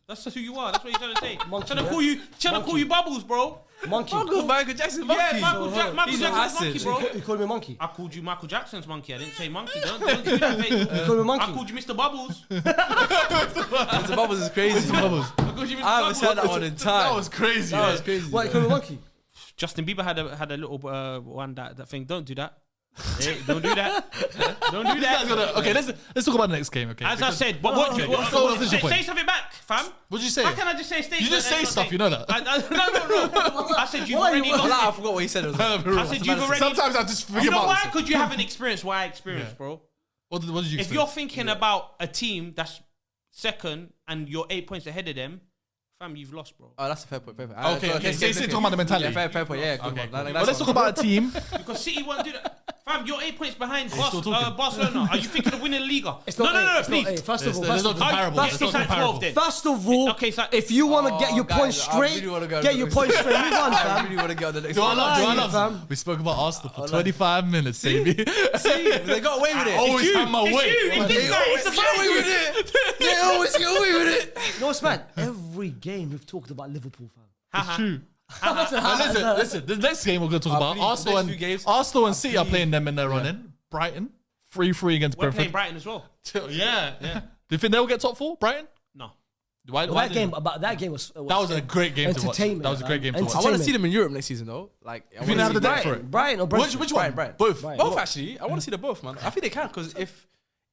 That's who you are. That's what he's trying to say. Monkey, Trying to yeah? call you Bubbles, bro. Monkey. Michael Jackson, Yeah, monkey. Michael He's Jackson's an monkey, acid. bro. You called me monkey. I called you Michael Jackson's monkey. I didn't say monkey. Don't do that, Faisal. You called me monkey. I called you Mr. Bubbles. Mr. Bubbles is crazy. I called you Mr. I haven't said that Bubbles. one in time. That was crazy. That was crazy. What, you called me monkey? Justin Bieber had a little one that thing. Don't do that. Hey, don't do that. Don't do that. Okay, let's talk about the next game. Okay. As I Because- said, but what? Say something back, fam. What'd you say? How can I just say statement? You just and say not stuff. You know that. No. I said you've Why already you- lost I it. forgot what he said. I said you've already. Sometimes I just forget You know about why? this. Because you haven't experienced what I experienced, bro. What did you If expect? you're thinking about a team that's second and you're 8 points ahead of them, fam, you've lost, bro. Oh, that's a fair point. Okay, say talking about the mentality. Yeah, fair point. Yeah, good Okay, one. cool. But let's talk about a team. Because City won't do that. Fam, you're 8 points behind still talking. Barcelona. Are you thinking of winning the Liga? It's No, not eight, please. First of all, There's no first of all, comparable. Yes, It's not it's like 12 comparable. then. first of all, Okay, so if you want to get your guys, points I straight, really wanna go get on your this. points straight. Move on, I fam. really want to get on the next Wallahi, one. Joanna, fam. we spoke about Arsenal for 25 minutes, baby. They got away with it. Always have my It's way. you. It's this guy. It's the Get away with it. They always get away with it. No, it's man. Every game we've talked about Liverpool, fam. It's true. But listen. The next game we're going to talk about please, Arsenal next few games. and City are playing them in their run-in. Brighton 3-3 against We're playing Brentford. Brighton as well. Yeah. Do you think they'll get top 4, Brighton? No. Why That didn't- game was That was a great game to watch. entertainment, That was a great game to I watch. want to see them in Europe next season, though. Like, I If you wanna didn't have see the depth for it. Brighton or Brentford? Which one? Brighton. Both. Brighton. Both, actually. I want to see them both, man. I think they can, because if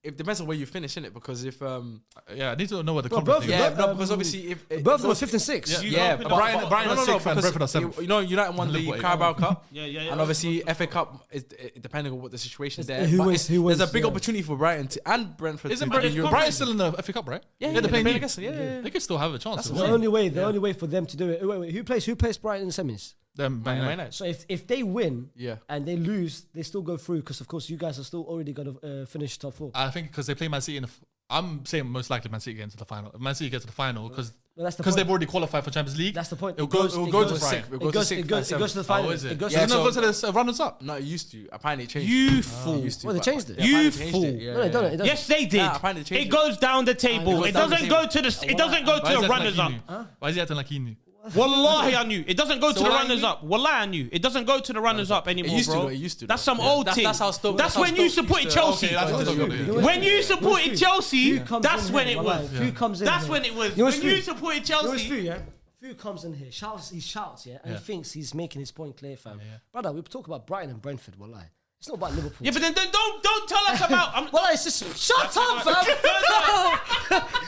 it depends on where you finish, innit? Because if Yeah, I need to know what the Well, conference both- league yeah, is. no, because obviously if Both of them were 5th and 6th. yeah, but Brighton are sixth and because Brentford are seventh. You know, United won Liverpool the eighth. Carabao Cup, Yeah. and obviously FA Cup is depending on what the situation is there. Who but wins- who wins, there's a big yeah. opportunity for Brighton and Brentford. Isn't to be in Europe. Brighton still in the FA Cup, right? Yeah, they're playing against Leeds. them, yeah. They could still have a chance. That's as The well. only way for them to do it. Wait, who plays Brighton in the semis? Them, Man Man United. So if they win Yeah. and they lose, they still go through because of course you guys are still already going to finish top 4. I think because they play Man City in the. I'm saying most likely Man City get into the final. If Man City gets to the final because Well, that's the they've point. already qualified for Champions League. That's the point. It'll go to Brighton. It goes to It goes to the Oh, final. is it? It goes Yeah, Doesn't so- it go to the runners up? No, it used to. Apparently it changed. You It fool. used to, Well, they but- changed it. yeah, You apparently they changed fool. it, yeah, No, they don't. yeah. It doesn't. Yes, they did. Nah, apparently they changed It goes down the table. goes It down the doesn't table. go to the. It doesn't go Why to is the he acting runners like up. he knew? Why is he acting like he knew? Wallahi, I knew. It doesn't go to the Wallahi, runners you- up. Wallahi, I knew. It doesn't go to the runners up anymore, It used to, bro. though, it used to, That's though. some Yeah. old That's- thing. that's how Stoke- That's that's when how you Stoke supported used to- Chelsea. Okay, that's what Stoke do, yeah. When you supported Chelsea, Who comes that's in when here? it Wallahi, was. Who comes in That's here? when it was. You know what's When you true? supported You know what's Chelsea. true, yeah? Who comes in here? He shouts, yeah, and he thinks he's making his point clear, fam. Brother, we talk about Brighton and Brentford, wallahi. It's not about Liverpool. Yeah, but then don't tell us about. Well, it's just shut up, fam.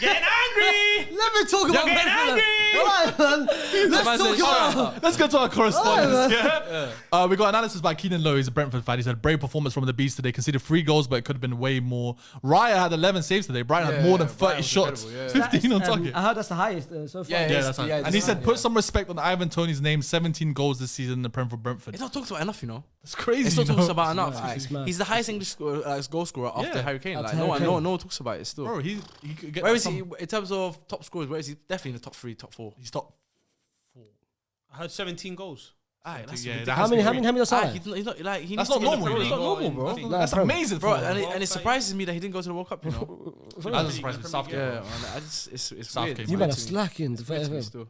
Getting angry. Let me talk about getting Brentford. angry. Wallahi, man. Let's man talk said, about. Let's go to our correspondence. Alright, Yeah. We got analysis by Keenan Lowe. He's a Brentford fan. He said, brave performance from the Beast today. Conceded 3 goals, but it could have been way more. Raya had 11 saves today. Brighton had more than 30 Brighton was shots. incredible, yeah. 15 on target. I heard that's the highest so far. Yeah, Yeah, it's- that's right. yeah, And he it's said, fine, put yeah. some respect on Ivan Toney's name. 17 goals this season in the Prem for Brentford. It's not talked about enough, you know. That's crazy. It's not you know? talked about enough. It's mad. He's the highest English goal scorer after Yeah. Harry Kane. After Like Harry no Kane. one talks about it still. Bro, he could get Where is some- he in terms of top scorers? Where is he? Definitely in the top 3, top 4. He's top 4. I heard 17 goals. Aye, that's Yeah, ridiculous. that How has many? to How be many? How many? Aye, Aye, he's not like he That's needs not to get normal, the- you know. It's not normal, bro. Nah, That's bro. amazing, Bro, for and it surprises me that he didn't go to the World Cup. You know. That's surprising. Southgate. Yeah, bro. man, it's weird. Southgate, You man. man are slacking. It's weird still.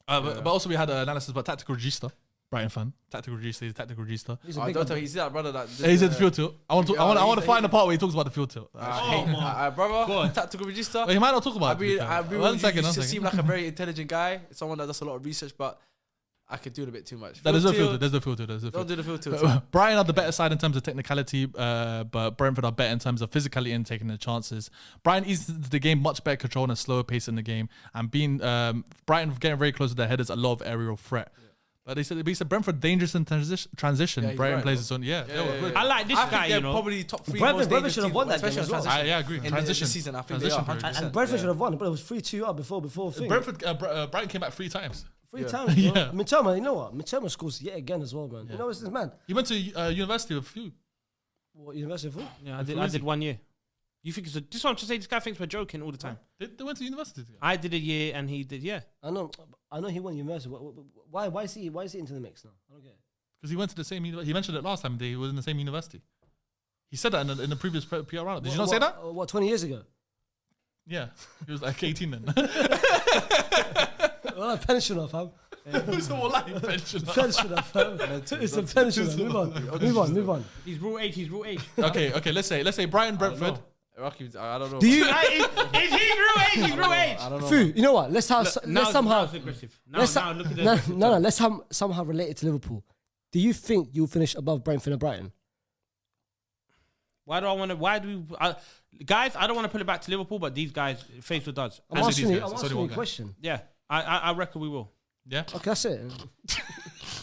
But also we had an analysis by Tactical Regista. Brighton fan. Tactical Regista. He's a Tactical Regista. He's a I big don't one. tell you, see that brother that. He's at the field tilt. I want to Yeah, find the part where he talks about the field tilt. Oh, my. Brother, tactical register. But he might not talk about I it. mean, One second. you seem like a very intelligent guy, someone that does a lot of research, but I could do it a bit too much. There's no Field filter. tilt, There's no filter. There's no Don't filter. do the field tilt. Brighton are the better side in terms of technicality, but Brentford are better in terms of physicality and taking the chances. Brighton eases the game much better control and a slower pace in the game, and being Brighton getting very close to their headers, a lot of aerial threat. But they said Brentford dangerous in transition. Yeah, he's Brighton right, plays bro. its own. Yeah. I like this I think guy, they're you know. probably top 3 Brentford- most Brentford dangerous should have teams, won that especially game as on well. transition. Yeah, I agree. In Transition. this season, I think they are Transition 100%. And Brentford yeah. should have won, but it was 3-2 up before thing. Brentford, Brighton came back 3 times. Three Yeah. times, bro. Yeah. Mitoma, you know what? Mitoma scores yet again as well, man. You know what's this man? He went to university with a few. What, University of Fulham? Yeah, I did 1 year. You think it's a? This is what I'm trying to say. This guy thinks we're joking all the time. They went to university together. I did a year and he did. Yeah. I know he won university. Why is he into the mix now? I don't get it. Because he went to the same university. He mentioned it last time. He was in the same university. He said that in the previous PR round. Did you not say that? What, 20 years ago? Yeah. He was like 18 then. Well, pensioner, fam. It's all like pensioner. Pensioner, fam. It's a pensioner. Move on. He's rule age. Okay. Let's say Brighton, Brentford. Rocky, I don't know. Do you? Is he rule age? He's rule age. I don't know. Fu, you know what? Let's somehow. It's aggressive. Now look at the. No. Let's somehow relate it to Liverpool. Do you think you'll finish above Brentford and Brighton? Why do I want to? Why do we, guys? I don't want to put it back to Liverpool, but these guys, Faithful does. I'm asking you a question. Yeah, I reckon we will. Yeah. Okay, that's it.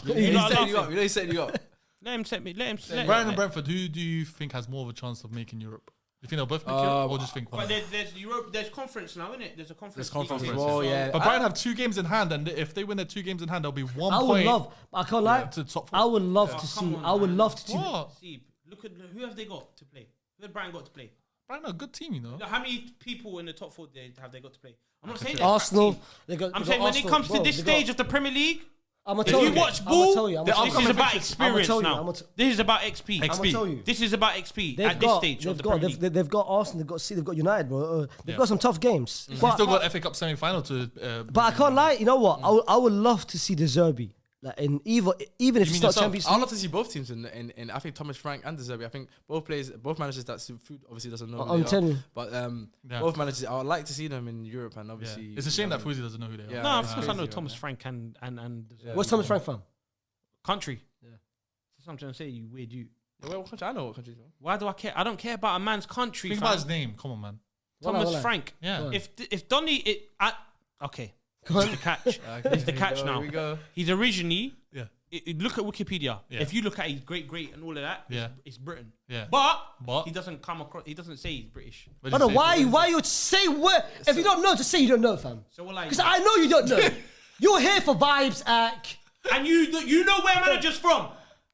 You know he's setting you up. Let him set me. Let him. Brighton and Brentford. Who do you think has more of a chance of making Europe? Do you think they'll both make Europe, or just think one? But there's Europe. There's conference now, isn't it? There's a conference. There's conference league. as well, yeah. But Brighton have 2 games in hand, and if they win their 2 games in hand, there'll be 1 I would point. love. I can't lie. To the top 4. I would love to see. Come on, I would man. love to see. What? See, look at who have they got to play? Who have Brighton got to play? Brighton are a good team, you know. How many people in the top 4 have they got to play? I'm not saying Arsenal. I'm saying when it comes to this stage of the Premier League, if you watch ball, this is about experience now. This is about XP. I'm gonna tell you. This is about XP at this stage of the Premier League. They've got Arsenal. They've got City. They've got United, bro. They've got some tough games. He's still got FA Cup semi-final to. But I can't lie. You know what? I would love to see the Zerbi. Like even if it's not Champions I'd League. love to see both teams in I think Thomas Frank and De Zerbi. I think both managers that Food obviously doesn't know. I'm telling you. But both managers, I would like to see them in Europe, and obviously It's a shame that Fuzi doesn't know who they are. Yeah. No, of course I know crazy, Thomas Frank and Where's Thomas Frank from? country. Yeah, that's what I'm trying to say. You weird you. Well, what country? I know what country. Why do I care? I don't care about a man's country. Think fam. about his name. Come on, man. Thomas Well, Frank. Yeah. If Donny, okay, it's the catch. It's the catch now. Here we go. He's originally. Yeah. Look at Wikipedia. Yeah. If you look at his great and all of that, Yeah. it's Britain. Yeah. But he doesn't come across. He doesn't say he's British. What I did don't know you say? why you say what? If you don't know, just say you don't know, fam. So what like? Because I know you don't know. You're here for vibes, Ak. And you know where manager's from.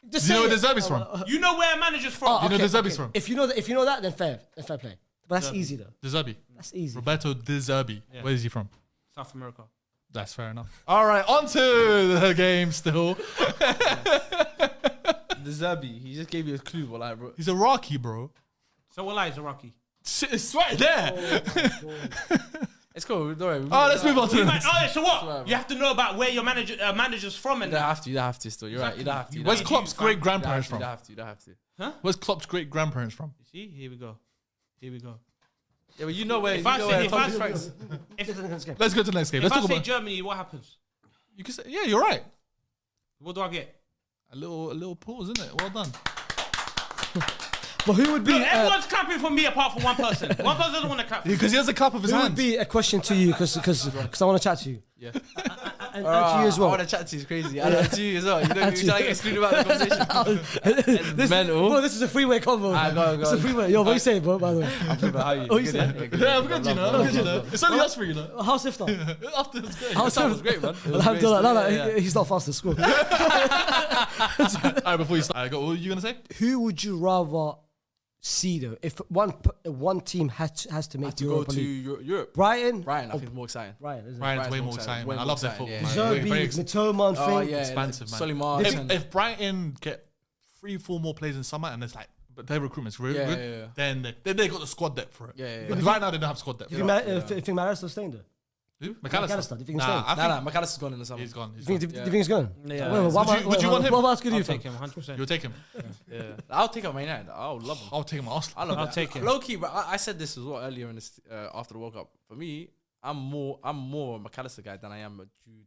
Just Do you know say where it. the Zerbi's from? You know where manager's from. Oh, You know okay, the Zerbi's okay. from? If you know that, then fair play. But that's easy though. De Zerbi. That's easy. Roberto De Zerbi. Yeah. Where is he from? South America. That's fair enough. All right, on to the game still. De Zerbi, he just gave you a clue, what like, bro. He's Iraqi, bro. So what is Iraqi? It's right there. It's cool. Don't worry. Oh, let's move on to the next. So what? You have to know about where your manager's from and You don't have to. Still, you're right. You don't have to. Where's Klopp's great grandparents You from? don't have to. Where's Klopp's great grandparents from? You see, here we go. Yeah, but you know where. If I say Thomas Frank's. Let's go to the next game. If Let's I talk say about. Germany, what happens? You can say, yeah, you're right. What do I get? A little pause, isn't it? Well done. But who would be? Look, everyone's clapping for me apart from one person. One person doesn't want to clap. Because he has a clap of his Who would hands. be a question to you? Because I want to chat to you. Yeah. And to you as I well. want to chat to you. It's crazy. I want to you as well. You know, you're like excluded about the conversation. Mental. Bro, this is a freeway convo. Go. It's a freeway. Yo, what you say, bro? By the way, I'm good, how are you? Oh, you say? Yeah, I'm good, you know. It's only us for you, know. how's Iftar? After this game. How's That was great, man. It was Alhamdulillah. great. No, he's not fast at school. All right, before you start, what were you going to say? Who would you rather see though? If one team has to make To the go Europa to League, Europe. Brighton, I think it's more exciting. Brighton, isn't it? Brighton's way Brighton's more more exciting, exciting, man. I way love their more football, exciting, man. Zerbi, Mitoma Oh thing. yeah, expansive, man. Solimar. If Brighton get 3-4 more players in summer and it's like, but their recruitment's really Yeah, good, yeah, yeah. then they got the squad depth for it. Yeah. But right now they don't have squad depth. Do you think McAllister's staying there? Who? McAllister, do you think he's Nah, staying? I think McAllister's gone in the summer. he's gone. Do you think he's going? Yeah. Would you want him? What about asking I'll you? take him 100%. You'll take him. Yeah. I'll take him Man United. I'll love him. I'll take him. Arsenal. I'll I'll take him. Low key, but I said this as well earlier in this after the World Cup. For me, I'm more a McAllister guy than I am a Jude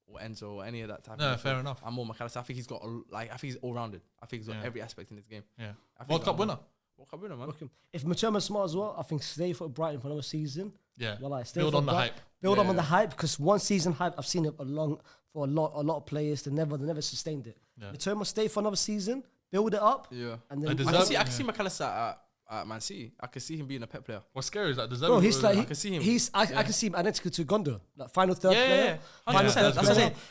or Enzo or any of that type. No, of fair enough. I'm more McAllister. I think he's got I think he's all rounded. I think he's got every aspect in his game. Yeah. I think World Cup winner. World Cup winner, man. If Matuma's smart as well, I think stay for Brighton for another season. Yeah. Well, stay Build for on the Brighton. hype. Build Yeah, up on the yeah. hype because one season hype I've seen it for a lot of players. They never sustained it. Yeah. Matuma stay for another season, build it up, Yeah. and then And I deserve- can see McAllister at Man City. I can see him being a pep player. What's scary is that there's bro, he's like I can see him. I can see him identical to Gondo, like final third player. Yeah. Final Yeah, third that's That's what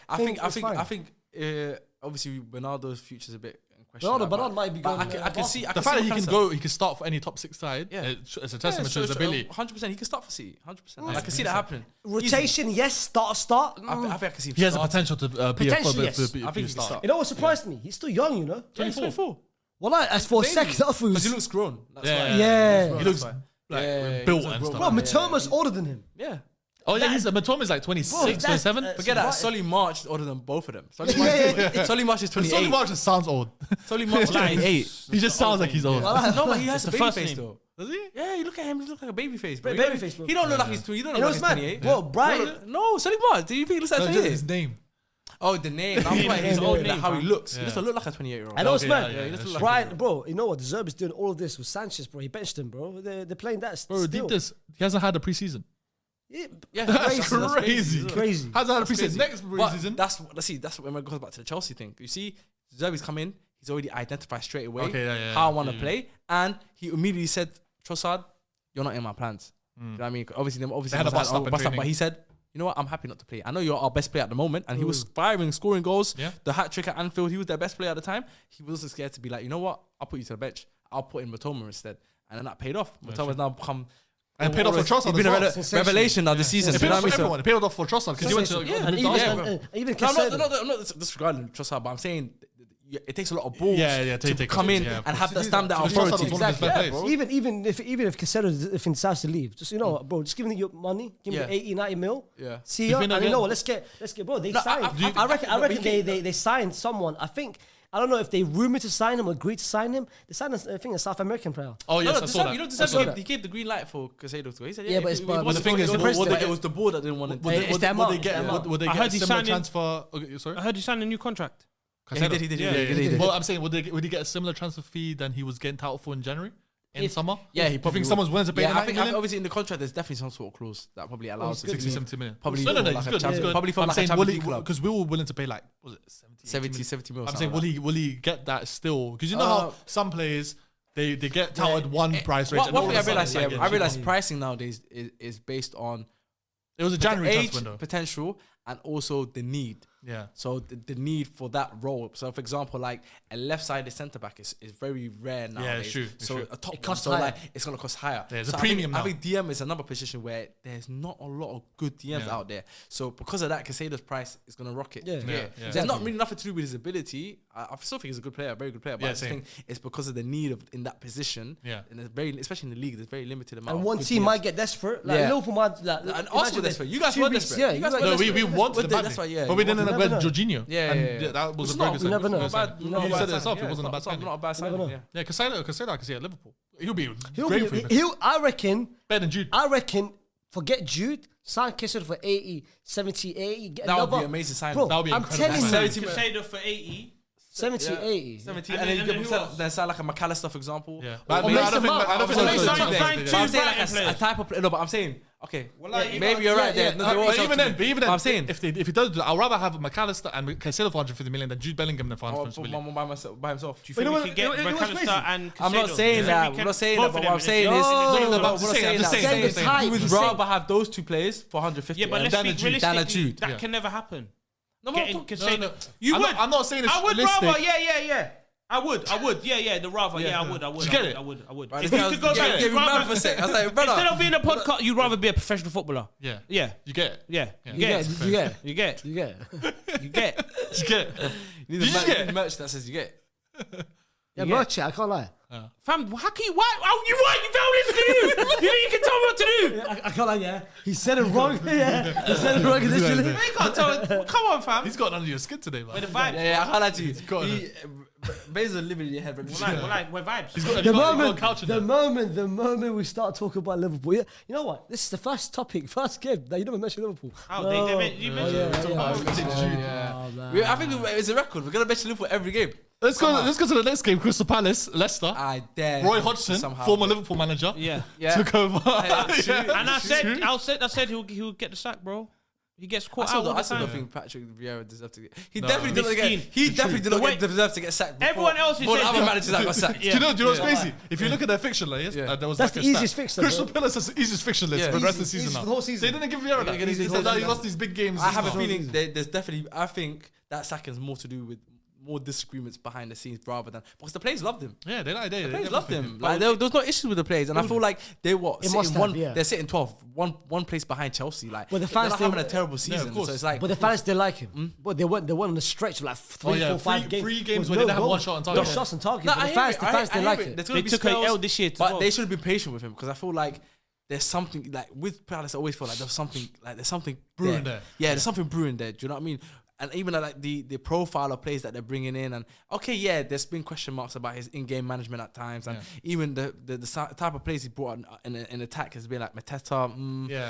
I'm player. saying. I think obviously Ronaldo's future's a bit in question. Bernard might be going. I can see The fact that he can start for any top 6 side, it's a testament to his ability. 100%, he can start for City. 100%. I can see that happening. Rotation, yes. Start. I think I can see him He has the starting. potential to be a Potentially, yes. I think he can start. You know what surprised me? He's still young, you know. 24. Well, as for a second, Because he looks grown. That's why. Yeah. He looks built and stuff. Bro, Mitoma's older than him. Yeah. Oh yeah, Matoma's like 26, 27. Forget that. Solly March is older than both of them. Solly March is 28. Solly March just sounds old. Solly March is 28. He just sounds like he's old. No, but he has a baby first face name. though. Does he? Yeah, you look at him, he looks like a baby face, bro. Baby face, bro. He don't look like he's 20. He don't You look know like what's he's mad? 28. Bro, Brighton. No, Solly March. Do you think he looks like No, 28? his name. Oh, the name. I'm like his old name, how he looks. He doesn't look like a 28-year-old. I know what's Okay, mad. yeah, he doesn't look Brighton, bro, you know what? The Zerbi's doing all of this with Sanchez, bro. He benched him, bro. They're playing that Bro, still. deep this. He hasn't had a preseason. Yeah, That's crazy. Crazy. Hasn't had a That's preseason. crazy. Next But preseason. that's when it goes back to the Chelsea thing. You see, Zerbi's come in. He's already identified straight away Okay, how I want to play, and he immediately said, "Trossard, you're not in my plans." You know what I mean? Obviously, They had a bust up in training. but he said, "You know what? I'm happy not to play. I know you're our best player at the moment," and he was firing, scoring goals. Yeah. The hat trick at Anfield, he was their best player at the time. He wasn't scared to be like, "You know what? I'll put you to the bench. I'll put in Matoma instead," and then that paid off. Matoma's now become. And paid off for Trossard. He's been as well. a revelation now this season. It you paid know off what I for mean? So- everyone. It paid off for Trossard because he went to. Yeah, and moved to even, Arsenal. even No, Casado. I'm not disregarding Trossard, but I'm saying it takes a lot of balls to take come in yeah, and have that stamp that Trossard was one authority. of his best players. bro. Even if Casado if he decides to leave, just bro, just give me your money, give me Yeah. 80, 90 mil. Yeah. See You ya, think and you they'll know get- what? Let's get bro. They No, signed. I reckon they signed someone. I don't know if they rumored to sign him or agreed to sign him. They signed a South American player. Oh yes, No, I saw that. you know, I saw Deserve, that. he gave the green light for Casado to go. He said, Yeah, but it's- but the thing is, it was the board that didn't want it. Would they It's their would mark, they it's their get mark. would they I get heard a he similar signed in- transfer? Okay, sorry. I heard he signed a new contract. Yeah, he did. He did. Well, I'm saying, would he get a similar transfer fee than he was getting touted for in January, in summer? Yeah, he You probably think would. someone's willing to pay Yeah, the I think 90 million? obviously in the contract there's definitely some sort of clause that probably allows 60, 70 million. Probably No, for he's like a good. champion- He's good. probably for I'm like a saying, Champions League club. because we were willing to pay like, was it 70 mil. I'm saying, will he get that still? Because you know how some players they get touted one price range. One and all thing of I a realized, sudden, I realized pricing nowadays is based on it was a January age, transfer window. potential, and also the need. Yeah. So the need for that role. So for example, like a left-sided centre back is very rare nowadays. it's true, it's So true. a top It costs one, so higher. like it's gonna cost higher. Yeah, it's so a premium I now. think DM is another position where there's not a lot of good DMs Yeah. out there. So because of that, Casado's price is gonna rocket. Yeah. Yeah, There's yeah. not really nothing to do with his ability. I still think he's a good player, a very good player. But Yeah, I just same. think it's because of the need of in that position. Yeah. And there's very, especially in the league, there's very limited amount. And of one good team DMs. might get desperate. Like Yeah. Liverpool might. Like, And imagine Arsenal this, desperate. You guys 2 were weeks- desperate. Yeah, You guys guys were No, desperate. we wanted But the that's badly. why, yeah. But we didn't You end up never with know. Jorginho. Yeah, And yeah, yeah. that was Which a is very not- good you never signing. know. It was Not bad. bad. You Not a said bad it yourself. signing, It wasn't a bad signing. Not a bad never signing. know. Yeah. Yeah, Casado I can see at Liverpool. He'll be He'll great for be, you. I reckon. Better than Jude. I reckon. Forget Jude. Sign Casado for 80, 70, 80. Get That would be another- amazing signing. Bro, That would be I'm incredible telling you. signing. 70 Casado for 80. 70, Yeah. 80. 70, And and then- then and you then get who else? then sound like a McAllister, for example. Yeah. Or But Mason I don't think Mount. I don't think Or Mason Mason Mount- Mount. Sign But two I'm saying Brighton like players. a type of player. No, but I'm saying okay. Well, Maybe you're right there. No, they But also even have to then, be- I'm saying if he does do that, I'd rather have McAllister and Casado for 150 million than Jude Bellingham for I'll 150 put million. my myself by himself. Do you But think you we know can get what- you know what's McAllister crazy? and Casado? I'm not saying that. I'm not saying that. But what I'm saying is, I'm just saying. you would rather have those two players for 150. Yeah, but let's than be a Jude. Than a realistic. Jude. That Yeah. can never happen. No, Getting Casado. no. You I'm would. not- I'm not saying it's I would realistic. rather. Yeah. I would. Yeah. The rather. Yeah, I would. Did you get it? I would. Right, If this you guy could go was back, getting you'd mad rather- for a sec. I was like, brother. instead of being a podcast, you'd rather be a professional footballer. Yeah. Yeah. You get it. Yeah. Yeah. You get it. You get it. You get it. You get it. You get it. You get it. You Did you get it? merch that says you get. Yeah, Yeah. merch it. I can't lie. Fam, how can you? Why? You tell me what to do? You can tell me what to do. I can't lie. Yeah, he said it wrong. Yeah, he said it wrong initially. You can't tell. Come on, fam. He's got under your skin today, man. We're the vibes. Yeah, I can't lie to you. got Basil living in your head. We're vibes. He's got The he's got a moment, couch in the there. moment we start talking about Liverpool, yeah, you know what? This is the first topic, first game that you never mentioned Liverpool. How? No. You mentioned Oh, man. I think it's a record. We're gonna mention Liverpool every game. Let's go to the next game. Crystal Palace, Leicester. I dare. Roy Hodgson, somehow. former Liverpool manager, Yeah. took over. And I said he'll get the sack, bro. He gets I caught still out all don't, the I still don't time. think Patrick Vieira deserved to get. He No. definitely didn't get. Miskin. He definitely did not The way- deserve to get sacked. Everyone else is Before the saying- other managers that got sacked. Yeah. Do you know what's Yeah. crazy? If you look at their fixture list, Yeah. there was That's like the a easiest stat. fixture, Crystal bro. Palace is the easiest fixture list Yeah. for the rest of the Easy, season easy now. for the whole season. They didn't give Vieira that. Yeah, He lost these big games. I have a this feeling season. there's definitely. I think that sacking's more to do with more disagreements behind the scenes rather than because the players loved him. Yeah, they Players loved him. Like there was no issues with the players, and I feel like they're sitting 12th, one place behind Chelsea. Like, but the fans they're not having a terrible season, so it's like. But the fans still like him. But they weren't on the stretch of like 5 games. 3 games where they didn't have one shot on target. No shots on target. No, But the fans still like it. They took an L this year, but they should have been patient with him because I feel like there's something like with Palace. I always feel like there's something brewing there. Yeah, there's something brewing there. Do you know what I mean? And even like the profile of players that they're bringing in, and there's been question marks about his in-game management at times, and even the type of players he brought in attack has been like Mateta.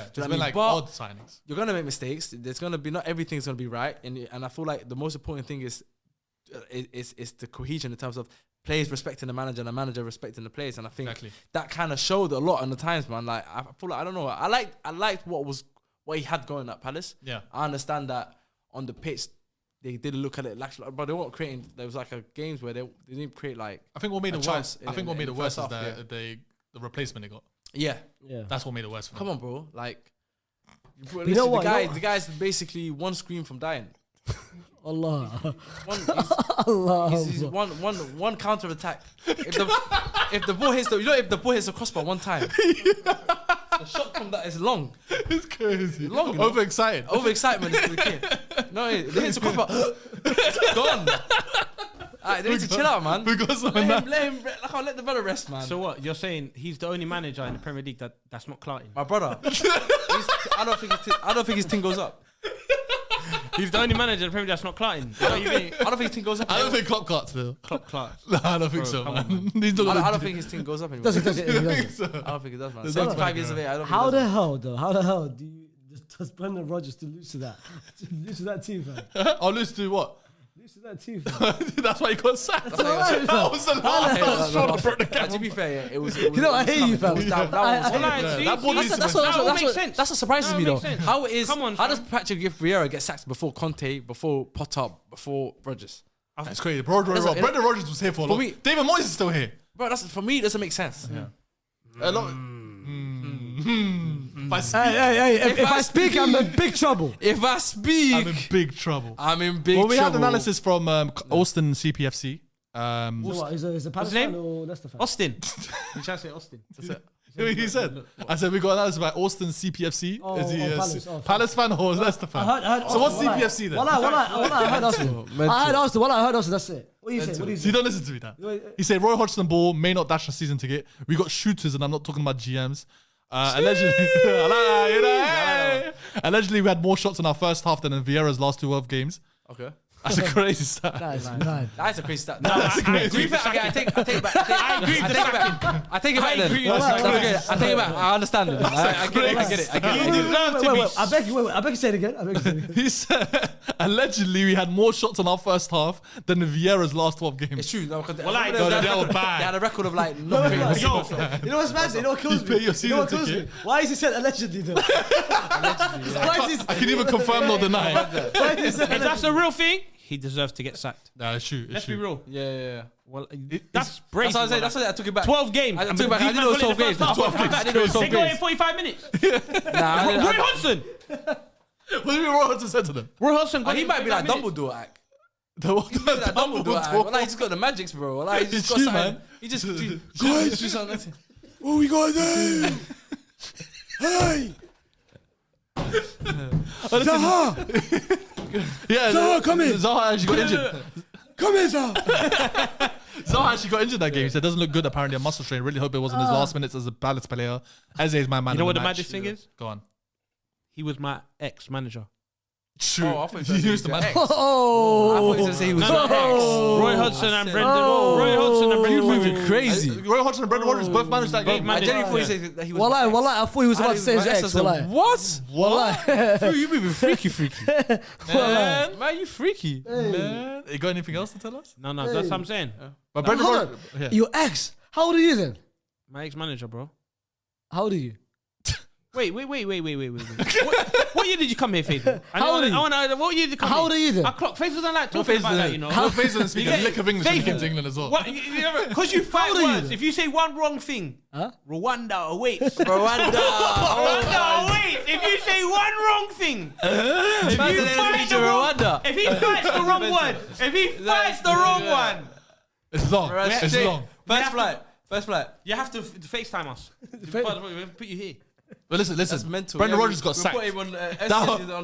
It's been like odd signings. You're gonna make mistakes. There's gonna be not everything's gonna be right, and I feel like the most important thing is the cohesion in terms of players respecting the manager and the manager respecting the players, and I think that kind of showed a lot in the times, man. Like I feel like I don't know. I liked what he had going at Palace. Yeah, I understand that. On the pitch, they didn't look at it like, but they weren't creating. There was like games where they didn't create like. I think what made it worse. What made it worse is the replacement they got. Yeah, that's what made it worse. For Come on, bro. Like, you know what? The guy's basically one screen from dying. Allah. He's one counter attack. If the ball hits if the ball hits the crossbar one time. The shot from that is long. It's crazy. It's long, Overexcited. Overexcitement is the key. No, it hits the crossbar. It's gone. Alright, they need to chill out, man. Because let him let the brother rest, man. So what? You're saying he's the only manager in the Premier League that's not clarting? My brother. I don't think his thing goes up. He's the only manager in the Premier League that's not clarting. I don't think his team goes up. I don't think Klopp clarts still. Klopp clarts. No, I don't think so, man. I don't think his team goes up anymore. Does it? I don't think it does, man. 75 years of age. I don't think How the hell does Brendan Rodgers to lose to that? Lose to that team, fam? I'll lose to what? Lose to that team, fam. That's why he got sacked. That's right, That was the last. To be fair, it was. You know, I hear you, fam. That what surprises me though. How does Patrick Vieira get sacked before Conte, before Potter, before Rodgers? It's crazy. Brendan Rodgers was here for a long. David Moyes is still here. Bro, for me, it doesn't make sense. A lot. If I speak, I'm in big trouble. If I speak, I'm in big trouble. Well, we had analysis from Austin CPFC. What, is a Palace fan or Leicester fan? Austin. You try to say Austin. That's it. He said, I said, we got analysis by Austin CPFC. Is he Palace fan or Leicester fan? I heard So what's CPFC then? I heard Austin. I heard Austin, that's it. What do you say? You don't listen to me, Dan. He said, Roy Hodgson Ball may not dash a season ticket. We got shooters, and I'm not talking about GMs. Allegedly, we had more shots in our first half than in Vieira's last 12 games. Okay. That's a crazy stat. That's a crazy stat. I take it back. I take it back. I understand it. I get it. I beg you, say it again. He said, allegedly, we had more shots in our first half than in Vieira's last 12 games. It's true. They had a record of like not creating. You know what's mad? You know what kills me? Why is he said allegedly though? I can either confirm nor deny. If that's a real thing, he deserves to get sacked. Nah, it's true. Let's be real. Yeah. Well, that's brave. That's what I took it back. 12 games. I took it back. I didn't know it was 12 games. I didn't know it was 12 They go in games. 45 minutes. Roy Hodgson. What do you mean Roy Hodgson said to them? Roy Hodgson. He might be like Dumbledore act. Dumbledore act. Well, he's got the magics, bro. Like, he's just got something. He just guys, do something. What we gotta do? Hey! Zaha! Yeah, Zaha, come in. Zaha actually got injured. Come in, Zaha! Zaha actually got injured that game. He said it doesn't look good apparently, a muscle strain. Really hope it wasn't his last minutes as a Palace player. Eze is my man. You know what the magic thing is? Go on. He was my ex-manager. True. Oh, I thought he used to man. I thought he was say he was Roy Hodgson and Brendan. Roy Hodgson and Brendan. moving crazy. Roy Hodgson and Brendan Rodgers both managed that game. I genuinely thought he said that he was. Wallah, I thought he was about to say his ex. What? Wallah. You moving freaky. Man, you freaky. Man. You got anything else to tell us? No, that's what I'm saying. But Brendan Rodgers. Your ex? How old are you then? My ex-manager, bro. How old are you? Wait. What year did you come here, Faisal? How old are you? I wanna, what year did you come How old here? are you then? I clock. Faisal don't like talking about that, you know. How Faisal doesn't speak a get lick of English when he came to Faisal. England as well. Because you fight old are you words. then? If you say one wrong thing, Huh? Rwanda awaits. Rwanda. Rwanda awaits. If you say one wrong thing, if he fights the wrong word, if he fights the wrong one, It's long. It's long. First flight. you have to FaceTime us. We'll put you here. But listen. That's mental. Brendan Yeah, Rodgers got sacked. Put him on,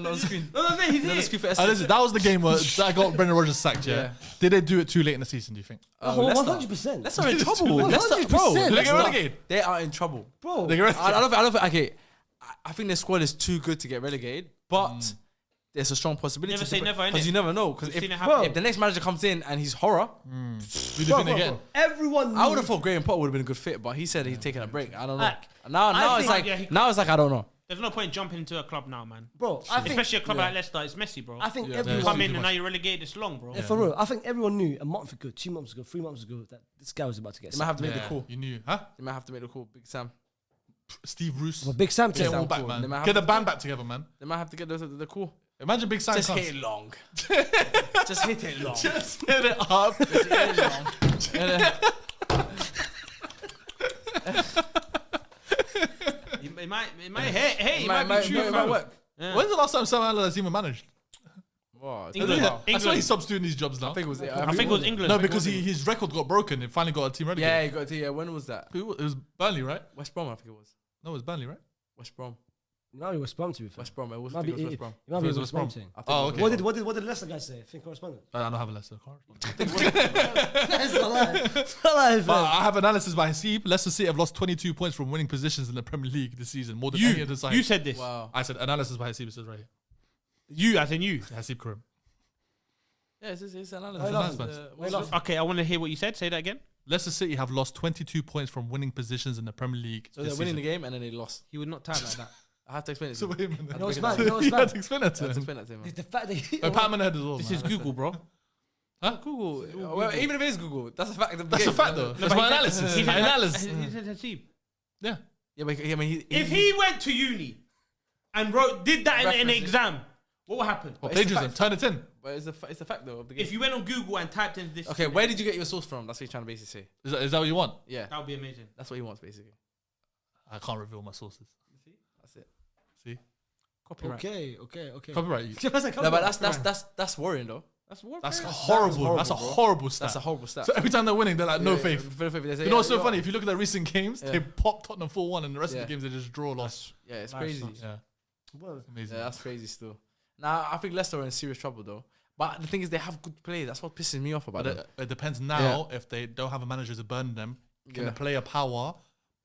on screen. No, I'm saying he's here. Screen for Listen, that was the game where that got Brendan Rodgers sacked. Yeah. Did they do it too late in the season? Do you think? 100%. Leicester are in trouble. 100%. Bro, Did they get relegated? they are in trouble. Bro, They get relegated. I don't think. Okay, I think their squad is too good to get relegated, but there's a strong possibility. Never say never, because innit? you never know. Because We've seen it if happen. the next manager comes in and he's horror, Who do you think they get? everyone. I would have thought Graham Potter would have been a good fit, but he said he's taking a break. I don't know. Like, Now I it's think- like yeah, he- now it's like I don't know. There's no point jumping into a club now, man. Bro, I think. Especially a club like Leicester, it's messy, bro. I think Yeah. You everyone. come in and now you're relegated. It's long, bro. Yeah, for real, I think everyone knew a month ago, 2 months ago, 3 months ago that this guy was about to get They might have sacked. to make the call. You knew, huh? They might have to make the call. Big Sam. Steve Bruce. Well, Big Sam Get said them all Sam back, call. They might man. have Get the to- band back together, man. They might have to get the call. Imagine Big Sam Just comes. hit it long. Just hit it long. Just hit it up. Hit it long. It might be true. It might work. Yeah. When's the last time Sam Allardyce even managed? Wow, it's England. been a while. That's why he stops doing these jobs now. I think it was. I think it was England. No, because his record got broken. It finally got a team relegated. Yeah, you got to. Yeah, when was that? It was Burnley, right? West Brom, I think it was. No, it was Burnley, right? West Brom. No, he was Brom to be fair. West Brom. It was. I Might think be, it was West Brom. it might be It was West West Brom Brom. thing. I think Oh, it was okay. West What did the Leicester guys say? Think correspondent. I don't have a Leicester card. That's a lie. That's a lie, But fam. I have analysis by Hasib. Leicester City have lost 22 points from winning positions in the Premier League this season, more than any other side. You said this. Wow. I said analysis by Hasib. It says right here. You, as in you. Hasib Karim. Yeah, it's Why analysis. laughing? Why laughing? Okay, I want to hear what you said. Say that again. Leicester City have lost 22 points from winning positions in the Premier League. So they're winning the game and then they lost. He would not type like that. I have to explain it. So to wait a you. minute. You know what's You mad? You know what's You had mad? to explain that I to have to him. explain that to him. man. The fact that he. Oh, Pat Manhead as well. This man. is Google, bro. Huh? Google. Well, even if it is Google, that's a fact. Of the That's game. a fact though. That's but my he said- analysis. he My said- analysis. He said Hasib. Yeah. Yeah, but I mean, If he went to uni and did that in an References. exam, what would happen? What, it's the plagiarism? Turn it in. But it's the fact though of the game. If you went on Google and typed in this, Okay, where did you get your source from? That's what you're trying to basically say. Is that what you want? Yeah, that would be amazing. that's what he wants basically. I can't reveal my sources. That's it. See? Copyright. Okay. Copyright you. No, but that's worrying though. That's what. That's horrible, horrible. That's a bro. horrible stat. That's a horrible stat. So every time they're winning, they're like, no faith. You You know what's so funny? If you look at their recent games, Yeah. they pop Tottenham 4-1 and the rest Yeah. of the games they just draw loss. Yeah, it's Life crazy. sucks. Yeah. Well, Amazing. Yeah, that's crazy still. Now I think Leicester are in serious trouble though. But the thing is, they have good players. That's what pisses me off about But them. it depends now if they don't have a manager to burn them. Can Yeah. the player power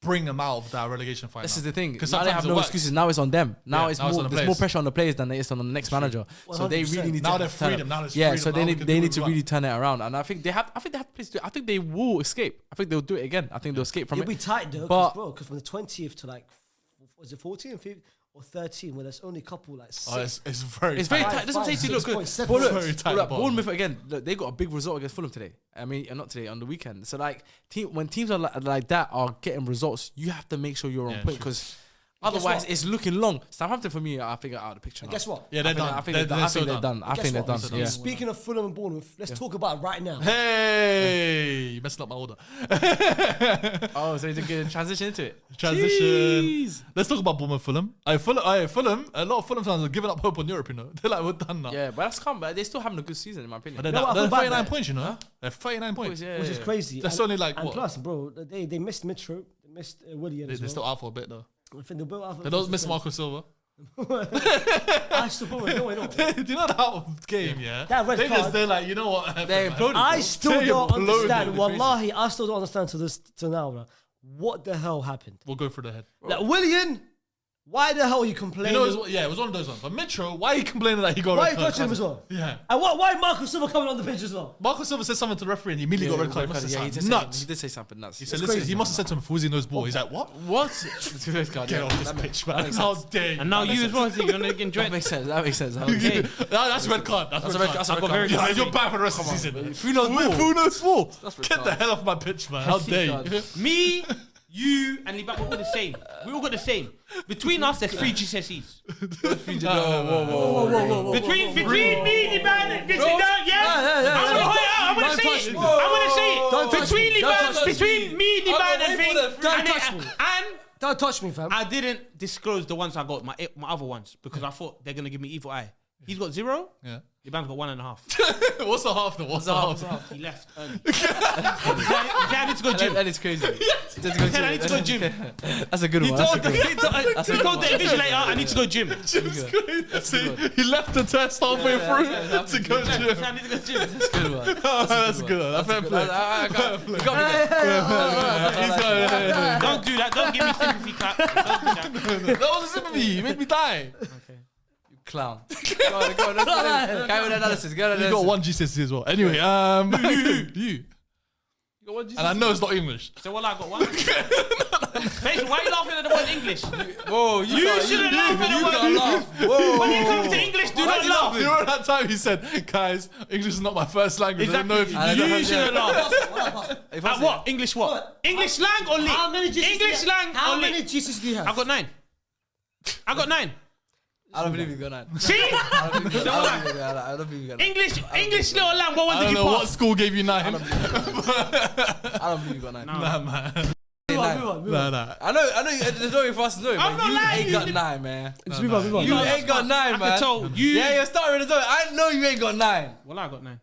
bring them out of that relegation fight? This now? is the thing. 'Cause Now they sometimes have it no works. excuses. Now it's on them. Now Yeah, it's now it's more. on the There's more players. pressure on the players than there is on the next manager. So they 100%. really need Now to they're turn freedom. it. Now there's Yeah, freedom. so Now they we need can they do need what to we really want. turn it around. And I think they have place to do it. I think they will escape. I think they'll do it again. I think they'll escape from it'll it. be tight though, But- because from the 20th to like, was it 14, 15, or 13, where there's only a couple like six. Oh, it's very It's very tight. tight. That's what I'm saying to you. Look, 6.7. but look, Very tight look, at the bottom. Bournemouth again. Look, they got a big result against Fulham today. I mean, not today, on the weekend. So like, when teams are like that are getting results, you have to make sure you're on Yeah, point true. because otherwise what? it's looking long. Southampton for me, I think are out of the picture. And now. guess what? Yeah, they're done. I think they're done. I Guess think they're what? done. Yeah. Speaking of Fulham and Bournemouth, let's talk about it right now. Hey, you messing up my order. Oh, so it's a good transition into it. Transition. Jeez. Let's talk about Bournemouth, Fulham. Fulham. A lot of Fulham fans are giving up hope on Europe. You know, they're like, we're done now. Yeah, but that's calm. But they're still having a good season, in my opinion. But No, I they're feel bad 39 there. points. You know, they're 39 points. Yeah, Which is yeah. crazy. That's And- only like and what? plus, bro, they missed Mitro, they missed Willian They're as well. still out for a bit though. I think they built up. They don't miss Marco Silva. I still probably no, I don't. Do you know that game? Yeah. That red card- They're like, you know what? They imploded. I bro. still They don't imploded. understand. Wallahi, I still don't understand to now, bro. What the hell happened? We'll go through the head. Like, Willian, why the hell are you You complaining? know, it was one of those ones. But Mitro, why are you complaining that he got why are red you card? touching him as well? Yeah. And why Marco Silva coming on the bench as well? Marco Silva said something to the referee and he immediately got red card. He must have Yeah, he said did say nuts. he did say something nuts. He said, It's listen, crazy. he must have said to him, Fuzi knows ball. He's like, what? What? Get off this pitch, man. How dare you? And now you as well. So you're gonna enjoy That it. makes sense. That makes sense. Okay. That's red card. That's red card. That's a red got card. very Yeah, good you're bad for the rest of the season. Who knows more? Who knows more? That's red Get the card. hell off my pitch, man. How dare you? card. Me, you and Liban were all the same. We all got the same. Between us, there's 3 GCSEs. Whoa. Between me, Liban, and I'm gonna say it. Between me, Liban, and thing, and Don't touch me, fam. I didn't disclose the ones I got, my other ones, because I thought they're gonna give me evil eye. He's got 0. Yeah. Liban's got 1.5. What's the half though? What's the half? He left early. I need to go gym. That is crazy. I need to go gym. That's a good one. He told the invigilator I need to go gym. See, he left the test halfway through to go gym. I need to go gym. That's a good one. That's good. That's fair play. Don't do that. Don't give me sympathy clap. Don't do that. That was a sympathy. You made me die. Clown. Go on. Carry on analysis. Go on You got 1 GCSE as well. Anyway, you. You got 1 And I know it's not English. So what I got 1. Face, why are you laughing at the word English? Whoa, You shouldn't laugh at the word. Whoa. When it comes to English, do not laugh. You remember that time he said, guys, English is not my first language. I don't know if You shouldn't laugh. If At what? English what? English slang or lit? How many GCSEs? English slang How or many lit? GCSEs do you have? I got 9. I got 9. I don't believe you got 9. See? I don't believe you got 9. English little lamb. What one I did don't you know what pass? school gave you 9. I don't believe you got 9. Nah, man. Move on. Nah. I know. There's no way for us to know, I'm but not you lying. ain't got 9, man. Just move on. You ain't got 9, man. I told you. Yeah, you're starting with the zone. I know you ain't got 9. Well, I got 9.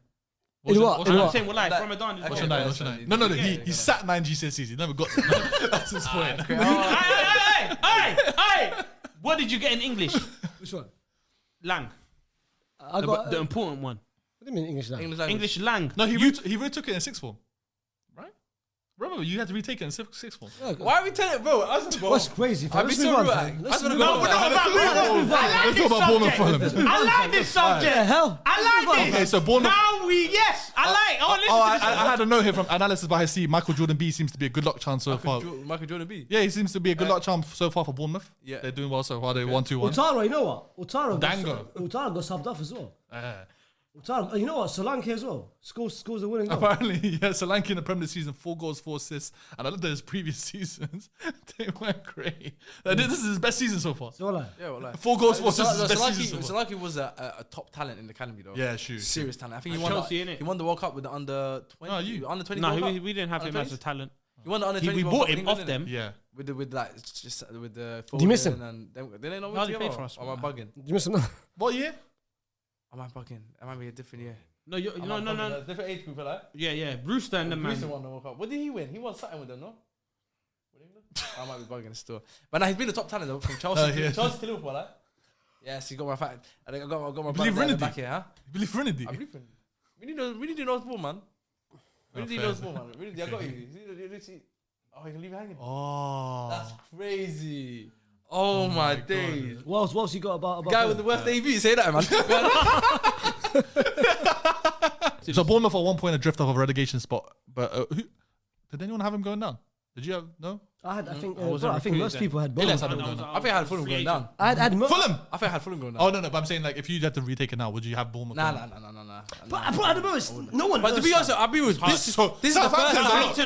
In what? I'm saying well, like Ramadan. What's your 9? What's your 9? No. He sat 9 GCSEs. He never got them. That's his point. Hey! What did you get in English? Which one? Lang. I got. The important one. What do you mean English language? English lang. No, he retook it in 6th form. Right? Remember, you had to retake it in 6th form. Why are we telling it, bro? What's crazy, fam? I'd be Let's so move on, rude. fam. Let's No, move we're on. not Let's talk about Bournemouth, Fulham. I like this subject. Yeah, hell. I like this. Okay, so Bournemouth. I I had a note here from analysis by C. Michael Jordan B seems to be a good luck chance so far. Michael Jordan B. Yeah, he seems to be a good luck chance so far for Bournemouth. Yeah. They're doing well so far. They 1-2-1. Utara, you know what? Utara Dango. got subbed off as well. Utara, you know what? Solanke as well. Scores a winning goal. Apparently, yeah, Solanke in the Premier League season, 4 goals, 4 assists. And I looked at his previous seasons. They weren't great. This is his best season so far. So like, Yeah, well, 4 goals, 4 assists is his best season so far. Solanke was a top talent in the academy, though. Yeah, sure. Serious talent. I think And he won. Chelsea, innit? He won the World Cup with the under 20. No, you. Under 20. No, World Cup. we didn't have him Under as a 20s? talent. He won the under 20. We World bought Cup him in off England, them. Yeah. with the with the. Did you miss him? And they didn't know No, what they to played do. for us. Am I bugging? you missed him. What year? Am I bugging? It might be a different year. No. Different age group, right? Yeah. Brewster and the man. Won the World Cup. What did he win? He won something with them, no? With England? I might be bugging still. But now he's been a top talent though, from Chelsea. Yeah. Chelsea to Liverpool, right? Yes, he got my fact. I think I got my believe brother Renedy? back here, huh? You believe Renedy? I believe in. We need to know ball, man. We need to fair. know ball, man. Really, I got you. Oh, you can leave it hanging. Oh. That's crazy. Oh my days. What else you got about Guy with the worst AV, say that, man. So Bournemouth are 1 point adrift of a relegation spot. But did anyone have him going down? Did you have? No? I think wasn't I think recruited most then. people had Elias Bournemouth. had him going down. I think I had Fulham going down. I had Fulham! I think I had Fulham going down. Oh, no, but I'm saying, like, if you had to retake it now, would you have Bournemouth? Nah. But I don't know. No one. But to be honest, I'll be with this. This is the first Southampton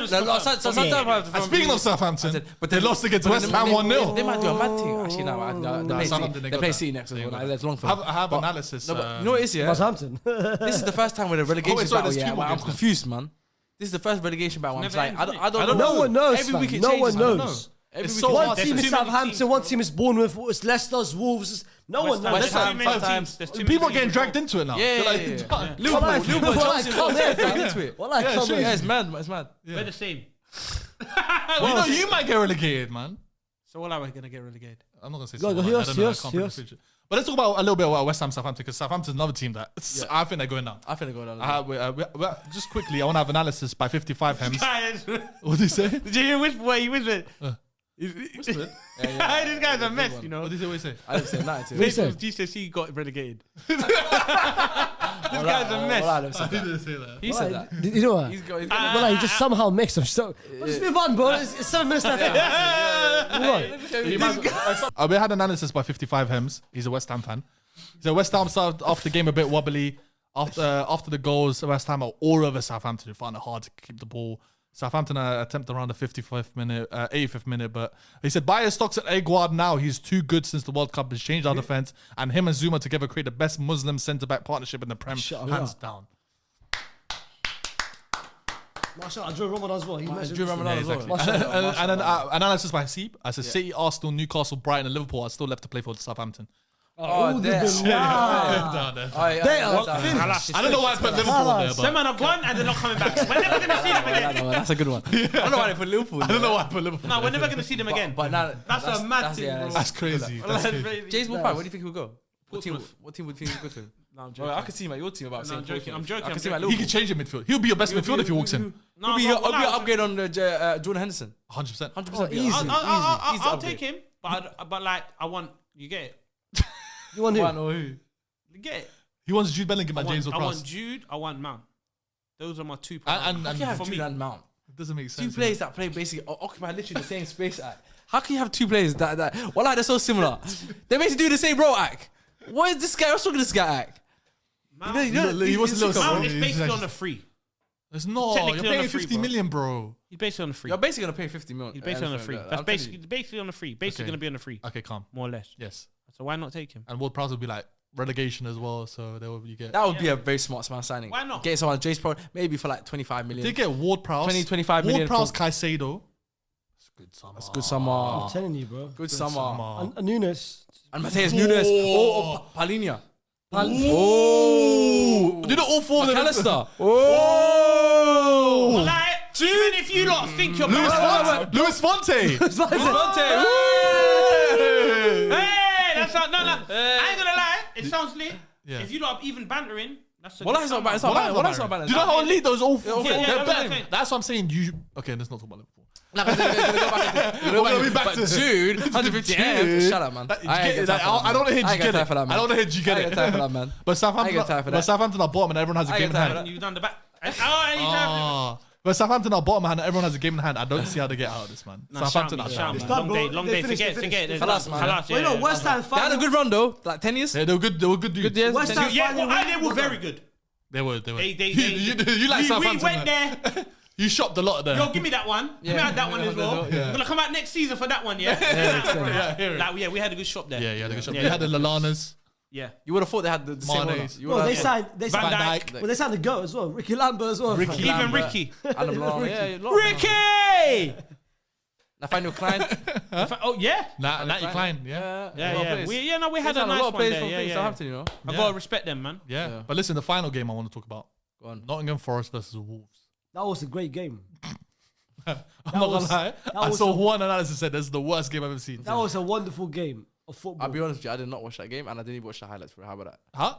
time. Southampton. And speaking of Southampton, but they lost against West Ham 1-0. They might do a mad thing. Actually, no. Southampton, They got play that. City next as They well. got that. That's long for I them. have analysis. No, but you know what it is, yeah? Southampton. This is the first time with a relegation sorry, battle. there's Yeah, two more I'm games. confused, man. This is the first relegation battle. I'm Never like, ends, I innit? don't know. No one knows. Every fam. week it No changes, one man. knows. Every It's week so it One hard. changes. team is too many Southampton, teams, one bro. team is Bournemouth, it's Leicester's, Wolves. No one knows. West Ham, Too many sometimes. teams. There's too People are many getting teams. dragged into it now. Yeah, They're like, yeah, it's yeah. done. Liverpool, Chelsea, come they're here, into it. Well, I Yeah, come sure. here. Yeah, it's mad. It's mad. We're the same. You know, you might get relegated, man. So what are we gonna get relegated? I'm not gonna say Go, so. go, I hear us, don't know. hear I us, can't hear predict the us. future. But let's talk about a little bit about West Ham, Southampton, because Southampton's another team that I think they're going down. I think they're going down. Just quickly, I want to have analysis by 55 hems. Guys, What did he say? did you hear whisper? What he whispered? Whispered? This guy's a mess, you know. What did he say? I didn't say nothing to What him. he said? GCSE got relegated. This guy's a mess. I didn't say that. He said that. You know what? He's got. Well, he just somehow mixed them. So, let's move on, bro. It's 7 minutes left. Move on. We had analysis by 55 hems. He's a West Ham fan. So West Ham started off the game a bit wobbly. After the goals, West Ham are all over Southampton, who found it hard to keep the ball. Southampton attempt around the 55th minute, 85th minute, but he said, buy his stocks at Aguard now. He's too good since the World Cup has changed our defense, and him and Zuma together create the best Muslim centre-back partnership in the Prem, hands down. Mashallah, I drew Ramadan as well. He mentioned Drew Ramadan as well. Exactly. And then analysis by Seep. I said City, Arsenal, Newcastle, Brighton, and Liverpool are still left to play for Southampton. Oh, they're damn. They are finished. I don't know why I put Liverpool there, Them but man are gone and they're not coming back. We're never gonna see them again. That's a good one. I don't know why they put Liverpool. I don't know why I put Liverpool. No, we're never gonna see them again. But now That's a mad thing, bro. That's crazy. That's crazy. James Ward-Prowse, where do you think he'll go? What team would you think he'll go to? No, I'm Well, joking. I could see him at your team about No, I'm joking. I'm joking. I I'm can see him at joking. He can change in midfield. He'll be your best midfield if he walks in. No, He'll be bro, an no, upgrade on Jordan Henderson. 100%. 100%. easy. I'll take him, but like I want you get it. You want One who? or who? You get it. He wants Jude Bellingham and James I Ward-Prowse. want Jude. I want Mount. Those are my two. And How can you have for Jude me, and Mount? it doesn't make Two sense. players that play basically occupy literally the same space act. How can you have two players that well, like they're so similar? They basically do the same role act. What is this guy? What's wrong with this guy act? Mount, He was a little Mount slow. is basically on the free. It's not. Technically You're on paying the free, 50 bro. million, bro. He's basically on the free. You're basically gonna pay 50 million. He's basically on the free. I'm That's telling you. basically on the free. Basically Okay. gonna be on the free, Okay, calm. more or less. Yes. So why not take him? And Ward-Prowse will be like relegation as well, so there will you get. That would be a very smart signing. Why not? Getting someone James Pro maybe for like 25 million. They get Ward-Prowse. 20, 25 million Ward-Prowse, for- Caicedo. It's good summer. That's good summer. I'm telling you, bro. Good summer. And Nunes. And Mateus Nunes. Oh, Palinha. Oh, you know all four of them. McAllister. Oh, Like, even if you lot think you're Luis better, Fonte. Luis Fonte. hey, that's not no. I ain't gonna lie. It sounds lit. Yeah. If you lot are even bantering, that's a Well, that's not bad. It's not bad. Well, that's not bad. Do you know how elite those all four? Yeah, They're yeah, that's what I'm better. saying. That's what I'm saying. Okay, let's not talk about Liverpool. We're back to Jude. 150 Jude. Shut up, man. I don't want to hit I you ain't get got time it. for that, man. I don't want to hit you get I it. ain't got time for that, man. But I ain't got time for that. Southampton are bottom and everyone has a I game ain't in got time for hand. You've done the back. Oh, But Southampton are bottom and everyone has a game in hand. I don't see how they get out of this, man. Southampton are down. It's Long done, day, bro. long They day. finished, Forget. they Khalas, man. Khalas, Well, you know, West Ham They had a good run though, like 10 years. They were good dudes. Good years. West Ham Yeah, well, finally they were very good. They were. You like Southampton. We went man. there. You shopped a lot of them. Yo, give me that one. Give me that one as well. Yeah. I'm gonna come out next season for that one, yeah? Yeah, hear it. Like, yeah, we had a good shop there. Yeah, yeah, they got shop. Yeah. They had the Lalanas. Yeah. You would have thought they had the same Mane. owner. You Well, would they have signed. Van Dijk. Well, they signed the goat as well. Ricky Lambert as well. Ricky fam. Even Lambert. Ricky. Adam Lallana. Yeah, Ricky! Nathaniel Klein. Oh, yeah? Natty Klein. Yeah. Yeah. We had a a nice lot of one players there. from Yeah. Southampton, you know. I gotta respect them, man. Yeah. But listen, the final game I want to talk about. Go on. Nottingham Forest versus Wolves. That was a great game. I'm not gonna lie. I was saw a- one analysis said this is the worst game I've ever seen. That was a wonderful game of football. I'll be honest with you, I did not watch that game and I didn't even watch the highlights for it. How about that? Huh?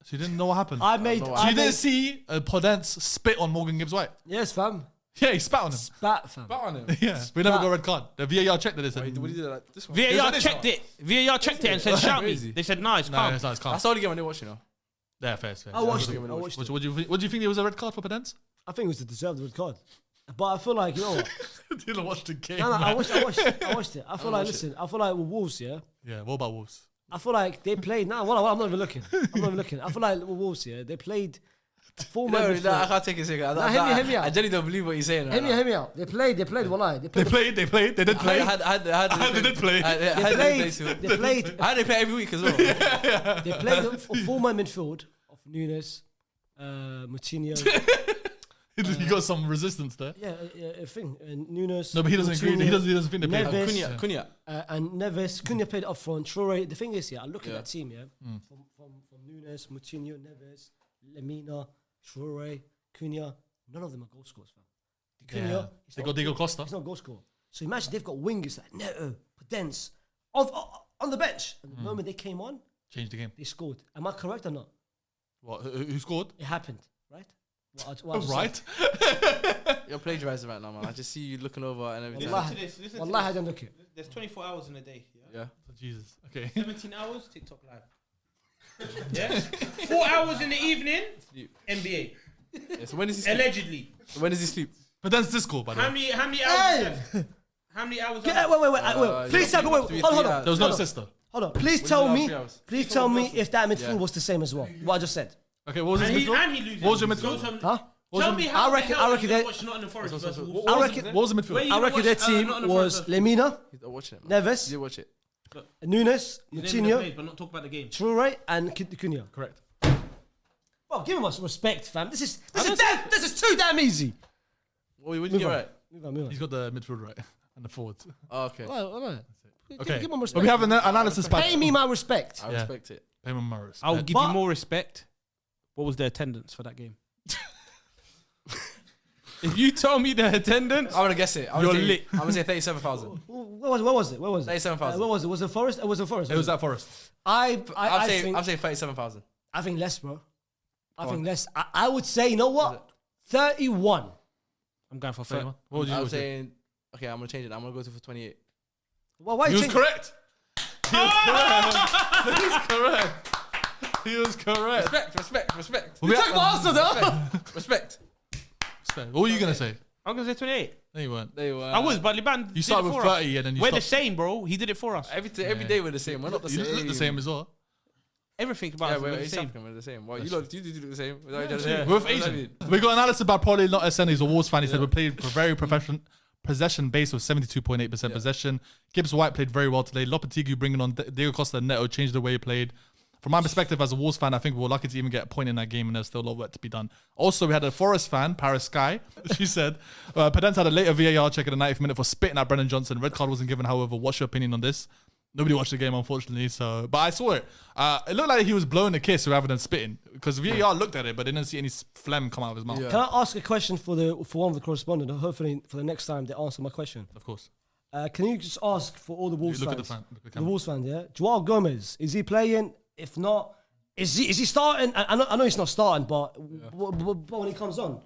She didn't know what happened. I made. No, She I didn't made see Podence spit on Morgan Gibbs-White. yes, fam. Yeah, he spat on him. Spat, fam. on him. Yeah, we never got a red card. The VAR checked it. They said, What did you do like this one? VAR this checked one. it. VAR checked it and said, shout me. Crazy. They said, no, it's no, calm. it's not. It's calm. That's the only game I didn't watch, you know. Yeah, fair. Fair. I watched it. What I watched it. What do you think there was a red card for Podence? I think it was a deserved red card. But I feel like, you know what? Didn't watch the game. No, man. I watched it. I feel like, listen, I feel like with Wolves, yeah, Yeah, what about Wolves? I feel like they played. Nah, well, I'm not even looking. I feel like with Wolves, yeah, they played full-man No, midfield. I can't take it serious. hear me out. I genuinely don't believe what you're saying. Right Hear me out. They played. Wallah. They played. They did play. They did play. They played. I had to play every week as well. They played a full-man midfield of Nunes, Moutinho. You got some resistance there. Yeah, a thing. Nunes. No, but he doesn't agree. He doesn't think they played. Neves. Cunha. And Neves. Cunha played up front. Traore. The thing is, yeah, I look at Yeah. that team, yeah, from Nunes, Moutinho, Neves, Lemina, Traore, Cunha. None of them are goal scorers, fam. Cunha, he's They not- got Diego Costa. He's not a goal scorer. So imagine they've got wingers like Neto, Podence, on the bench. And the moment they came on, Changed the game. they scored. Am I correct or not? What? Who scored? It happened, right? What I just Right. said. You're plagiarizing right now, man. I just see you looking over and everything. Wallahi. Listen to Wallahi, I this. don't look it. There's 24 hours in a day. Yeah? Yeah. Oh, Jesus. Okay. 17 hours, TikTok live. Yeah? 4 hours in the evening, NBA. Yeah, so when does he sleep? Allegedly. When does he sleep? But that's Disco, by the How way. many hours left? How many hours Wait. you Please got tell me. Wait. three Hold on. hours. There was no Hold on. sister. Hold on. Please do tell you have me. 3 hours? Please tell me if that midfield Yeah. was the same as well. What I just said. Okay, what was his midfield? And he loses. What was your Goes midfield? from- Huh? Tell me how I reckon they they- watch Nottingham Forest versus I Wolves. reckon What was the midfield? Where you I reckon watch, their team Nottingham was Forest Lemina, You're watching it, man. Neves, You watch it. Nunes, You name them Moutinho, played, but not talk about the game. Traore, and Cunha. Correct. Well, give him us respect, fam. This is too damn easy. What did you get on. right? Move on. He's got the midfield right and the forwards. Oh, okay. All right. Okay. Give him respect. But we have an analysis back. Pay me my respect. I Yeah. respect it. Payment Morris. I'll give But- you more respect. What was the attendance for that game? If you tell me the attendance, I'm gonna guess it. I'm You're gonna say, lit. I'm gonna say 37,000. Where was it? 37,000. Where was it? Was it Forest? It was a Forest. It was at Forest. I'm I saying think 37,000. I think less, bro. I think less. I would say, you know what? 31. I'm going for 30. What would you I'm do? saying, okay, I'm gonna change it. I'm gonna go for 28. Well, why He you was change- correct. He was correct. He was correct. Respect. You took my answer, though. Respect. What were you gonna say? I'm going to say 28. No, you weren't. They were. I was, but Liban You did started it with for us. 30 and then you We're the stopped. same, bro. He did it for us. Every day we're the same. We're not the You same. look the same as well. Everything about Yeah, us we're is the East same. African. We're the same. Well, you look the same. We're with Asian. We got analysis about probably not SN. He's a Wolves fan. He said we played very possession based with 72.8% possession. Gibbs White played very well today. Lopetegui bringing on Diego Costa and Neto changed the way he played. From my perspective as a Wolves fan, I think we were lucky to even get a point in that game, and there's still a lot of work to be done. Also, we had a Forest fan, Paris Sky. She said, Pedence had a later VAR check in the 90th minute for spitting at Brennan Johnson. Red card wasn't given, however. What's your opinion on this? Nobody watched the game, unfortunately. But I saw it. It looked like he was blowing a kiss rather than spitting, because VAR looked at it, but didn't see any phlegm come out of his mouth. Yeah. Can I ask a question for one of the correspondents? Hopefully, for the next time they answer my question. Of course. Can you just ask for all the Wolves Look fans? at the fan. Look at the The camera. Wolves fans, yeah. Joao Gomez, is he playing? If not, is he starting? I know he's not starting, but when he comes on,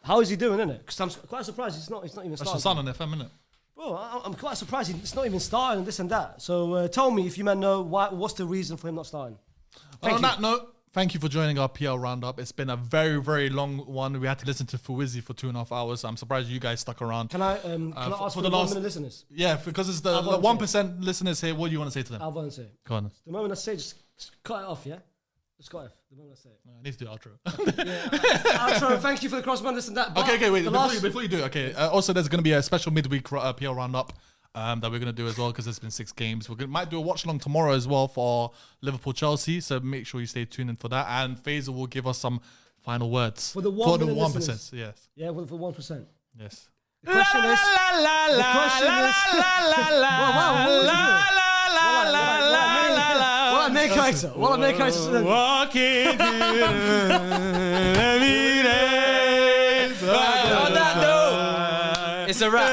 how is he doing? Innit? Because I'm quite surprised he's not even That's starting. the sun on FM, innit? Bro, I'm quite surprised he's not even starting and this and that. So tell me if you man know what's the reason for him not starting. On that note, thank you for joining our PL Roundup. It's been a very, very long one. We had to listen to Fuizzi for 2.5 hours. I'm surprised you guys stuck around. Can I ask for the 1 minute listeners? Yeah, because it's the volunteer. 1% listeners here. What do you want to say to them? I'll volunteer. Go on. The moment I say, just cut it off, yeah? Just cut it off. The moment I say it. I need to do outro. Outro, thank you for the crossband, this and that. But Okay, wait. the Before you do, okay. Also, there's going to be a special midweek PL Roundup that we're going to do as well, because there's been 6 games. Might do a watch along tomorrow as well for Liverpool Chelsea. So make sure you stay tuned in for that. And Faisal will give us some final words For the 1 minute 1%. listeners. Yes. Yeah, for 1%. Yes. The question is... The question is... What main character? Walking On that note, it's a wrap.